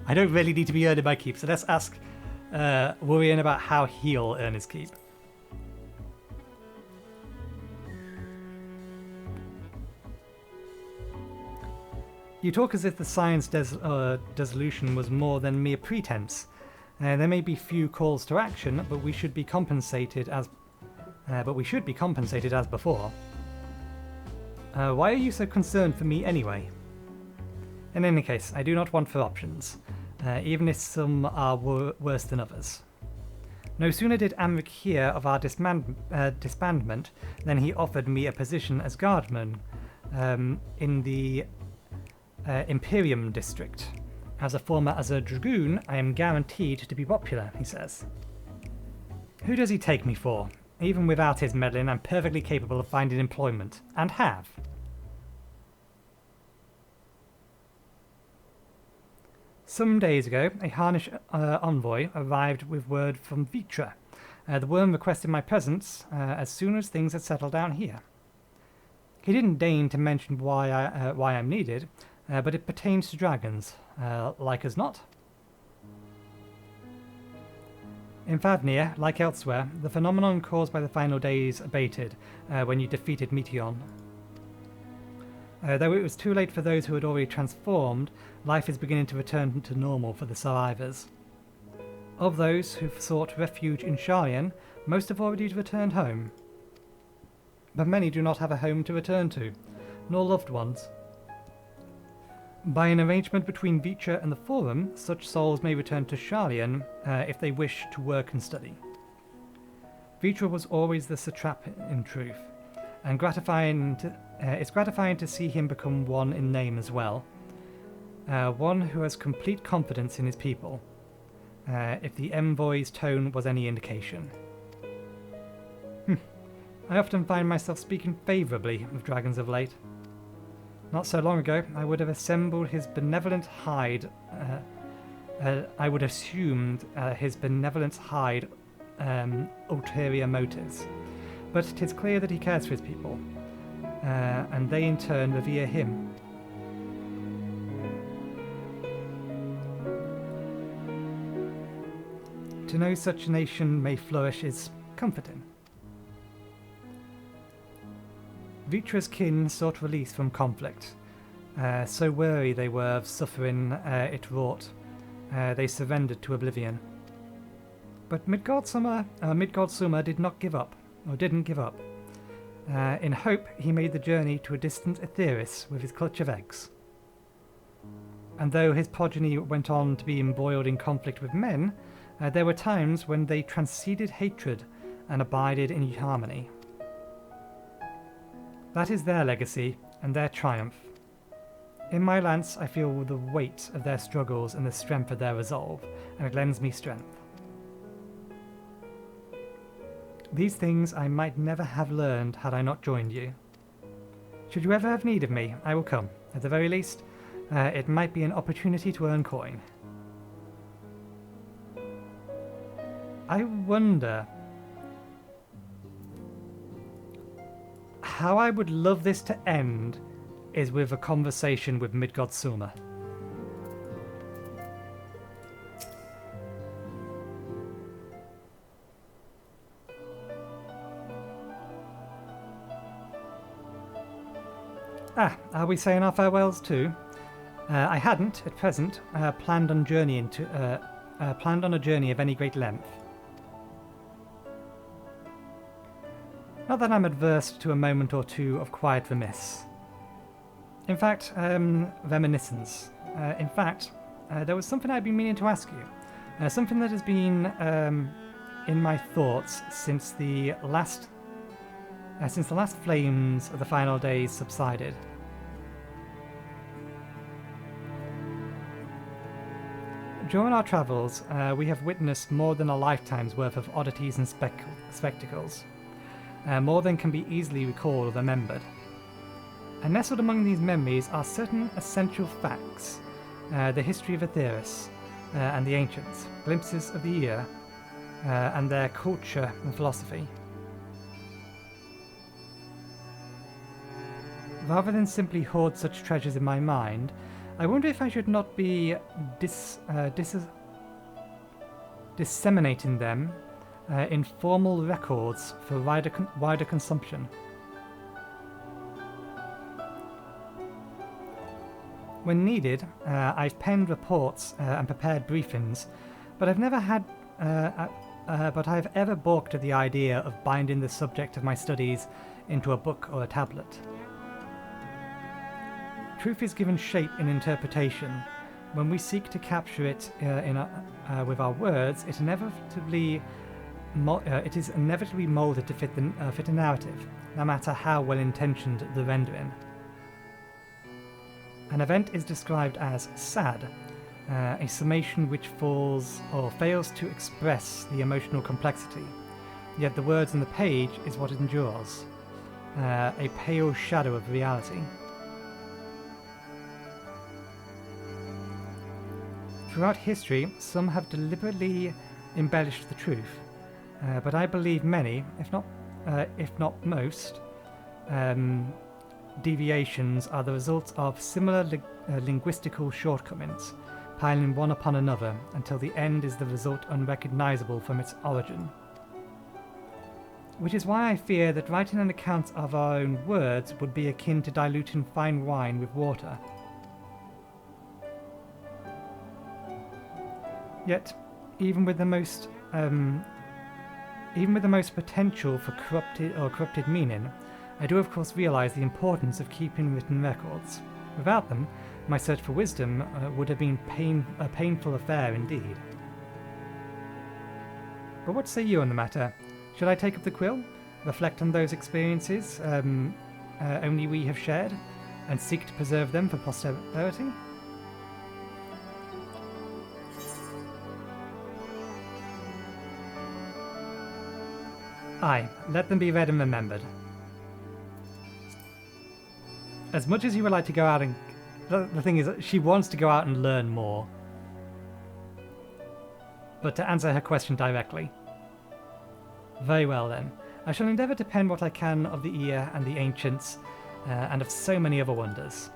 [SPEAKER 1] I don't really need to be earning my keep, so let's ask worrying about how he'll earn his keep. You talk as if the science dissolution was more than mere pretense. There may be few calls to action, but we should be compensated as before. Why are you so concerned for me anyway? In any case, I do not want for options, even if some are worse than others. No sooner did Amric hear of our disbandment than he offered me a position as guardman in the Imperium district. As a dragoon, I am guaranteed to be popular, he says. Who does he take me for? Even without his meddling, I'm perfectly capable of finding employment, and have. Some days ago, a Harnish envoy arrived with word from Vitra. The worm requested my presence as soon as things had settled down here. He didn't deign to mention why I'm needed, but it pertains to dragons, like as not. In Favnir, like elsewhere, the phenomenon caused by the final days abated when you defeated Meteon. Though it was too late for those who had already transformed, life is beginning to return to normal for the survivors. Of those who've sought refuge in Sharlayan, most have already returned home. But many do not have a home to return to, nor loved ones. By an arrangement between Vitra and the Forum, such souls may return to Sharlayan if they wish to work and study. Vitra was always the satrap in truth, and it's gratifying to see him become one in name as well. One who has complete confidence in his people, if the envoy's tone was any indication. I often find myself speaking favourably of dragons of late. Not so long ago, I would have assembled his benevolent hide. I would have assumed his benevolence hide ulterior motives. But it is clear that he cares for his people, and they in turn revere him. To know such a nation may flourish is comforting. Vitra's kin sought release from conflict. So weary they were of suffering it wrought, they surrendered to oblivion. But Midgard-Summa did not give up, or didn't give up. In hope, he made the journey to a distant Aetheris with his clutch of eggs. And though his progeny went on to be embroiled in conflict with men, there were times when they transcended hatred and abided in harmony. That is their legacy and their triumph. In my lance, I feel the weight of their struggles and the strength of their resolve, and it lends me strength. These things I might never have learned had I not joined you. Should you ever have need of me, I will come. At the very least, it might be an opportunity to earn coin. I wonder how I would love this to end is with a conversation with Midgard-Summa. Are we saying our farewells too? I hadn't, at present, planned on a journey of any great length. Not that I'm adverse to a moment or two of quiet remiss. In fact, reminiscence. In fact, there was something I've been meaning to ask you. Something that has been in my thoughts since the last flames of the final days subsided. During our travels, we have witnessed more than a lifetime's worth of oddities and spectacles. More than can be easily recalled or remembered. And nestled among these memories are certain essential facts, the history of Aetheris and the ancients, glimpses of the year, and their culture and philosophy. Rather than simply hoard such treasures in my mind, I wonder if I should not be disseminating them in formal records for wider consumption. When needed, I've penned reports and prepared briefings, but I've never had. But I've ever balked at the idea of binding the subject of my studies into a book or a tablet. Truth is given shape in interpretation. When we seek to capture it with our words, it is inevitably molded to fit a narrative, no matter how well-intentioned the rendering. An event is described as sad, a summation which fails to express the emotional complexity, yet the words on the page is what endures, a pale shadow of reality. Throughout history, some have deliberately embellished the truth, but I believe many, if not most, deviations are the result of similar linguistical shortcomings, piling one upon another until the end is the result unrecognizable from its origin. Which is why I fear that writing an account of our own words would be akin to diluting fine wine with water. Yet, even with the most potential for corrupted meaning, I do of course realize the importance of keeping written records. Without them, my search for wisdom would have been a painful affair indeed. But what say you on the matter? Should I take up the quill, reflect on those experiences only we have shared, and seek to preserve them for posterity? Aye, let them be read and remembered. As much as you would like to go out and... The thing is, she wants to go out and learn more. But to answer her question directly. Very well then. I shall endeavour to pen what I can of the ear and the ancients, and of so many other wonders.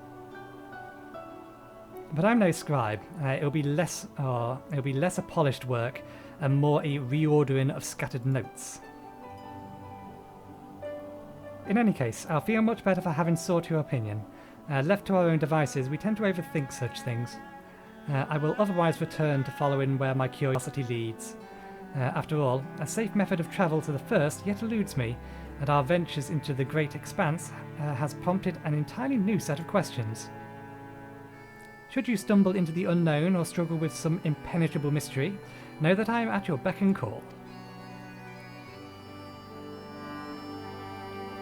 [SPEAKER 1] But I'm no scribe. It'll be less a polished work, and more a reordering of scattered notes. In any case, I'll feel much better for having sought your opinion. Left to our own devices, we tend to overthink such things. I will otherwise return to following where my curiosity leads. After all, a safe method of travel to the first yet eludes me, and our ventures into the great expanse has prompted an entirely new set of questions. Should you stumble into the unknown or struggle with some impenetrable mystery, know that I am at your beck and call.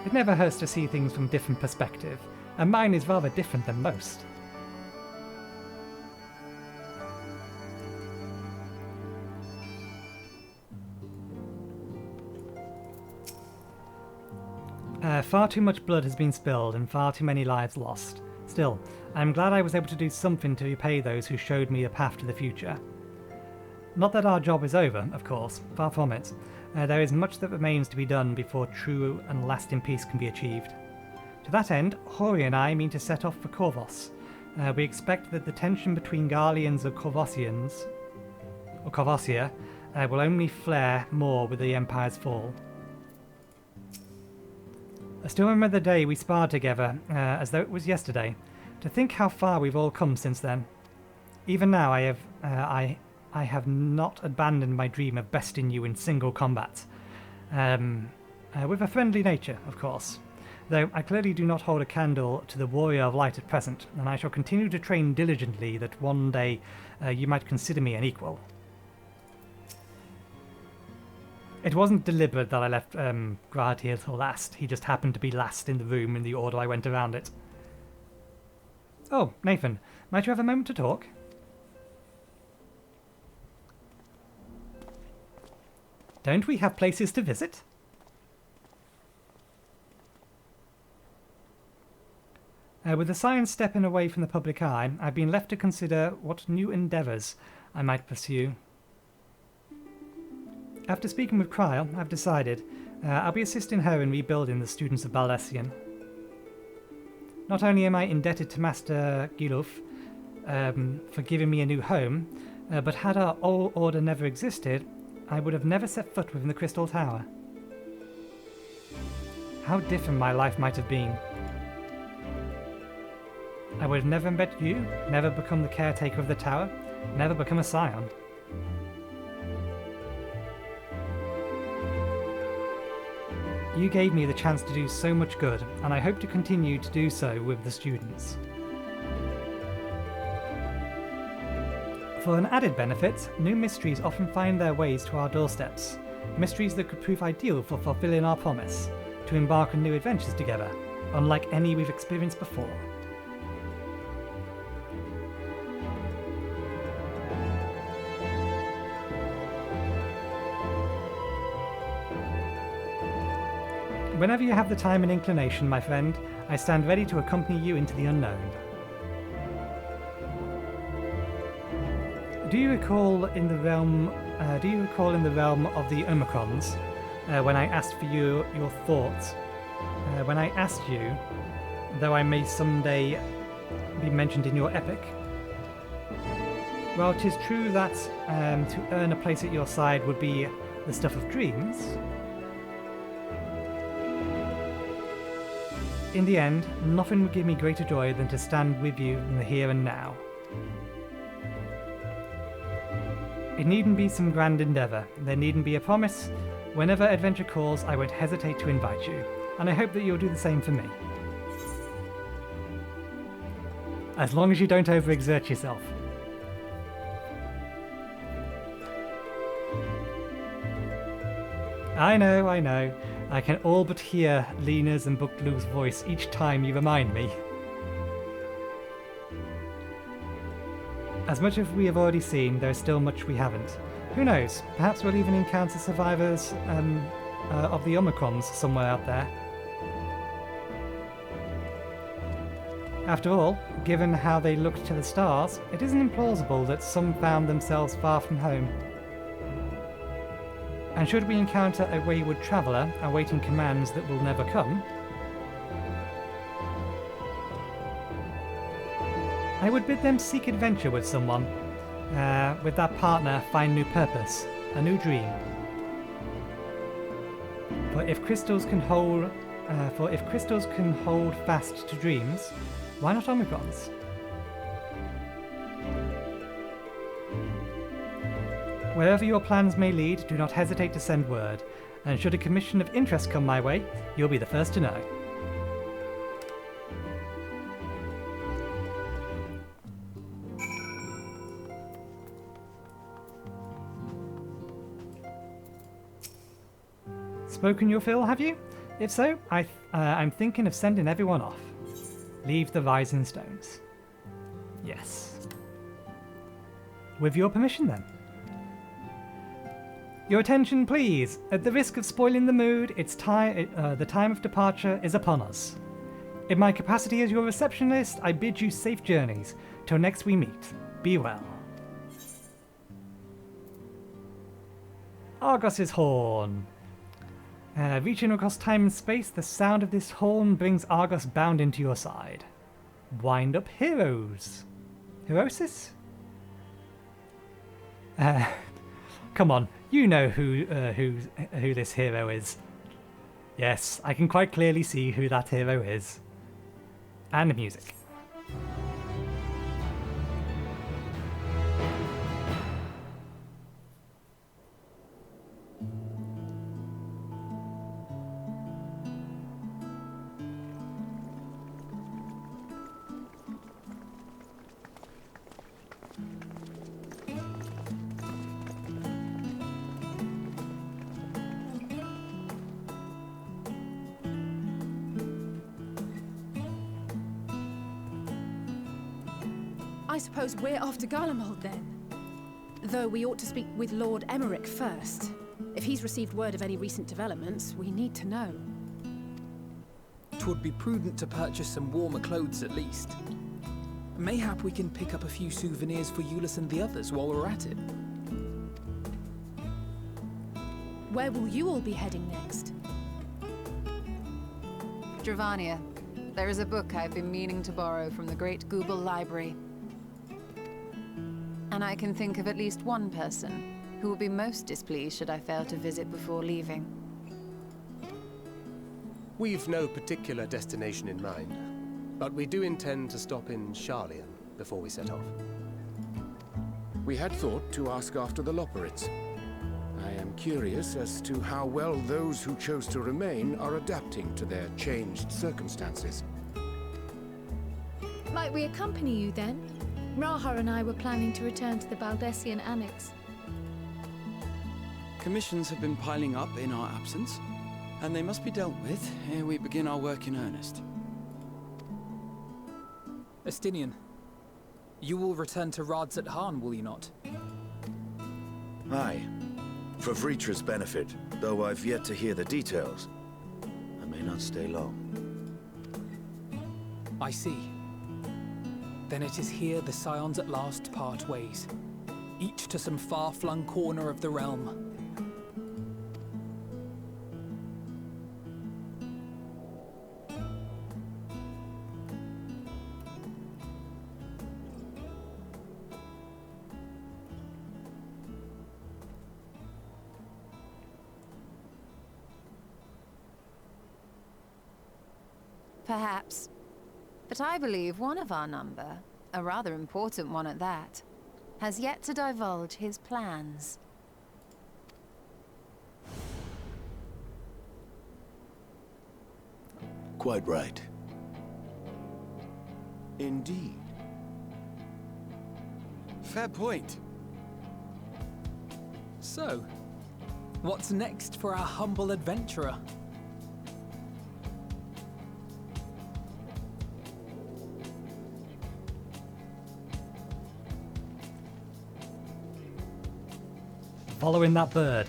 [SPEAKER 1] It never hurts to see things from a different perspective, and mine is rather different than most. Far too much blood has been spilled and far too many lives lost. Still, I am glad I was able to do something to repay those who showed me a path to the future. Not that our job is over, of course, far from it. There is much that remains to be done before true and lasting peace can be achieved. To that end, Hori and I mean to set off for Corvos. We expect that the tension between Garleans and Corvosia will only flare more with the Empire's fall. I still remember the day we sparred together, as though it was yesterday. To think how far we've all come since then. Even now I have not abandoned my dream of besting you in single combat. With a friendly nature, of course. Though I clearly do not hold a candle to the warrior of light at present, and I shall continue to train diligently that one day you might consider me an equal. It wasn't deliberate that I left Grad here till last. He just happened to be last in the room in the order I went around it. Oh, Nathan, might you have a moment to talk? Don't we have places to visit? With the science stepping away from the public eye, I've been left to consider what new endeavours I might pursue. After speaking with Cryle, I've decided I'll be assisting her in rebuilding the students of Baldessian. Not only am I indebted to Master Giluf for giving me a new home, but had our old order never existed, I would have never set foot within the Crystal Tower. How different my life might have been. I would have never met you, never become the caretaker of the tower, never become a scion. You gave me the chance to do so much good, and I hope to continue to do so with the students. For an added benefit, new mysteries often find their ways to our doorsteps. Mysteries that could prove ideal for fulfilling our promise, to embark on new adventures together, unlike any we've experienced before. Whenever you have the time and inclination, my friend, I stand ready to accompany you into the unknown. Do you recall in the realm of the Omicrons, when I asked for your thoughts? When I asked you, though I may someday be mentioned in your epic? Well, 'tis true that to earn a place at your side would be the stuff of dreams. In the end, nothing would give me greater joy than to stand with you in the here and now. It needn't be some grand endeavour, there needn't be a promise. Whenever adventure calls, I won't hesitate to invite you, and I hope that you'll do the same for me. As long as you don't overexert yourself. I know. I can all but hear Lena's and Booklu's voice each time you remind me. As much as we have already seen, there is still much we haven't. Who knows? Perhaps we'll even encounter survivors of the Omicrons somewhere out there. After all, given how they looked to the stars, it isn't implausible that some found themselves far from home. And should we encounter a wayward traveller awaiting commands that will never come, I would bid them seek adventure with someone. With that partner, find new purpose, a new dream. For if crystals can hold fast to dreams, why not Omicrons? Wherever your plans may lead, do not hesitate to send word, and should a commission of interest come my way, you'll be the first to know. Spoken your fill, have you? If so, I'm thinking of sending everyone off. Leave the rising stones. Yes. With your permission, then. Your attention, please. At the risk of spoiling the mood, the time of departure is upon us. In my capacity as your receptionist, I bid you safe journeys. Till next we meet. Be well. Argos's horn. Reaching across time and space, the sound of this horn brings Argos bound into your side. Wind up heroes. Herosis? Come on, you know who this hero is. Yes, I can quite clearly see who that hero is. And the music.
[SPEAKER 2] I suppose we're off to Garlemald then. Though we ought to speak with Lord Emmerich first. If he's received word of any recent developments, we need to know.
[SPEAKER 13] 'Twould be prudent to purchase some warmer clothes at least. Mayhap we can pick up a few souvenirs for Euless and the others while we're at it.
[SPEAKER 2] Where will you all be heading next?
[SPEAKER 15] Dravania. There is a book I've been meaning to borrow from the Great Google Library. And I can think of at least one person who will be most displeased should I fail to visit before leaving.
[SPEAKER 11] We've no particular destination in mind, but we do intend to stop in Sharlayan before we set off.
[SPEAKER 12] We had thought to ask after the Loporrits. I am curious as to how well those who chose to remain are adapting to their changed circumstances.
[SPEAKER 17] Might we accompany you then? Raha and I were planning to return to the Baldessian Annex.
[SPEAKER 10] Commissions have been piling up in our absence, and they must be dealt with ere we begin our work in earnest.
[SPEAKER 13] Estinian, you will return to Rads at Han, will you not?
[SPEAKER 16] Aye. For Vritra's benefit, though I've yet to hear the details. I may not stay long.
[SPEAKER 13] I see. Then it is here the Scions at last part ways, each to some far-flung corner of the realm.
[SPEAKER 15] Perhaps. But I believe one of our number, a rather important one at that, has yet to divulge his plans.
[SPEAKER 7] Quite right.
[SPEAKER 12] Indeed.
[SPEAKER 10] Fair point.
[SPEAKER 13] So, what's next for our humble adventurer?
[SPEAKER 1] Following that bird.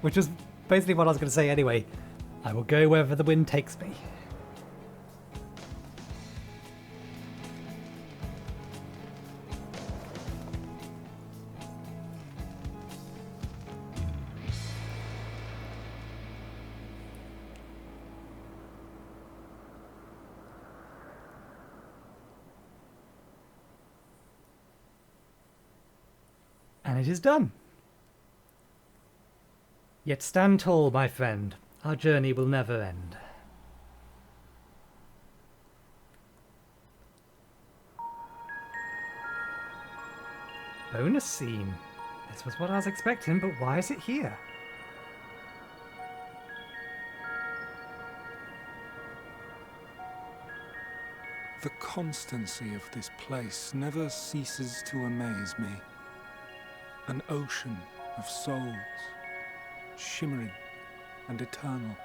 [SPEAKER 1] Which was basically what I was going to say anyway. I will go wherever the wind takes me. And it is done. Yet stand tall, my friend. Our journey will never end. Bonus scene. This was what I was expecting, but why is it here?
[SPEAKER 18] The constancy of this place never ceases to amaze me. An ocean of souls, shimmering and eternal.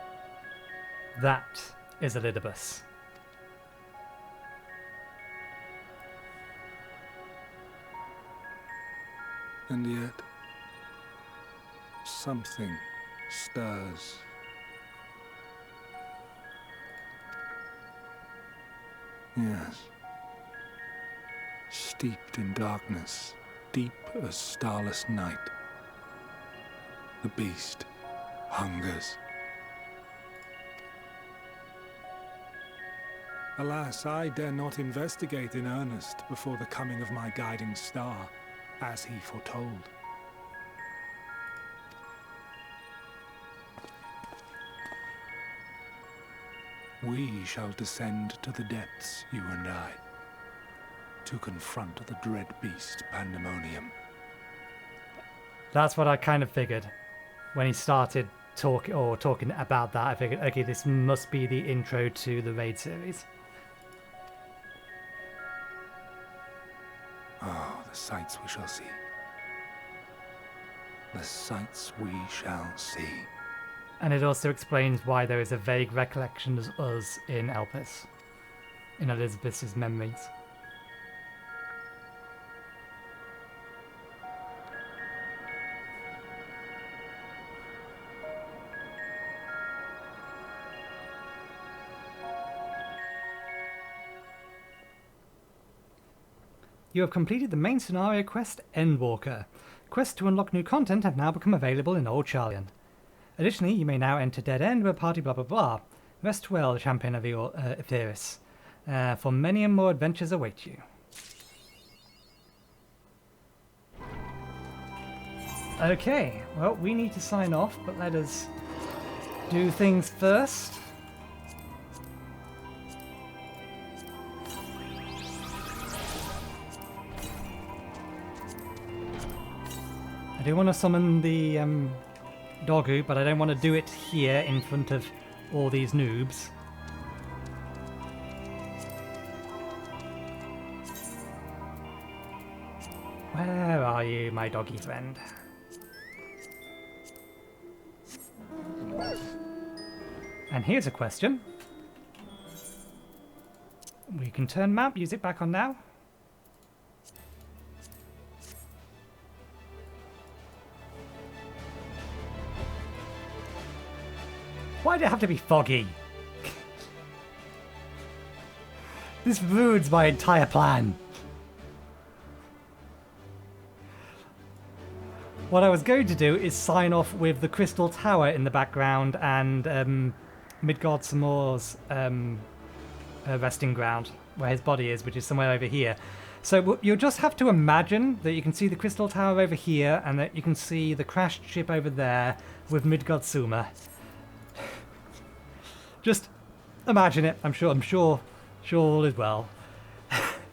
[SPEAKER 1] That is Elidibus.
[SPEAKER 18] And yet, something stirs. Yes. Steeped in darkness, deep as starless night. The beast hungers. Alas, I dare not investigate in earnest before the coming of my guiding star, as he foretold. We shall descend to the depths, you and I, to confront the dread beast Pandemonium.
[SPEAKER 1] That's what I kind of figured. When he started talking about that, I figured, okay, this must be the intro to the Raid series.
[SPEAKER 18] Oh, the sights we shall see. The sights we shall see.
[SPEAKER 1] And it also explains why there is a vague recollection of us in Elpis, in Elizabeth's memories. You have completed the main scenario quest, Endwalker. Quests to unlock new content have now become available in Old Charlian. Additionally, you may now enter Dead End where party blah blah blah. Rest well, champion of Etheris. For many and more adventures await you. Okay, well, we need to sign off, but let us do things first. I do want to summon the Doggo, but I don't want to do it here in front of all these noobs. Where are you, my doggy friend? And here's a question. We can turn map, use it back on now. Why did it have to be foggy? This ruins my entire plan. What I was going to do is sign off with the Crystal Tower in the background and Midgard Samor's resting ground, where his body is, which is somewhere over here. So you'll just have to imagine that you can see the Crystal Tower over here and that you can see the crashed ship over there with Midgard Suma. Just imagine it. I'm sure all is well.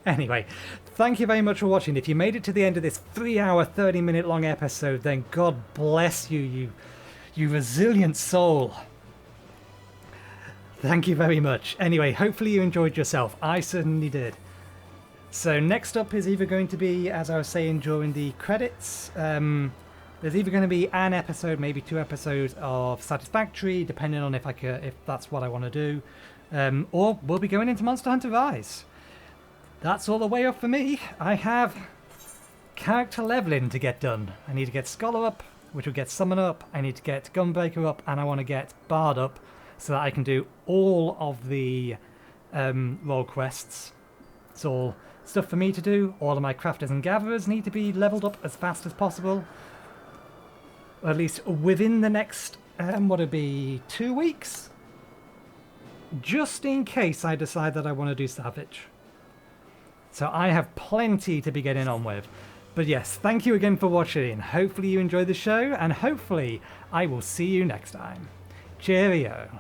[SPEAKER 1] Anyway, thank you very much for watching. If you made it to the end of this 3-hour, 30-minute long episode, then God bless you, you resilient soul. Thank you very much. Anyway, hopefully you enjoyed yourself. I certainly did. So next up is either going to be, as I was saying during the credits, there's either going to be an episode, maybe 2 episodes of Satisfactory, depending on if that's what I want to do, or we'll be going into Monster Hunter Rise. That's all the way up for me. I have character leveling to get done. I need to get Scholar up, which will get Summon up. I need to get Gunbreaker up, and I want to get Bard up so that I can do all of the role quests. It's all stuff for me to do. All of my crafters and gatherers need to be leveled up as fast as possible. Or at least within the next, what would be 2 weeks? Just in case I decide that I want to do Savage. So I have plenty to be getting on with. But yes, thank you again for watching. Hopefully you enjoyed the show, and hopefully I will see you next time. Cheerio.